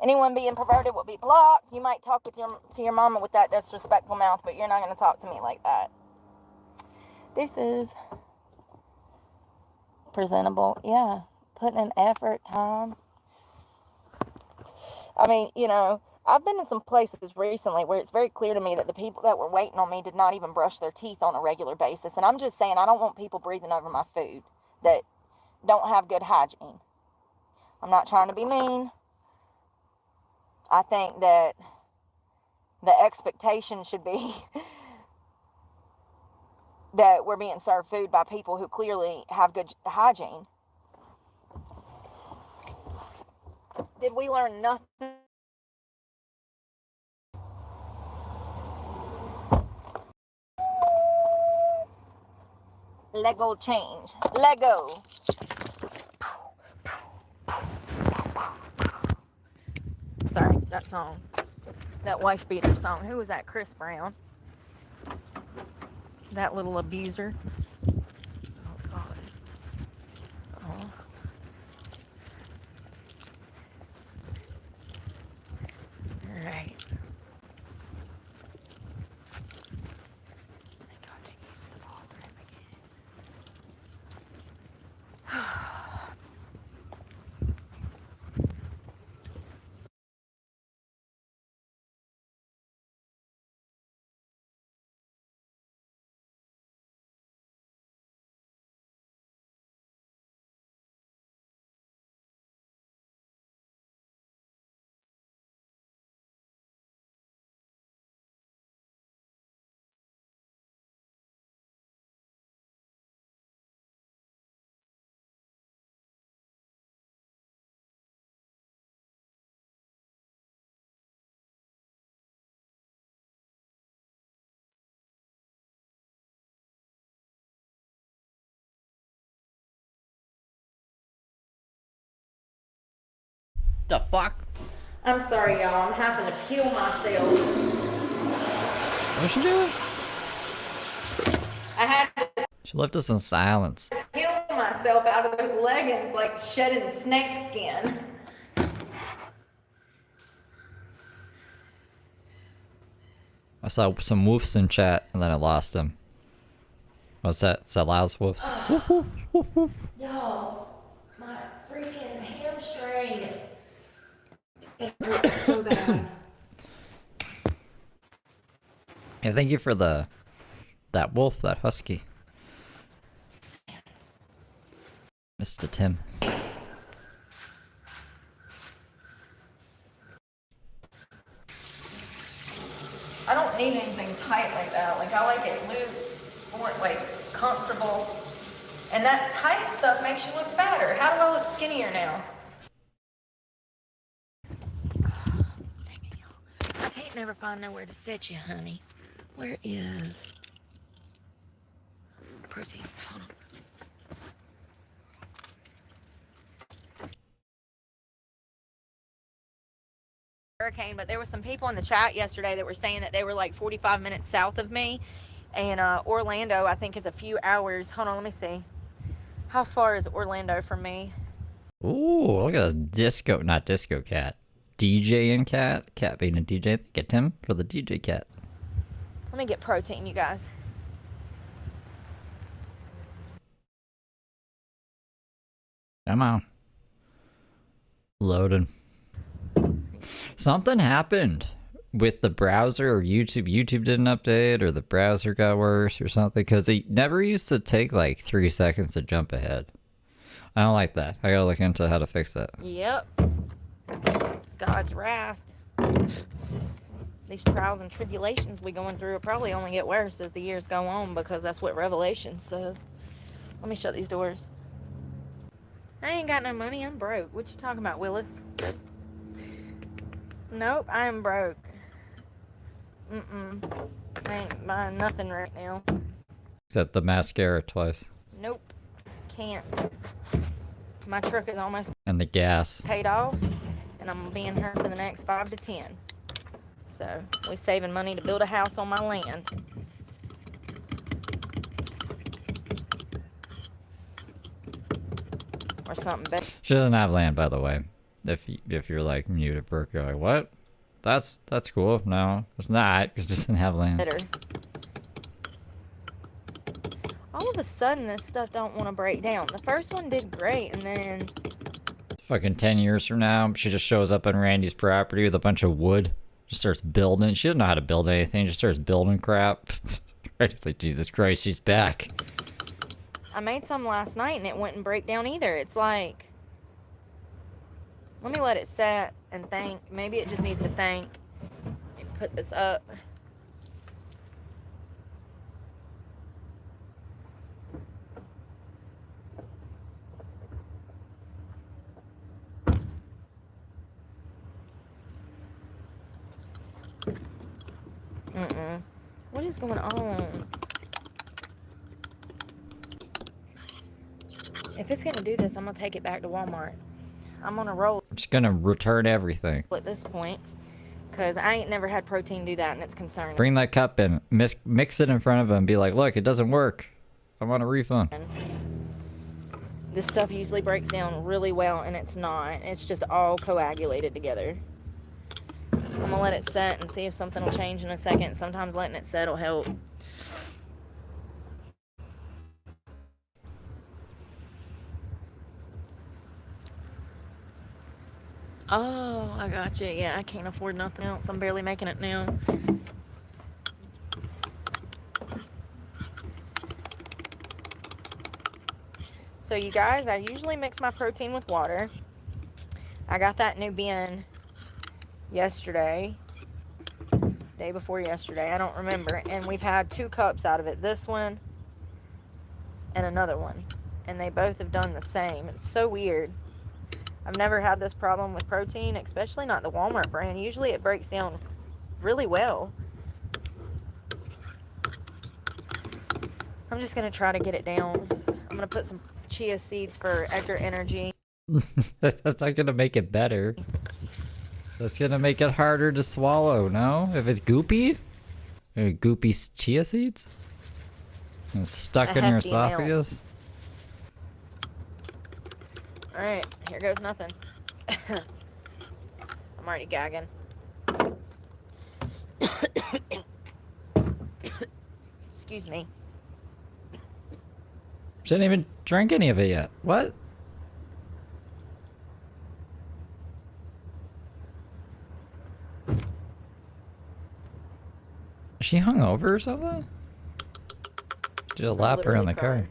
Anyone being perverted will be blocked. You might talk to your mama with that disrespectful mouth, but you're not going to talk to me like that. This is presentable. Yeah, putting in effort, time. I mean, I've been in some places recently where it's very clear to me that the people that were waiting on me did not even brush their teeth on a regular basis. And I'm just saying, I don't want people breathing over my food that don't have good hygiene. I'm not trying to be mean. I think that the expectation should be that we're being served food by people who clearly have good hygiene. Did we learn nothing? Lego change. Lego. Sorry, that song. That wife beater song. Who was that? Chris Brown. That little abuser. Oh, God. Oh. All right. I got to use the bathroom again. The fuck? I'm sorry, y'all. I'm having to peel myself. What's she doing? I had to She left us in silence. peel myself out of those leggings like shedding snake skin. I saw some woofs in chat and then I lost them. What's that? Is that Lyle's woofs? Woof, woof, woof, woof. Y'all, my freaking hamstring. It hurts so bad. Yeah, thank you for that wolf, that husky. Mr. Tim. I don't need anything tight like that. Like, I like it loose, more like comfortable. And that tight stuff makes you look fatter. How do I look skinnier now? Dang it, y'all. I can't never find nowhere to set you, honey. Where is protein? Hold on. Hurricane, but there were some people in the chat yesterday that were saying that they were like 45 minutes south of me, and Orlando I think is a few hours. Hold on, let me see. How far is Orlando from me? Ooh, look at a disco, not disco cat. DJ and cat. Cat being a DJ. Get Tim for the DJ cat. Let me get protein, you guys. Come on. Loading. Something happened with the browser or YouTube. YouTube didn't update or the browser got worse or something because it never used to take like 3 seconds to jump ahead. I don't like that. I gotta look into how to fix that. Yep. It's God's wrath. These trials and tribulations we going through will probably only get worse as the years go on because that's what Revelation says. Let me shut these doors. I ain't got no money. I'm broke. What you talking about, Willis? Nope, I am broke. I ain't buying nothing right now. Except the mascara twice. Nope, can't. My truck is almost And the gas. paid off, and I'm gonna be in her for the next 5 to 10. So we're saving money to build a house on my land. Or something better. She doesn't have land, by the way. If you're like new to Brooke, you're like, what? That's cool. No, it's not. Because it doesn't have land. All of a sudden, this stuff don't want to break down. The first one did great, and then Fucking 10 years from now, she just shows up on Randy's property with a bunch of wood. Just starts building. She doesn't know how to build anything. Just starts building crap. Randy's like, Jesus Christ, she's back. I made some last night, and it wouldn't break down either. It's like, let me let it set and think. Maybe it just needs to think. Let me put this up. What is going on? If it's gonna do this, I'm gonna take it back to Walmart. I'm gonna roll I'm just gonna return everything. at this point, because I ain't never had protein do that, and it's concerning. Bring that cup in. Mix it in front of him and be like, look, it doesn't work. I want a refund. This stuff usually breaks down really well, and it's not. It's just all coagulated together. I'm gonna let it set and see if something will change in a second. Sometimes letting it set will help. Oh, I got you. Yeah, I can't afford nothing else. I'm barely making it now. So you guys, I usually mix my protein with water. I got that new bin yesterday, day before yesterday, I don't remember, and we've had 2 cups out of it, this one and another one, and they both have done the same. It's so weird. I've never had this problem with protein, especially not the Walmart brand. Usually it breaks down really well. I'm just gonna try to get it down. I'm gonna put some chia seeds for extra energy. That's not gonna make it better. That's gonna make it harder to swallow, no? If it's goopy? Goopy chia seeds? And stuck A in your hefty amount. esophagus? Alright, here goes nothing. I'm already gagging. Excuse me. She didn't even drink any of it yet. What? Is she hungover or something? She did a lap around the car.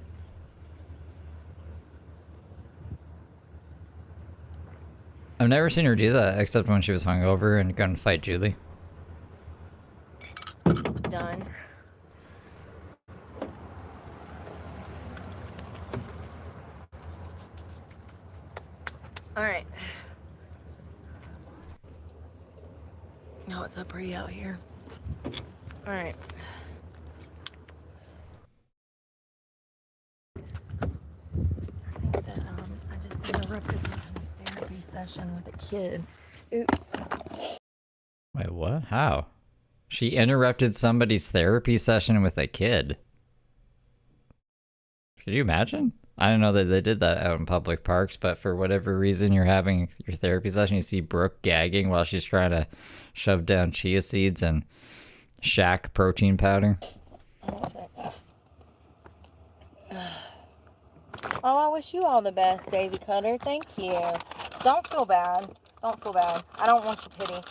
I've never seen her do that except when she was hungover and gonna fight Julie. Done. Alright. Oh, it's so pretty out here. Alright. I think that I just interrupted a therapy session with a kid. Oops. Wait, what? How? She interrupted somebody's therapy session with a kid. Could you imagine? I don't know that they did that out in public parks, but for whatever reason you're having your therapy session, you see Brooke gagging while she's trying to shove down chia seeds and Shack protein powder. Oh, I wish you all the best, Daisy Cutter. Thank you. Don't feel bad. Don't feel bad. I don't want your pity.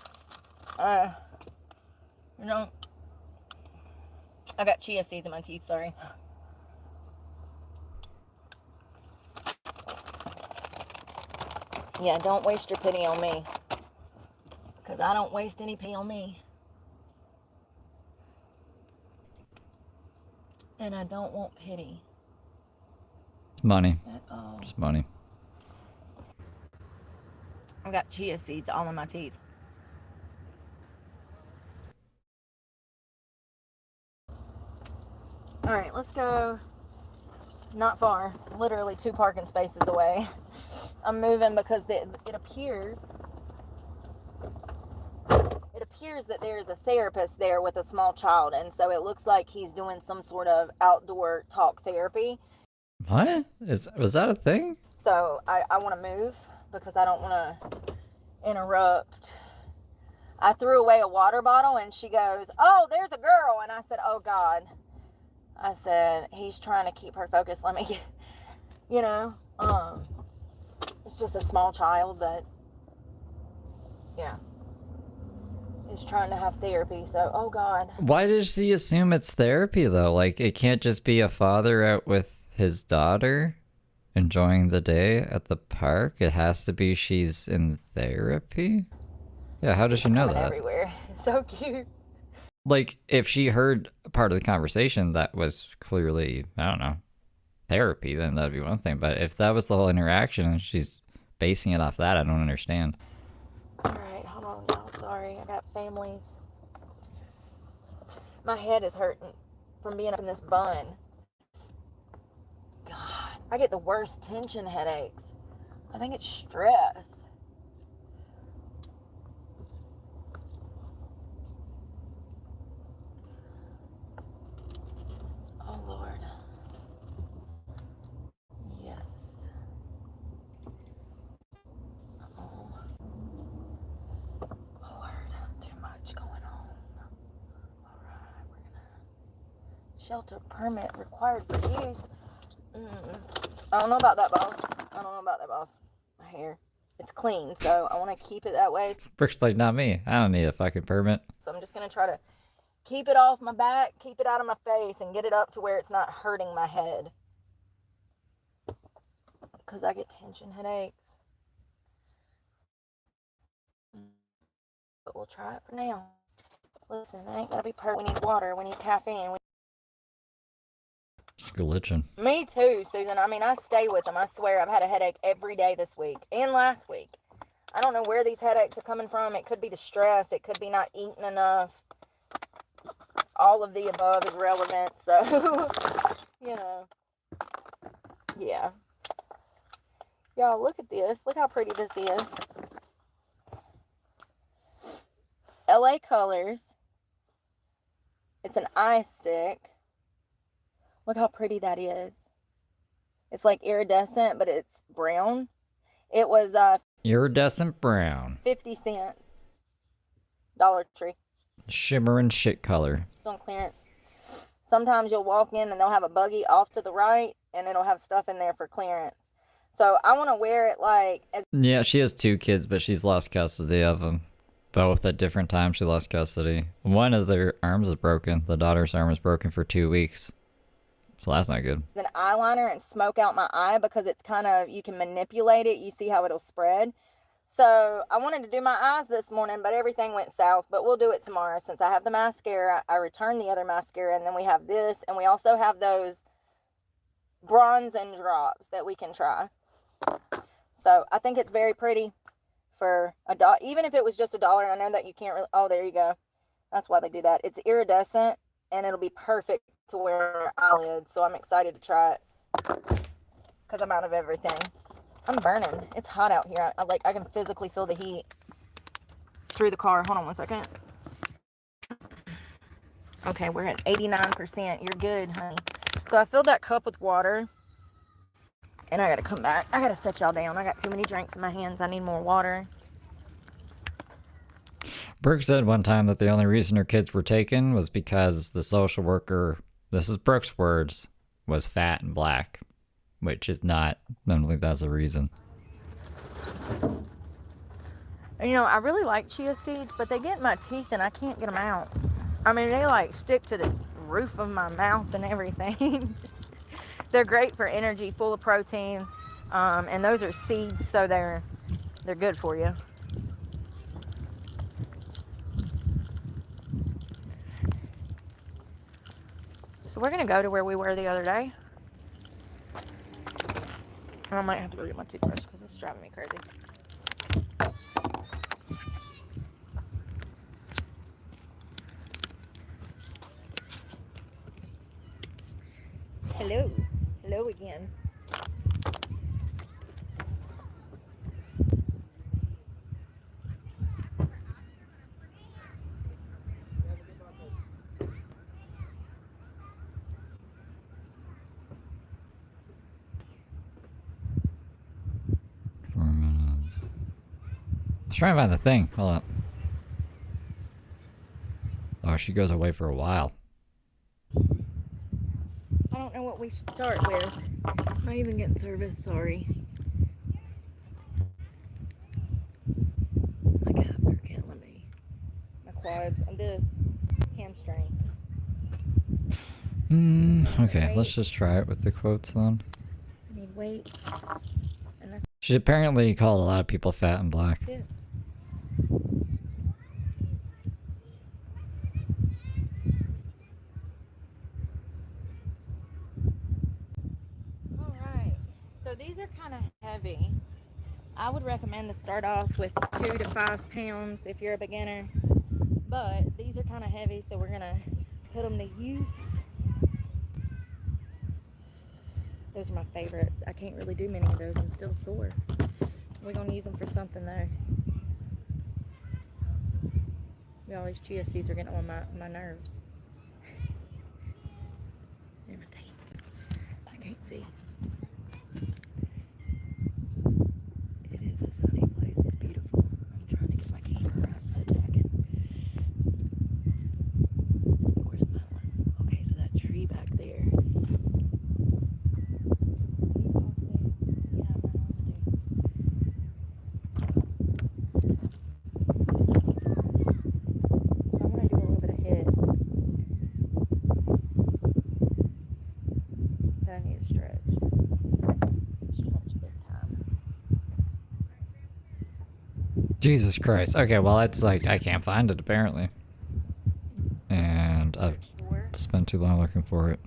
You know, I got chia seeds in my teeth, sorry. Yeah, don't waste your pity on me. Because I don't waste any pity on me. And I don't want pity. It's money. At all. Just money. I've got chia seeds all in my teeth. Alright, let's go. Not far. Literally 2 parking spaces away. I'm moving because it appears that there's a therapist there with a small child, and so it looks like he's doing some sort of outdoor talk therapy. What? Was that a thing? So I want to move because I don't want to interrupt. I threw away a water bottle and she goes, "Oh, there's a girl." And I said, "Oh God." I said, "He's trying to keep her focused. Let me, you know, it's just a small child that, yeah, is trying to have therapy." So, oh God. Why does she assume it's therapy though? Like, it can't just be a father out with his daughter enjoying the day at the park. It has to be she's in therapy. Yeah, how does she know that? Everywhere. It's so cute. Like, if she heard part of the conversation that was clearly, I don't know, therapy, then that'd be one thing. But if that was the whole interaction and she's basing it off that, I don't understand. Alright, hold on y'all. Sorry, I got families. My head is hurting from being up in this bun. God, I get the worst tension headaches. I think it's stress. Oh Lord. Yes. Oh Lord, too much going on. Alright, we're gonna shelter permit required for use. I don't know about that, boss. I don't know about that, boss. My hair. It's clean, so I want to keep it that way. Brooke's like, not me. I don't need a fucking permit. So I'm just going to try to keep it off my back, keep it out of my face, and get it up to where it's not hurting my head. Because I get tension headaches. But we'll try it for now. Listen, it ain't got to be perfect. We need water. We need caffeine. It's glitching. Me too, Susan. I mean, I stay with them. I swear I've had a headache every day this week and last week. I don't know where these headaches are coming from. It could be the stress. It could be not eating enough. All of the above is relevant. So, you know. Yeah. Y'all, look at this. Look how pretty this is. LA Colors. It's an eye stick. Look how pretty that is. It's like iridescent, but it's brown. It was Iridescent brown. 50 cents. Dollar Tree. Shimmering shit color. It's on clearance. Sometimes you'll walk in and they'll have a buggy off to the right and it'll have stuff in there for clearance. So I want to wear it like... Yeah, she has 2 kids, but she's lost custody of them. Both at different times she lost custody. One of their arms is broken. The daughter's arm is broken for 2 weeks. So that's not good. An eyeliner and smoke out my eye because it's kind of... You can manipulate it. You see how it'll spread. So I wanted to do my eyes this morning, but everything went south. But we'll do it tomorrow since I have the mascara. I returned the other mascara, and then we have this. And we also have those bronzing drops that we can try. So I think it's very pretty for $1. Even if it was just $1, I know that you can't really... Oh, there you go. That's why they do that. It's iridescent, and it'll be perfect to wear on your eyelids. So I'm excited to try it because I'm out of everything. I'm burning. It's hot out here. I can physically feel the heat through the car. Hold on one second. Okay, we're at 89%. You're good, honey. So I filled that cup with water. And I gotta come back. I gotta set y'all down. I got too many drinks in my hands. I need more water. Brooke said one time that the only reason her kids were taken was because the social worker, this is Brooke's words, was fat and black. Which is not, I don't think that's a reason. You know, I really like chia seeds, but they get in my teeth and I can't get them out. I mean, they like stick to the roof of my mouth and everything. They're great for energy, full of protein, and those are seeds, so they're good for you. So we're gonna go to where we were the other day. I might have to go get my toothbrush because it's driving me crazy. Hello. Hello again. Let's try and find the thing. Hold up. Oh, she goes away for a while. I don't know what we should start with. I'm not even getting service, sorry. My calves are killing me. My quads and this hamstring. Okay, let's just try it with the quotes then. I need weights. And that's She apparently called a lot of people fat and black. it. Alright, so these are kind of heavy. I would recommend to start off with 2 to 5 pounds if you're a beginner. But these are kind of heavy, so we're going to put them to use. Those are my favorites. I can't really do many of those. I'm still sore. We're going to use them for something though. All these chia seeds are getting on my nerves. They're my teeth. I can't see. It is a sunny place. It's beautiful. I'm trying to get my camera right set back in. Where's my one? Okay, so that tree back there. Jesus Christ. Okay, well, it's like, I can't find it apparently. And I've spent too long looking for it.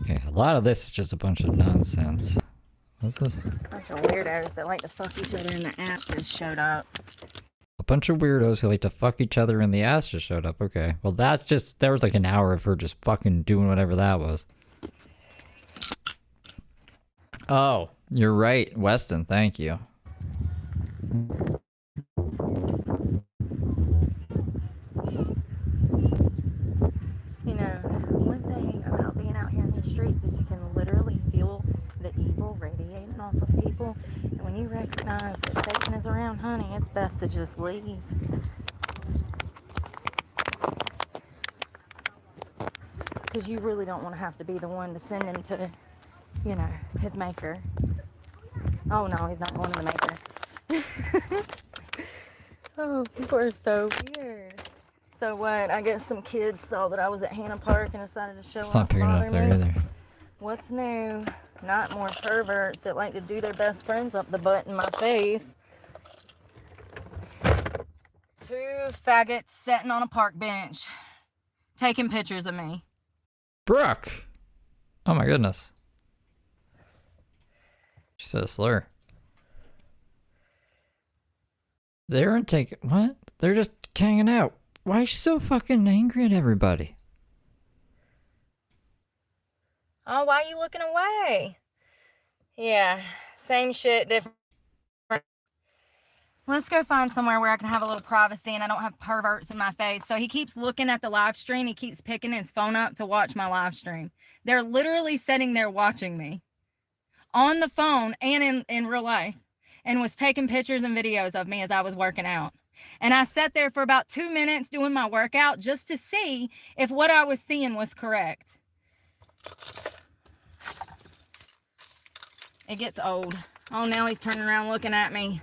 Okay, a lot of this is just a bunch of nonsense. What's this? A bunch of weirdos that like to fuck each other in the ass just showed up. A bunch of weirdos who like to fuck each other in the ass just showed up. Okay, well, that's just, there was like an hour of her just fucking doing whatever that was. Oh, you're right, Weston, thank you. off of people. And when you recognize that Satan is around, honey, it's best to just leave. Because you really don't want to have to be the one to send him to, you know, his maker. Oh no, he's not going to the maker. Oh, people are so weird. So what? I guess some kids saw that I was at Hannah Park and decided to show It's not up. picking up there either. What's new? Not more perverts that like to do their best friends up the butt in my face. 2 faggots sitting on a park bench, taking pictures of me. Brooke! Oh my goodness. She said a slur. They aren't taking... What? They're just hanging out. Why is she so fucking angry at everybody? Oh, why are you looking away? Yeah, same shit, different. Let's go find somewhere where I can have a little privacy and I don't have perverts in my face. So he keeps looking at the live stream. He keeps picking his phone up to watch my live stream. They're literally sitting there watching me on the phone and in real life, and was taking pictures and videos of me as I was working out. And I sat there for about 2 minutes doing my workout just to see if what I was seeing was correct. It gets old. Oh, now he's turning around looking at me.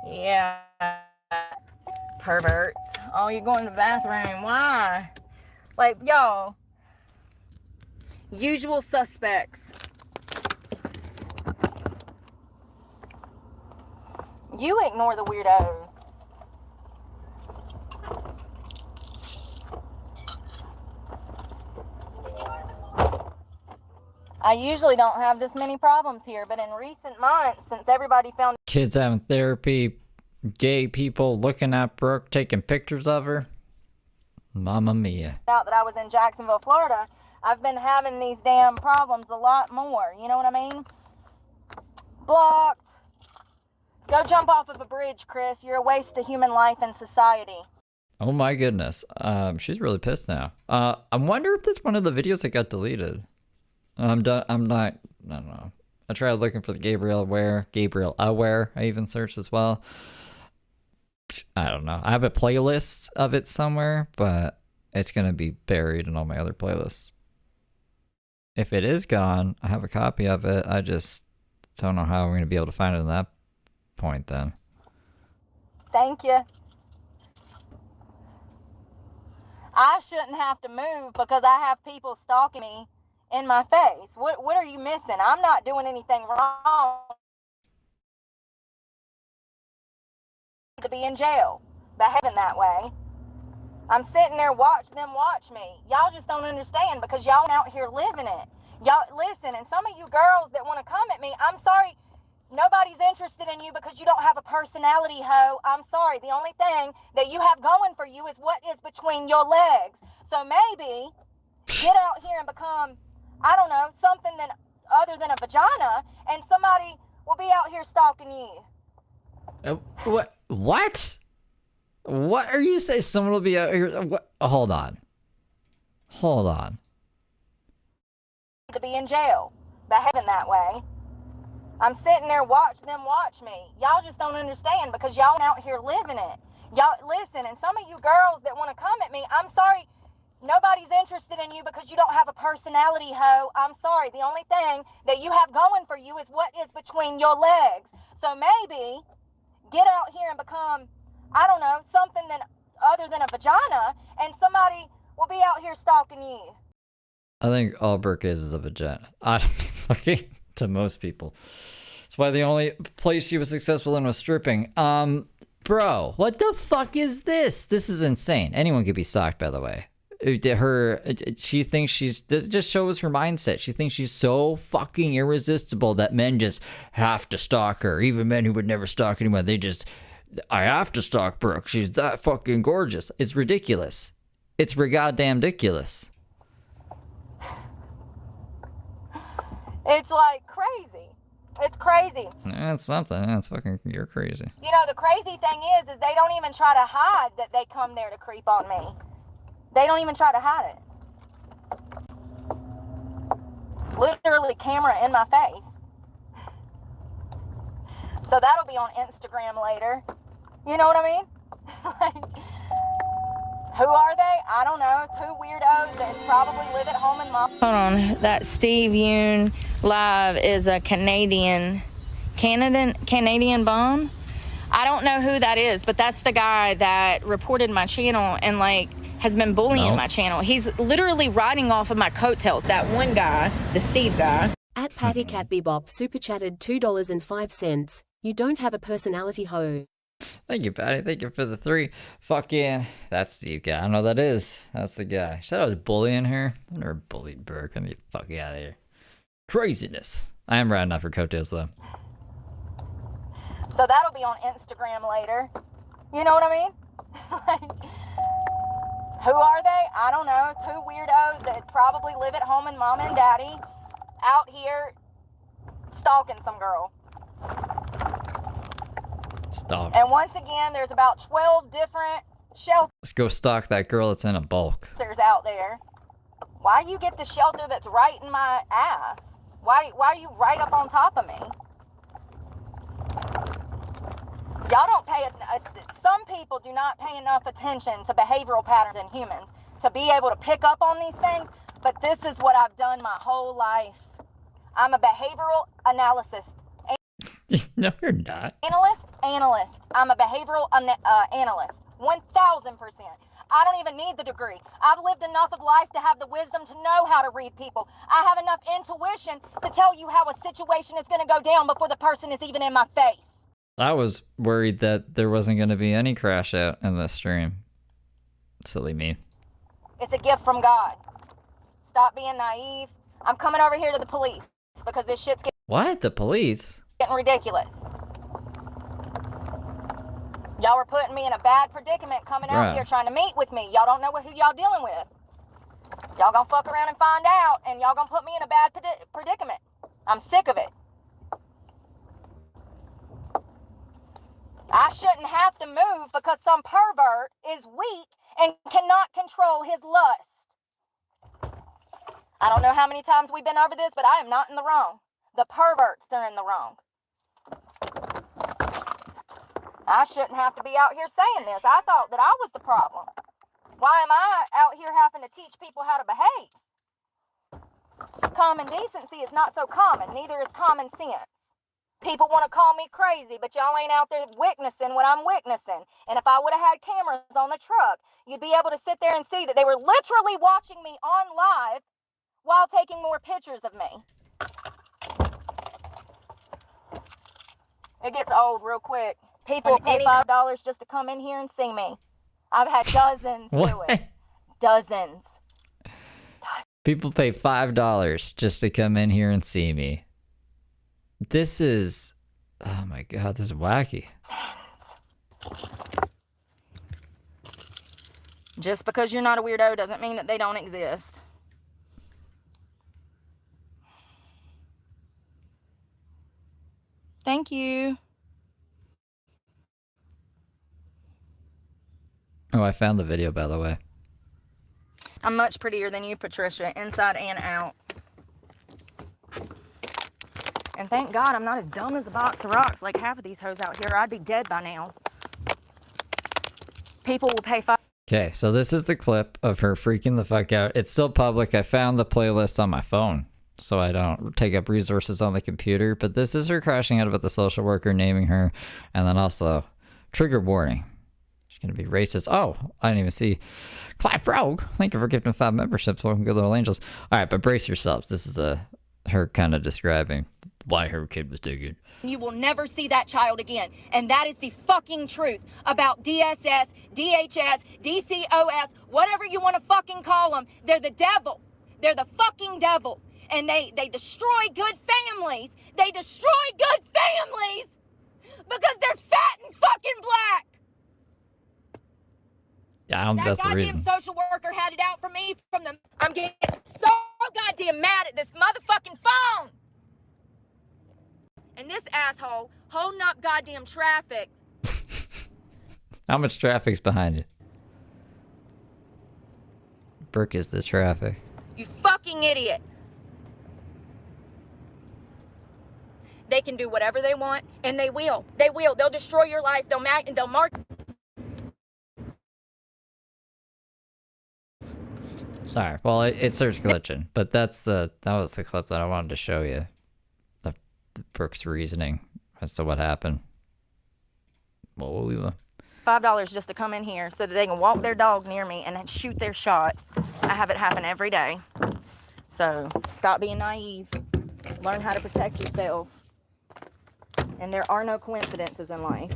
Yeah. Perverts. Oh, you're going to the bathroom. Why? Like, y'all. Usual suspects. You ignore the weirdos. I usually don't have this many problems here, but in recent months, since everybody found Kids having therapy, gay people looking at Brooke, taking pictures of her. Mamma mia. out that I was in Jacksonville, Florida, I've been having these damn problems a lot more. You know what I mean? Blocked. Go jump off of a bridge, Chris. You're a waste of human life and society. Oh my goodness. She's really pissed now. I wonder if that's one of the videos that got deleted. I don't know. I tried looking for the Gabriel Aware. I even searched as well. I don't know. I have a playlist of it somewhere, but it's going to be buried in all my other playlists. If it is gone, I have a copy of it. I just don't know how we're going to be able to find it at that point then. Thank you. I shouldn't have to move because I have people stalking me in my face. What are you missing? I'm not doing anything wrong to be in jail, behaving that way. I'm sitting there watching them watch me. Y'all just don't understand because y'all out here living it. Y'all listen, and some of you girls that want to come at me, I'm sorry, nobody's interested in you because you don't have a personality, hoe. I'm sorry. The only thing that you have going for you is what is between your legs. So maybe get out here and become, I don't know, something that other than a vagina, and somebody will be out here stalking you. What? What are you saying? Someone will be out here? What? Hold on. To be in jail, behaving that way. I'm sitting there watching them watch me. Y'all just don't understand because y'all out here living it. Y'all listen, and some of you girls that want to come at me, I'm sorry, nobody's interested in you because you don't have a personality, hoe. I'm sorry. The only thing that you have going for you is what is between your legs. So maybe get out here and become, I don't know, something that other than a vagina, and somebody will be out here stalking you. I think all Brooke is a vagina. Okay, to most people. That's why the only place she was successful in was stripping. Bro, what the fuck is this? This is insane. Anyone could be stalked, by the way. She thinks just shows her mindset. She thinks she's so fucking irresistible that men just have to stalk her. Even men who would never stalk anyone, I have to stalk Brooke. She's that fucking gorgeous. It's ridiculous. It's goddamn ridiculous. It's like crazy. It's crazy. That's something. That's fucking, you're crazy. You know, the crazy thing is they don't even try to hide that they come there to creep on me. They don't even try to hide it. Literally camera in my face. So that'll be on Instagram later. You know what I mean? Like, who are they? I don't know. Two weirdos that probably live at home in mom. Hold on. That Steve Yoon live is a Canadian bomb. I don't know who that is, but that's the guy that reported my channel and like has been bullying my channel. He's literally riding off of my coattails. That one guy, the Steve guy. At Patty Cat Bebop super chatted $2.05. You don't have a personality, ho. Thank you, Patty. Thank you for the 3. Fucking, that's Steve guy. I don't know who that is. That's the guy. She said I was bullying her. I never bullied Brooke. I need to fuck out of here. Craziness. I am riding off her coattails, though. So that'll be on Instagram later. You know what I mean? Like, who are they? I don't know. Two weirdos that probably live at home with mom and daddy out here stalking some girl. Stalk. And once again, there's about 12 different shelters Let's go stalk that girl that's in a bulk. out there. Why you get the shelter that's right in my ass? Why are you right up on top of me? Y'all don't pay, some people do not pay enough attention to behavioral patterns in humans to be able to pick up on these things, but this is what I've done my whole life. I'm a behavioral analysis. No, you're not. Analyst. I'm a behavioral analyst. 1000%. I don't even need the degree. I've lived enough of life to have the wisdom to know how to read people. I have enough intuition to tell you how a situation is going to go down before the person is even in my face. I was worried that there wasn't going to be any crash out in this stream. Silly me. It's a gift from God. Stop being naive. I'm coming over here to the police because this shit's What? The police? getting ridiculous. Y'all were putting me in a bad predicament coming out here trying to meet with me. Y'all don't know who y'all dealing with. Y'all gonna fuck around and find out, and y'all gonna put me in a bad predicament. I'm sick of it. I shouldn't have to move because some pervert is weak and cannot control his lust. I don't know how many times we've been over this, but I am not in the wrong. The perverts are in the wrong. I shouldn't have to be out here saying this. I thought that I was the problem. Why am I out here having to teach people how to behave? Common decency is not so common. Neither is common sense. People want to call me crazy, but y'all ain't out there witnessing what I'm witnessing. And if I would have had cameras on the truck, you'd be able to sit there and see that they were literally watching me on live while taking more pictures of me. It gets old real quick. People pay $5 just to come in here and see me. I've had dozens do it. Dozens. People pay $5 just to come in here and see me. This is... Oh my god, this is wacky. Just because you're not a weirdo doesn't mean that they don't exist. Thank you. Oh, I found the video, by the way. I'm much prettier than you, Patricia, inside and out. And thank God I'm not as dumb as a box of rocks like half of these hoes out here. I'd be dead by now. People will pay $5. Okay, so this is the clip of her freaking the fuck out. It's still public. I found the playlist on my phone, so I don't take up resources on the computer. But this is her crashing out about the social worker naming her, and then also trigger warning. She's gonna be racist. Oh, I didn't even see. Clive Rogue, thank you for gifting 5 memberships. Welcome, good little angels. All right, but brace yourselves. This is her kind of describing why her kid was taken. You will never see that child again. And that is the fucking truth about DSS, DHS, DCOS, whatever you want to fucking call them. They're the devil. They're the fucking devil. And they destroy good families. They destroy good families because they're fat and fucking black. Yeah, I don't think that's the reason. That goddamn social worker had it out for me from the... I'm getting so goddamn mad at this motherfucking phone. And this asshole holding up goddamn traffic. How much traffic's behind you? Brooke is the traffic. You fucking idiot. they can do whatever they want, and they will. They will. They'll destroy your life. They'll mark. Alright, well, it starts glitching, but that was the clip that I wanted to show you. Of Brooke's reasoning as to what happened. Well, $5 just to come in here so that they can walk their dog near me and then shoot their shot. I have it happen every day. So stop being naive. Learn how to protect yourself. And there are no coincidences in life.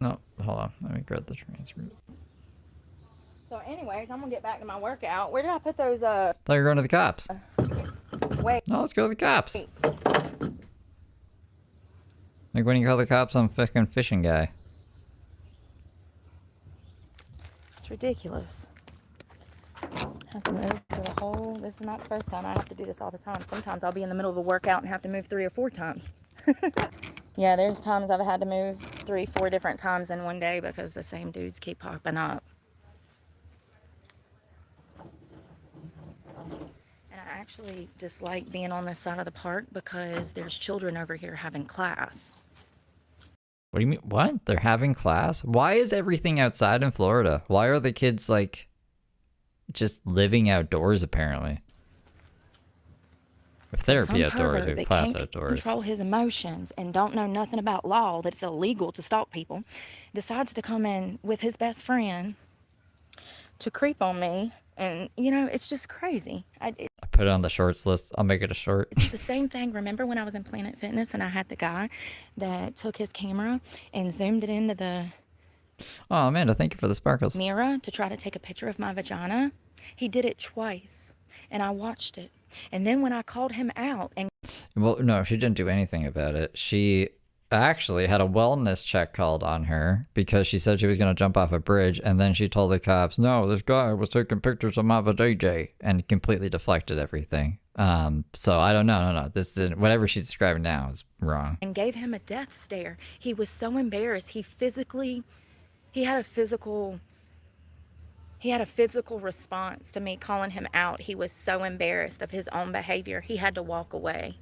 no, hold on. Let me grab the transcript. So anyways, I'm gonna get back to my workout. Where did I put those Thought you were going to the cops. wait. No, let's go to the cops. Like when you call the cops on fucking fishing guy. It's ridiculous. I have to move through the whole. This is not the first time. I have to do this all the time. Sometimes I'll be in the middle of a workout and have to move 3 or 4 times. Yeah, there's times I've had to move 3, 4 different times in one day because the same dudes keep popping up. And I actually dislike being on this side of the park because there's children over here having class. What do you mean? What? They're having class? Why is everything outside in Florida? Why are the kids, like, just living outdoors, apparently? If therapy outdoors or class outdoors. Control his emotions and don't know nothing about law, that it's illegal to stalk people, decides to come in with his best friend to creep on me. And, you know, it's just crazy. I put it on the shorts list. I'll make it a short. It's the same thing. Remember when I was in Planet Fitness and I had the guy that took his camera and zoomed it into the Oh, Amanda, thank you for the sparkles. mirror to try to take a picture of my vagina? He did it twice, and I watched it. And then when I called him out and Well, no, she didn't do anything about it. She actually had a wellness check called on her because she said she was going to jump off a bridge, and then she told the cops, no, this guy was taking pictures of my vajayjay, and completely deflected everything. So I don't know. No. This didn't, whatever she's describing now is wrong. and gave him a death stare. He was so embarrassed. He had a physical response to me calling him out. He was so embarrassed of his own behavior. He had to walk away.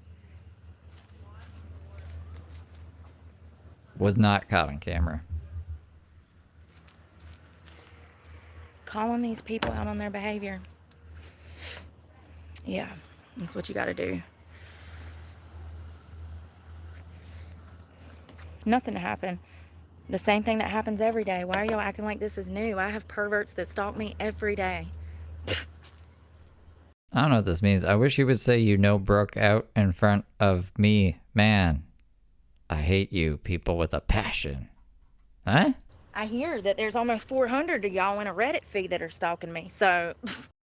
Was not caught on camera. Calling these people out on their behavior. Yeah, that's what you got to do. Nothing to happen. The same thing that happens every day. Why are y'all acting like this is new? I have perverts that stalk me every day. I don't know what this means. I wish you would say you know Brooke out in front of me. Man, I hate you, people with a passion. Huh? I hear that there's almost 400 of y'all in a Reddit feed that are stalking me. So,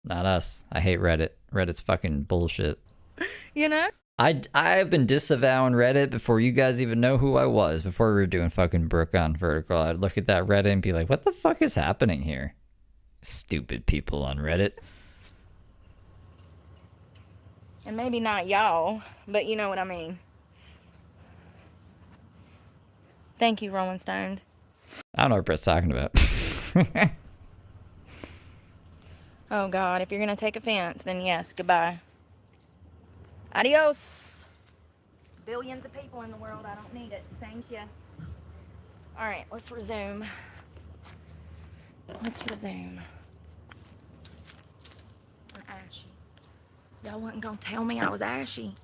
Not us. I hate Reddit. Reddit's fucking bullshit. you know? I've been disavowing Reddit before you guys even know who I was. Before we were doing fucking Brooke on Vertical, I'd look at that Reddit and be like, what the fuck is happening here? Stupid people on Reddit. And maybe not y'all, but you know what I mean. Thank you, Rolling Stone. I don't know what Brett's talking about. Oh, God, if you're going to take offense, then yes, goodbye. Adios. Billions of people in the world. I don't need it. Thank you. All right, let's resume. I'm ashy. Y'all wasn't going to tell me I was ashy.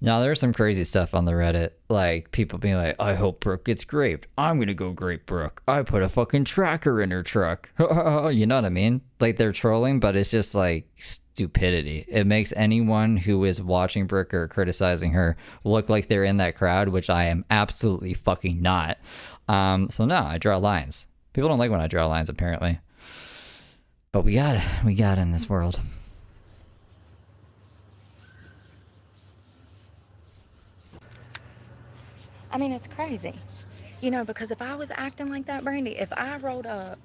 Now, there's some crazy stuff on the Reddit. Like, people being like, I hope Brooke gets graped. I'm gonna go grape Brooke. I put a fucking tracker in her truck. You know what I mean? Like, they're trolling, but it's just, like, stupidity. It makes anyone who is watching Brooke or criticizing her look like they're in that crowd, which I am absolutely fucking not. So, no, I draw lines. People don't like when I draw lines, apparently. But we got it in this world. I mean, it's crazy. You know, because if I was acting like that, Brandy, if I rolled up...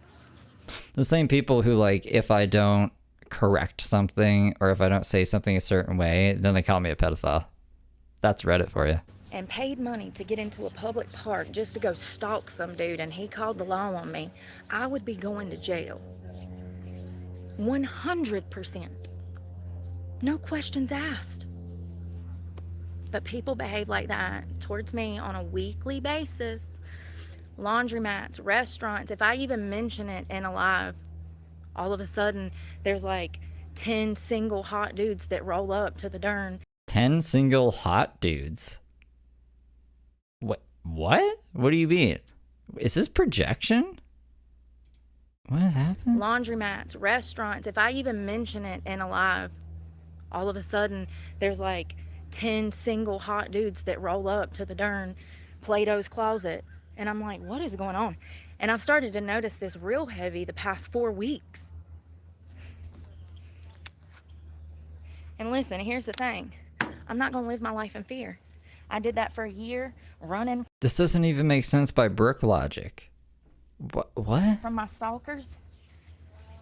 The same people who, like, if I don't correct something or if I don't say something a certain way, then they call me a pedophile. That's Reddit for you. And paid money to get into a public park just to go stalk some dude and he called the law on me, I would be going to jail. 100%. No questions asked. But people behave like that towards me on a weekly basis. Laundromats, restaurants, if I even mention it in a live, all of a sudden there's like 10 single hot dudes that roll up to the dern. 10 single hot dudes? What? What do you mean? Is this projection? What has happened? Laundromats, restaurants, if I even mention it in a live, all of a sudden there's like 10 single hot dudes that roll up to the dern Plato's Closet. And I'm like, what is going on? And I've started to notice this real heavy the past 4 weeks. And listen, here's the thing. I'm not going to live my life in fear. I did that for a year, running. This doesn't even make sense by Brooke logic. What? From my stalkers.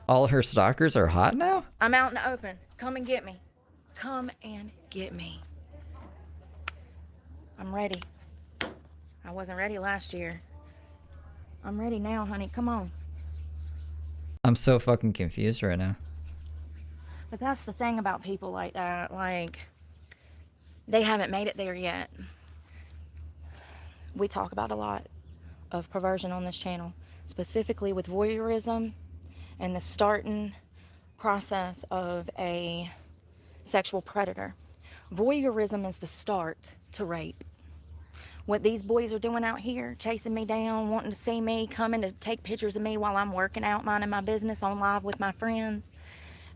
All her stalkers are hot now? I'm out in the open. Come and get me. Come and get me. I'm ready. I wasn't ready last year. I'm ready now, honey. Come on. I'm so fucking confused right now. But that's the thing about people like that. Like, they haven't made it there yet. We talk about a lot of perversion on this channel, specifically with voyeurism and the starting process of a sexual predator. Voyeurism is the start to rape. What these boys are doing out here, chasing me down, wanting to see me, coming to take pictures of me while I'm working out, minding my business on live with my friends,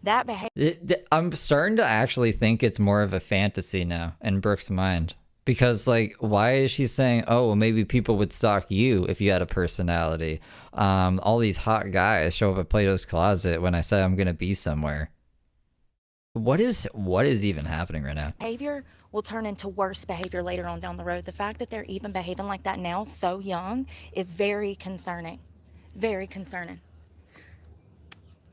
that behavior. I'm starting to actually think it's more of a fantasy now in Brooke's mind. Because, like, why is she saying, oh, well, maybe people would stalk you if you had a personality? All these hot guys show up at Plato's Closet when I say I'm going to be somewhere. What is even happening right now? Behavior will turn into worse behavior later on down the road. The fact that they're even behaving like that now, so young, is very concerning. Very concerning.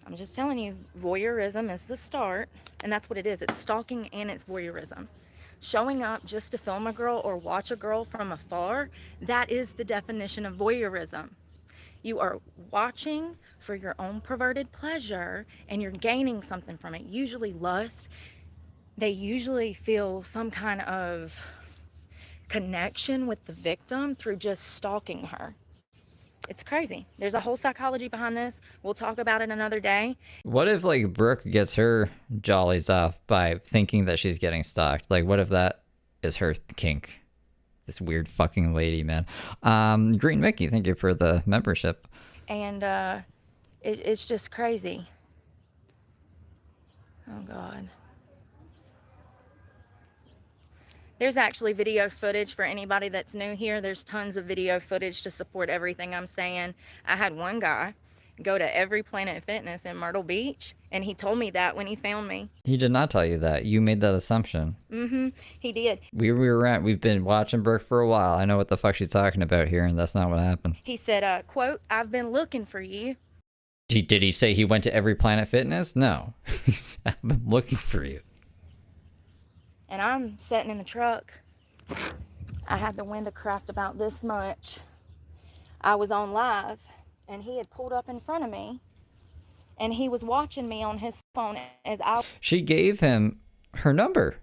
I'm just telling you, voyeurism is the start, and that's what it is. It's stalking and it's voyeurism. Showing up just to film a girl or watch a girl from afar, that is the definition of voyeurism. You are watching for your own perverted pleasure and you're gaining something from it, usually lust. They usually feel some kind of connection with the victim through just stalking her. It's crazy. There's a whole psychology behind this. We'll talk about it another day. What if, like, Brooke gets her jollies off by thinking that she's getting stalked? Like, what if that is her kink? This weird fucking lady, man. Green Mickey, thank you for the membership. And it's just crazy. Oh, God. There's actually video footage for anybody that's new here. There's tons of video footage to support everything I'm saying. I had one guy go to every Planet Fitness in Myrtle Beach, and he told me that when he found me. He did not tell you that. You made that assumption. Mm-hmm. He did. We've been watching Brooke for a while. I know what the fuck she's talking about here, and that's not what happened. He said, quote, "I've been looking for you." Did he say he went to every Planet Fitness? No. I've been looking for you. And I'm sitting in the truck. I had the window cracked about this much. I was on live, and he had pulled up in front of me, and he was watching me on his phone as I She gave him her number.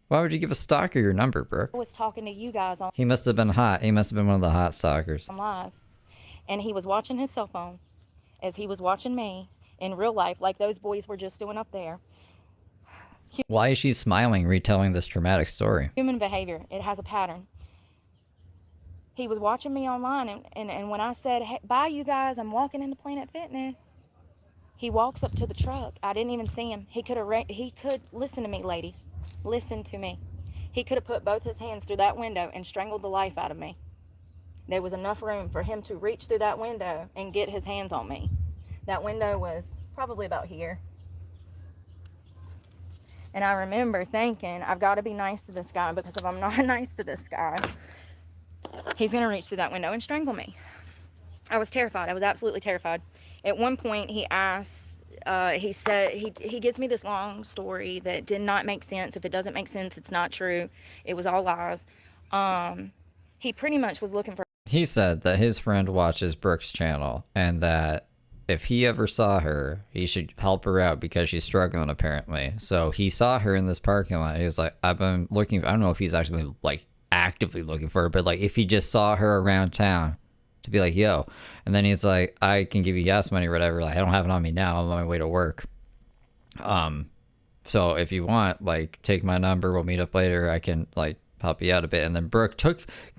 Why would you give a stalker your number, Brooke? was talking to you guys on He must have been hot. He must have been one of the hot stalkers. live. And he was watching his cell phone as he was watching me in real life, like those boys were just doing up there. Why is she smiling, retelling this traumatic story? Human behavior, it has a pattern. He was watching me online, and when I said, hey, bye you guys, I'm walking into Planet Fitness, he walks up to the truck. I didn't even see him. He could, listen to me, ladies, listen to me. He could have put both his hands through that window and strangled the life out of me. There was enough room for him to reach through that window and get his hands on me. That window was probably about here. And I remember thinking, I've got to be nice to this guy, because if I'm not nice to this guy, he's going to reach through that window and strangle me. I was terrified. I was absolutely terrified. At one point, he asked, he said, he gives me this long story that did not make sense. If it doesn't make sense, it's not true. It was all lies. He pretty much was looking for... He said that his friend watches Brooke's channel and that if he ever saw her, he should help her out because she's struggling apparently. So he saw her in this parking lot. He was like, I've been looking. I don't know if he's actually like actively looking for her, but like if he just saw her around town, to be like, yo. And then he's like, I can give you gas money or whatever. Like, I don't have it on me now. I'm on my way to work. So if you want, like, take my number. We'll meet up later. I can like help you out a bit. And then Brooke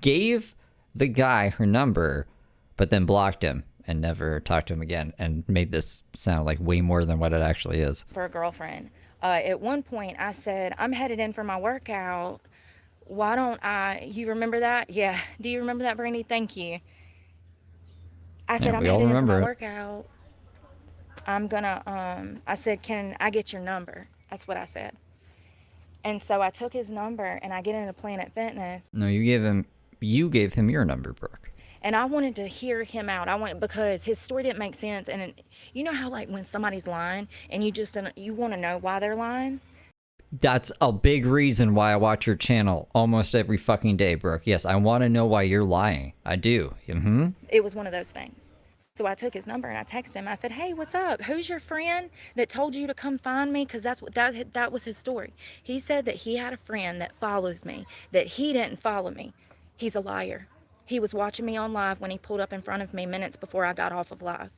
gave the guy her number, but then blocked him and never talked to him again, and made this sound like way more than what it actually is. For a girlfriend. At one point I said, I'm headed in for my workout. Why don't you remember that? Yeah. Do you remember that, Brandy? Thank you. I said, I'm headed in for my workout. I'm gonna, I said, can I get your number? That's what I said. And so I took his number and I get into Planet Fitness. No, you gave him your number, Brooke. And I wanted to hear him out. Because his story didn't make sense. And you know how like when somebody's lying and you want to know why they're lying? That's a big reason why I watch your channel almost every fucking day, Brooke. Yes, I want to know why you're lying. I do. Mm-hmm. It was one of those things. So I took his number and I texted him. I said, hey, what's up? Who's your friend that told you to come find me? Because that was his story. He said that he had a friend that follows me, that he didn't follow me. He's a liar. He was watching me on live when he pulled up in front of me minutes before I got off of live.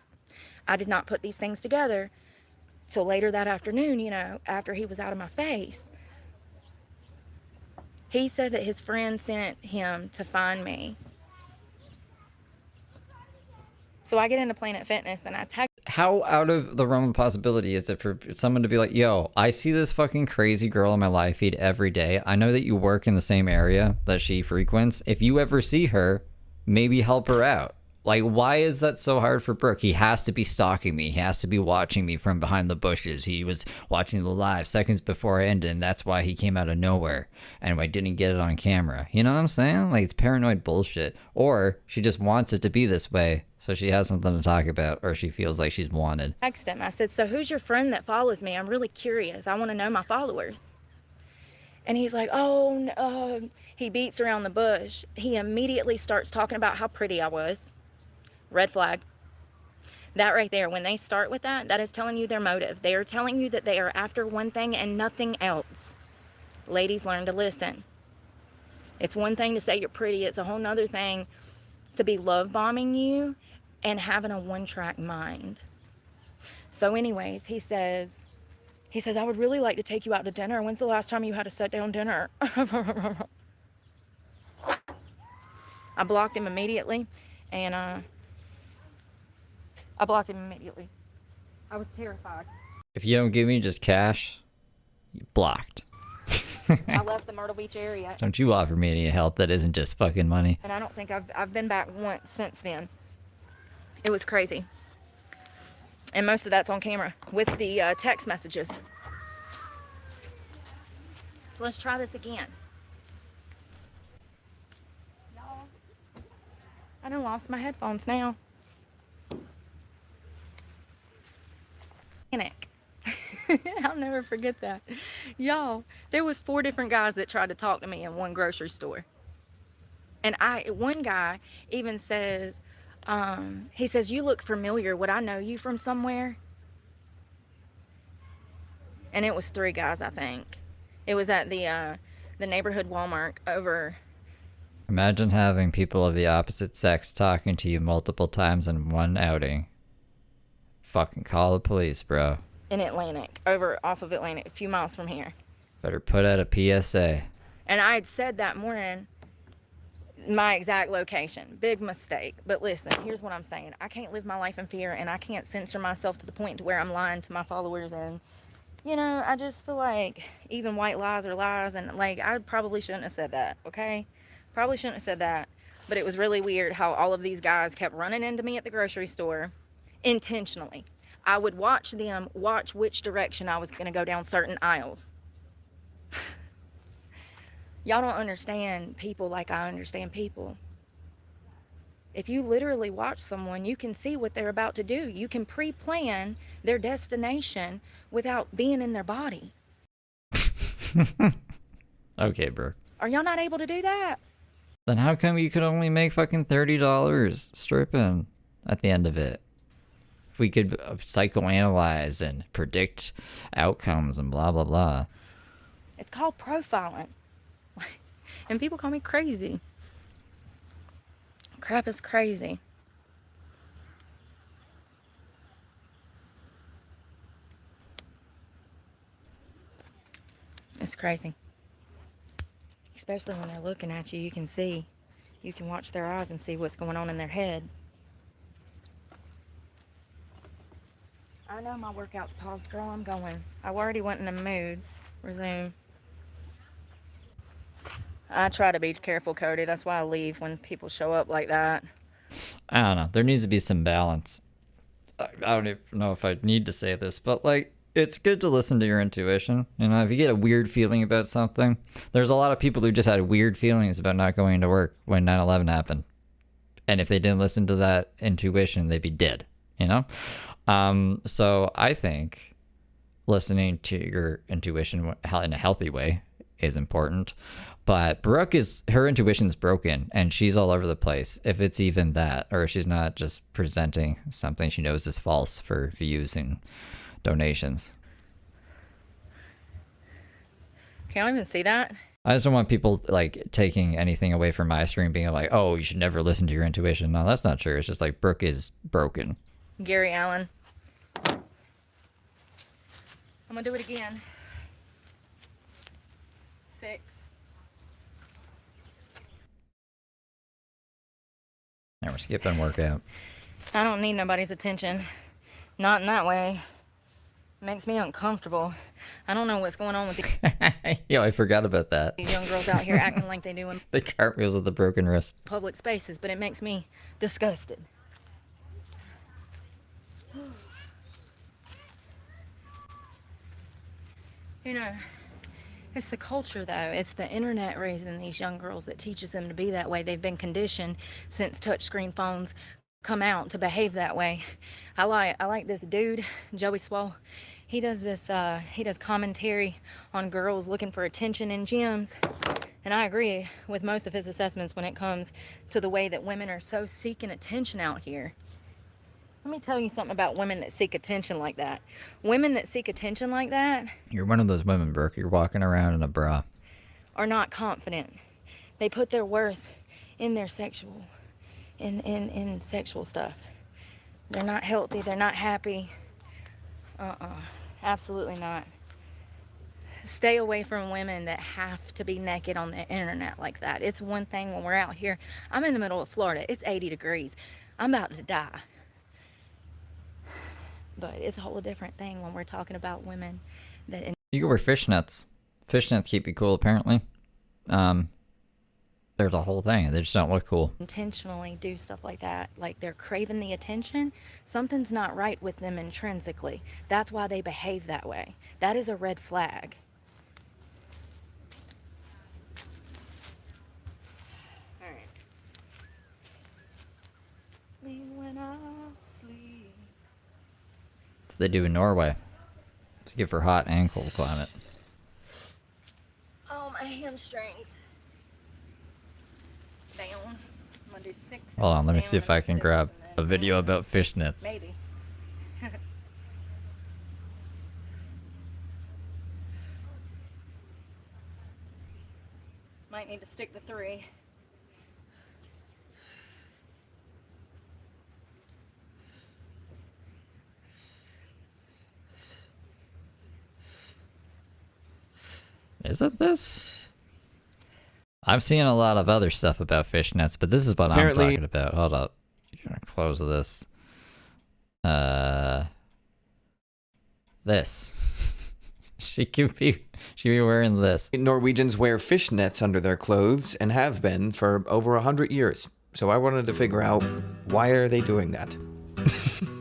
I did not put these things together till later that afternoon, after he was out of my face. He said that his friend sent him to find me. So I get into Planet Fitness and I text. How out of the realm of possibility is it for someone to be like, yo, I see this fucking crazy girl in my live feed every day. I know that you work in the same area that she frequents. If you ever see her, maybe help her out. Like, why is that so hard for Brooke? He has to be stalking me. He has to be watching me from behind the bushes. He was watching the live seconds before I ended, and that's why he came out of nowhere. And I didn't get it on camera. You know what I'm saying? Like, it's paranoid bullshit. Or she just wants it to be this way, so she has something to talk about, or she feels like she's wanted. Text him. I said, so who's your friend that follows me? I'm really curious. I want to know my followers. And he's like, he beats around the bush. He immediately starts talking about how pretty I was. Red flag. That right there, when they start with that, that is telling you their motive. They are telling you that they are after one thing and nothing else. Ladies, learn to listen. It's one thing to say you're pretty. It's a whole nother thing to be love bombing you and having a one-track mind. So anyways, he says, I would really like to take you out to dinner. When's the last time you had a sit-down dinner? I blocked him immediately, and I was terrified. If you don't give me just cash, you blocked. I left the Myrtle Beach area. Don't you offer me any help that isn't just fucking money. And I don't think I've been back once since then. It was crazy. And most of that's on camera with the text messages. So let's try this again. Y'all, I done lost my headphones now. Panic. I'll never forget that. Y'all, there was 4 different guys that tried to talk to me in one grocery store. And one guy even says, he says, you look familiar. Would I know you from somewhere? And it was 3 guys, I think. It was at the neighborhood Walmart over. Imagine having people of the opposite sex talking to you multiple times in one outing. Fucking call the police, bro. In Atlantic, over off of Atlantic, a few miles from here. Better put out a PSA. And I had said that morning my exact location. Big mistake. But listen, here's what I'm saying. I can't live my life in fear, and I can't censor myself to the point to where I'm lying to my followers. And, I just feel like even white lies are lies. And, like, I probably shouldn't have said that, okay? Probably shouldn't have said that. But it was really weird how all of these guys kept running into me at the grocery store intentionally. I would watch them watch which direction I was going to go down certain aisles. Y'all don't understand people like I understand people. If you literally watch someone, you can see what they're about to do. You can pre-plan their destination without being in their body. Okay, bro. Are y'all not able to do that? Then how come you could only make fucking $30 stripping at the end of it? we could psychoanalyze and predict outcomes and blah, blah, blah. It's called profiling. And people call me crazy. Crap is crazy. It's crazy. Especially when they're looking at you, you can see. You can watch their eyes and see what's going on in their head. I know my workout's paused, girl. I'm going. I already went in a mood. Resume. I try to be careful, Cody. That's why I leave when people show up like that. I don't know. There needs to be some balance. I don't even know if I need to say this, but like, it's good to listen to your intuition. You know, if you get a weird feeling about something, there's a lot of people who just had weird feelings about not going to work when 9/11 happened. And if they didn't listen to that intuition, they'd be dead, you know? So I think listening to your intuition in a healthy way is important. But Brooke her intuition's broken and she's all over the place. If it's even that, or she's not just presenting something she knows is false for views and donations. Can't even see that. I just don't want people like taking anything away from my stream, being like, oh, you should never listen to your intuition. No, that's not true. It's just like Brooke is broken. Gary Allen. I'm gonna do it again. 6. Now we're skipping workout. I don't need nobody's attention. Not in that way. Makes me uncomfortable. I don't know what's going on with Yeah, I forgot about that. these young girls out here acting like they do in The cartwheels with the broken wrist. public spaces, but it makes me disgusted. You know, it's the culture, though. It's the internet raising these young girls that teaches them to be that way. They've been conditioned since touchscreen phones come out to behave that way. I like this dude, Joey Swole. He does this, he does commentary on girls looking for attention in gyms. And I agree with most of his assessments when it comes to the way that women are so seeking attention out here. Let me tell you something about women that seek attention like that. Women that seek attention like that You're one of those women, Brooke. You're walking around in a bra. are not confident. They put their worth in their sexual, in sexual stuff. They're not healthy. They're not happy. Absolutely not. Stay away from women that have to be naked on the internet like that. It's one thing when we're out here. I'm in the middle of Florida. It's 80 degrees. I'm about to die. But it's a whole different thing when we're talking about women that... You can wear fishnets. Fishnets keep you cool, apparently. There's a whole thing. They just don't look cool. Intentionally do stuff like that. Like they're craving the attention. Something's not right with them intrinsically. That's why they behave that way. That is a red flag. All right. Me when I sleep. That's what they do in Norway. It's good for hot and cold climate. Oh, my hamstrings. Down. I'm gonna do 6. Hold on, let me see if I can grab a video about fishnets. Maybe. Might need to stick to 3. Is it this? I'm seeing a lot of other stuff about fishnets, but this is what I'm talking about. Hold up. You're gonna close this. This. She could be wearing this. Norwegians wear fishnets under their clothes and have been for over 100 years. So I wanted to figure out, why are they doing that?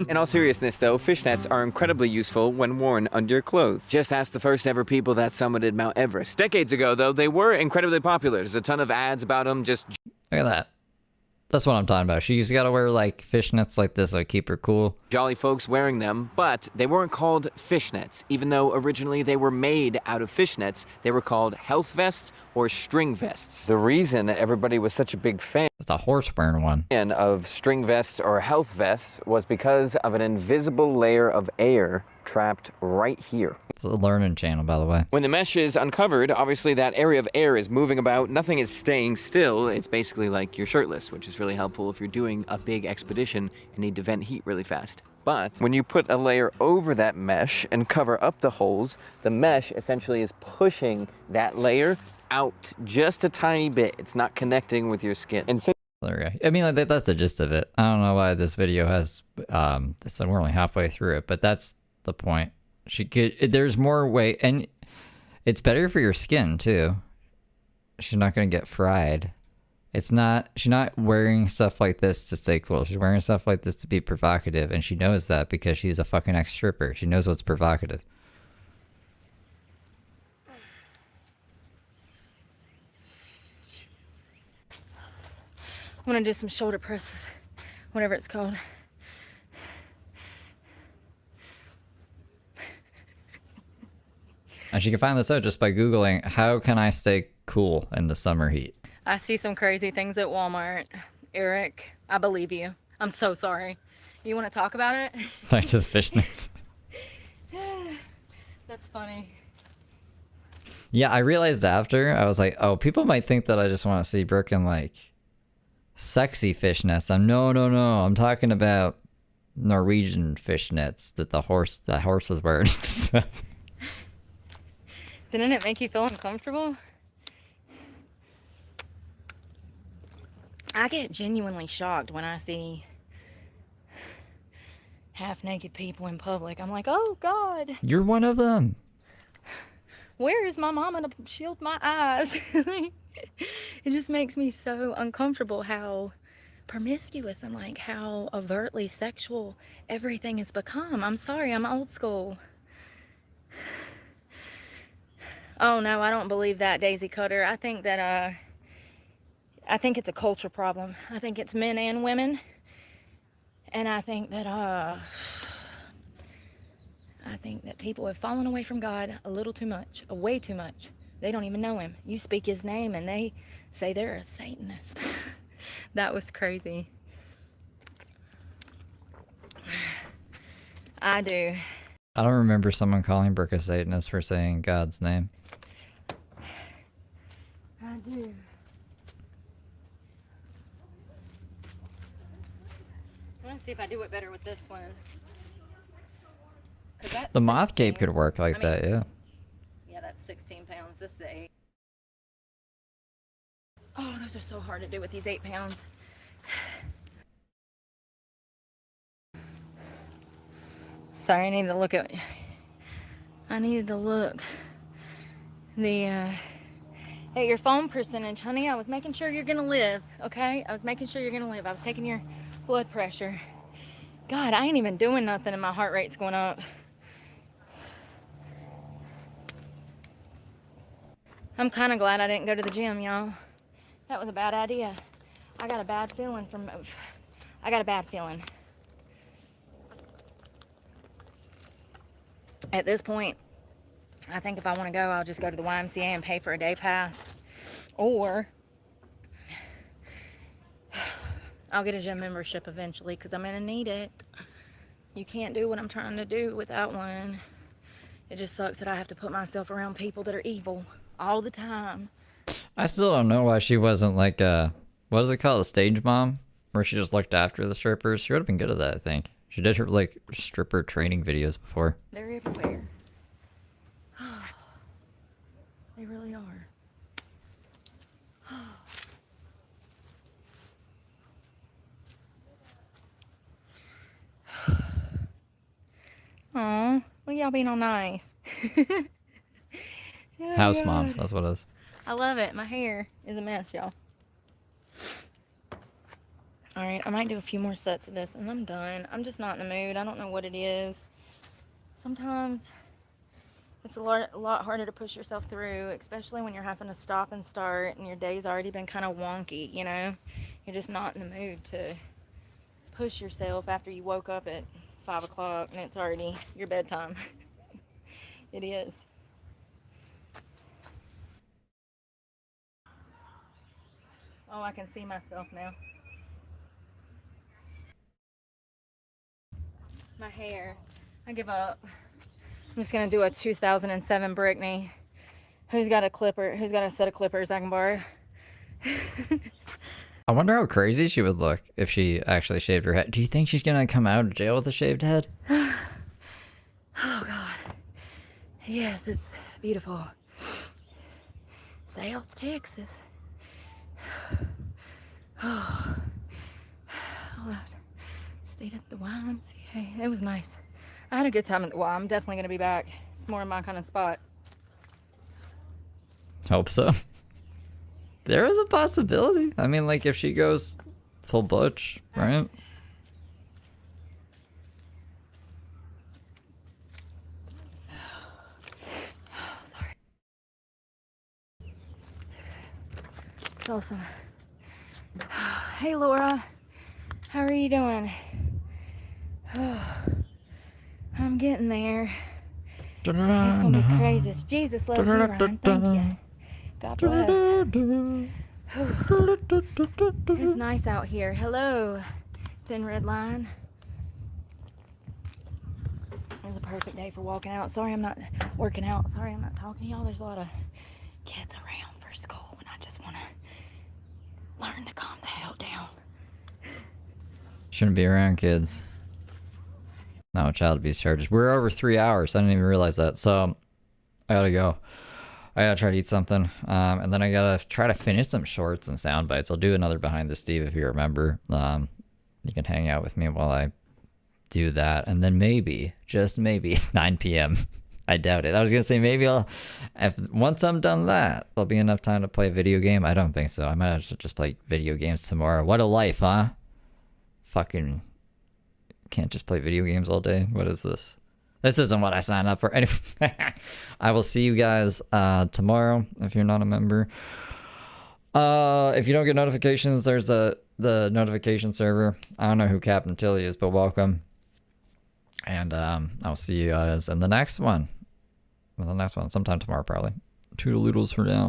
In all seriousness, though, fishnets are incredibly useful when worn under your clothes. Just ask the first ever people that summited Mount Everest. Decades ago, though, they were incredibly popular. There's a ton of ads about them. Just look at that. That's what I'm talking about. She's got to wear like fishnets like this, like keep her cool. Jolly folks wearing them, but they weren't called fishnets. Even though originally they were made out of fishnets, they were called health vests or string vests. The reason everybody was such a big fan It's a horse wearing one. of string vests or health vests was because of an invisible layer of air trapped right here. It's a learning channel, by the way. When the mesh is uncovered, obviously that area of air is moving about. Nothing is staying still. It's basically like you're shirtless, which is really helpful if you're doing a big expedition and need to vent heat really fast. But when you put a layer over that mesh and cover up the holes, the mesh essentially is pushing that layer out just a tiny bit. It's not connecting with your skin. And since There we go. I mean, like, that's the gist of it. I don't know why this video has, we're only halfway through it, but that's the point. There's more weight, and it's better for your skin too. She's not gonna get fried. She's not wearing stuff like this to stay cool. She's wearing stuff like this to be provocative, and she knows that because she's a fucking ex-stripper. She knows what's provocative. I'm gonna do some shoulder presses, whatever it's called. And she can find this out just by Googling, how can I stay cool in the summer heat? I see some crazy things at Walmart. Eric, I believe you. I'm so sorry. You want to talk about it? Back to the fishnets. That's funny. Yeah, I realized after, I was like, oh, people might think that I just want to see Brooke in, like, sexy fishnets. No. I'm talking about Norwegian fishnets that the horses wear. Didn't it make you feel uncomfortable? I get genuinely shocked when I see half-naked people in public. I'm like, oh, God. You're one of them. Where is my mama to shield my eyes? It just makes me so uncomfortable how promiscuous and like how overtly sexual everything has become. I'm sorry, I'm old school. Oh no, I don't believe that, Daisy Cutter. I think that I think it's a culture problem. I think it's men and women. And I think that people have fallen away from God a little too much, way too much. They don't even know him. You speak his name and they say they're a Satanist. That was crazy. I do. I don't remember someone calling Brooke a Satanist for saying God's name. I do. I want to see if I do it better with this one. The moth cape could work like that, yeah. Yeah, that's 16 pounds. This is 8. Oh, those are so hard to do with these 8 pounds. Sorry, I needed to look. At your phone percentage, honey. I was making sure you're gonna live, okay? I was making sure you're gonna live. I was taking your blood pressure. God, I ain't even doing nothing and my heart rate's going up. I'm kind of glad I didn't go to the gym, y'all. That was a bad idea. I got a bad feeling. At this point, I think if I want to go, I'll just go to the YMCA and pay for a day pass. Or I'll get a gym membership eventually because I'm going to need it. You can't do what I'm trying to do without one. It just sucks that I have to put myself around people that are evil all the time. I still don't know why she wasn't like what is it called, a stage mom? Where she just looked after the strippers. She would have been good at that, I think. She did her like stripper training videos before. They're everywhere. They really are. Aw, look at y'all being all nice. Oh, House God. mom, that's what it is. I love it. My hair is a mess, y'all. Alright, I might do a few more sets of this and I'm done. I'm just not in the mood. I don't know what it is. Sometimes it's a lot harder to push yourself through, especially when you're having to stop and start and your day's already been kind of wonky, you know? You're just not in the mood to push yourself after you woke up at 5 o'clock and it's already your bedtime. It is. Oh, I can see myself now. My hair. I give up. I'm just gonna do a 2007 Brittany. Who's got a clipper? Who's got a set of clippers I can borrow? I wonder how crazy she would look if she actually shaved her head. Do you think she's gonna come out of jail with a shaved head? Oh God. Yes, it's beautiful. South Texas. Oh, I stayed at the YMCA. It was nice. I had a good time at the Y. I'm definitely gonna be back. It's more my kind of spot. Hope so. There is a possibility. I mean, like, if she goes full butch, right? Sorry. It's awesome. Hey, Laura. How are you doing? I'm getting there. It's gonna be crazy. Jesus loves you, Ryan. Thank you. God bless. It's nice out here. Hello, Thin Red Line. It's a perfect day for walking out. Sorry I'm not working out. Sorry I'm not talking to y'all. There's a lot of kids around for school and I just want to learn to calm the hell down. Shouldn't be around kids. Not with child abuse charges. We're over 3 hours. I didn't even realize that. So I gotta go. I gotta try to eat something. And then I gotta try to finish some shorts and sound bites. I'll do another Behind the Steve if you remember. You can hang out with me while I do that. And then maybe, just maybe, it's 9 p.m. I doubt it. I was gonna say maybe once I'm done that, there'll be enough time to play a video game. I don't think so. I might have to just play video games tomorrow. What a life, huh? Fucking can't just play video games all day. What is this? This isn't what I signed up for. Anyway, I will see you guys tomorrow if you're not a member. If you don't get notifications, there's the notification server. I don't know who Captain Tilly is, but welcome. And I'll see you guys in the next one. Sometime tomorrow probably. Toodaloodles for now.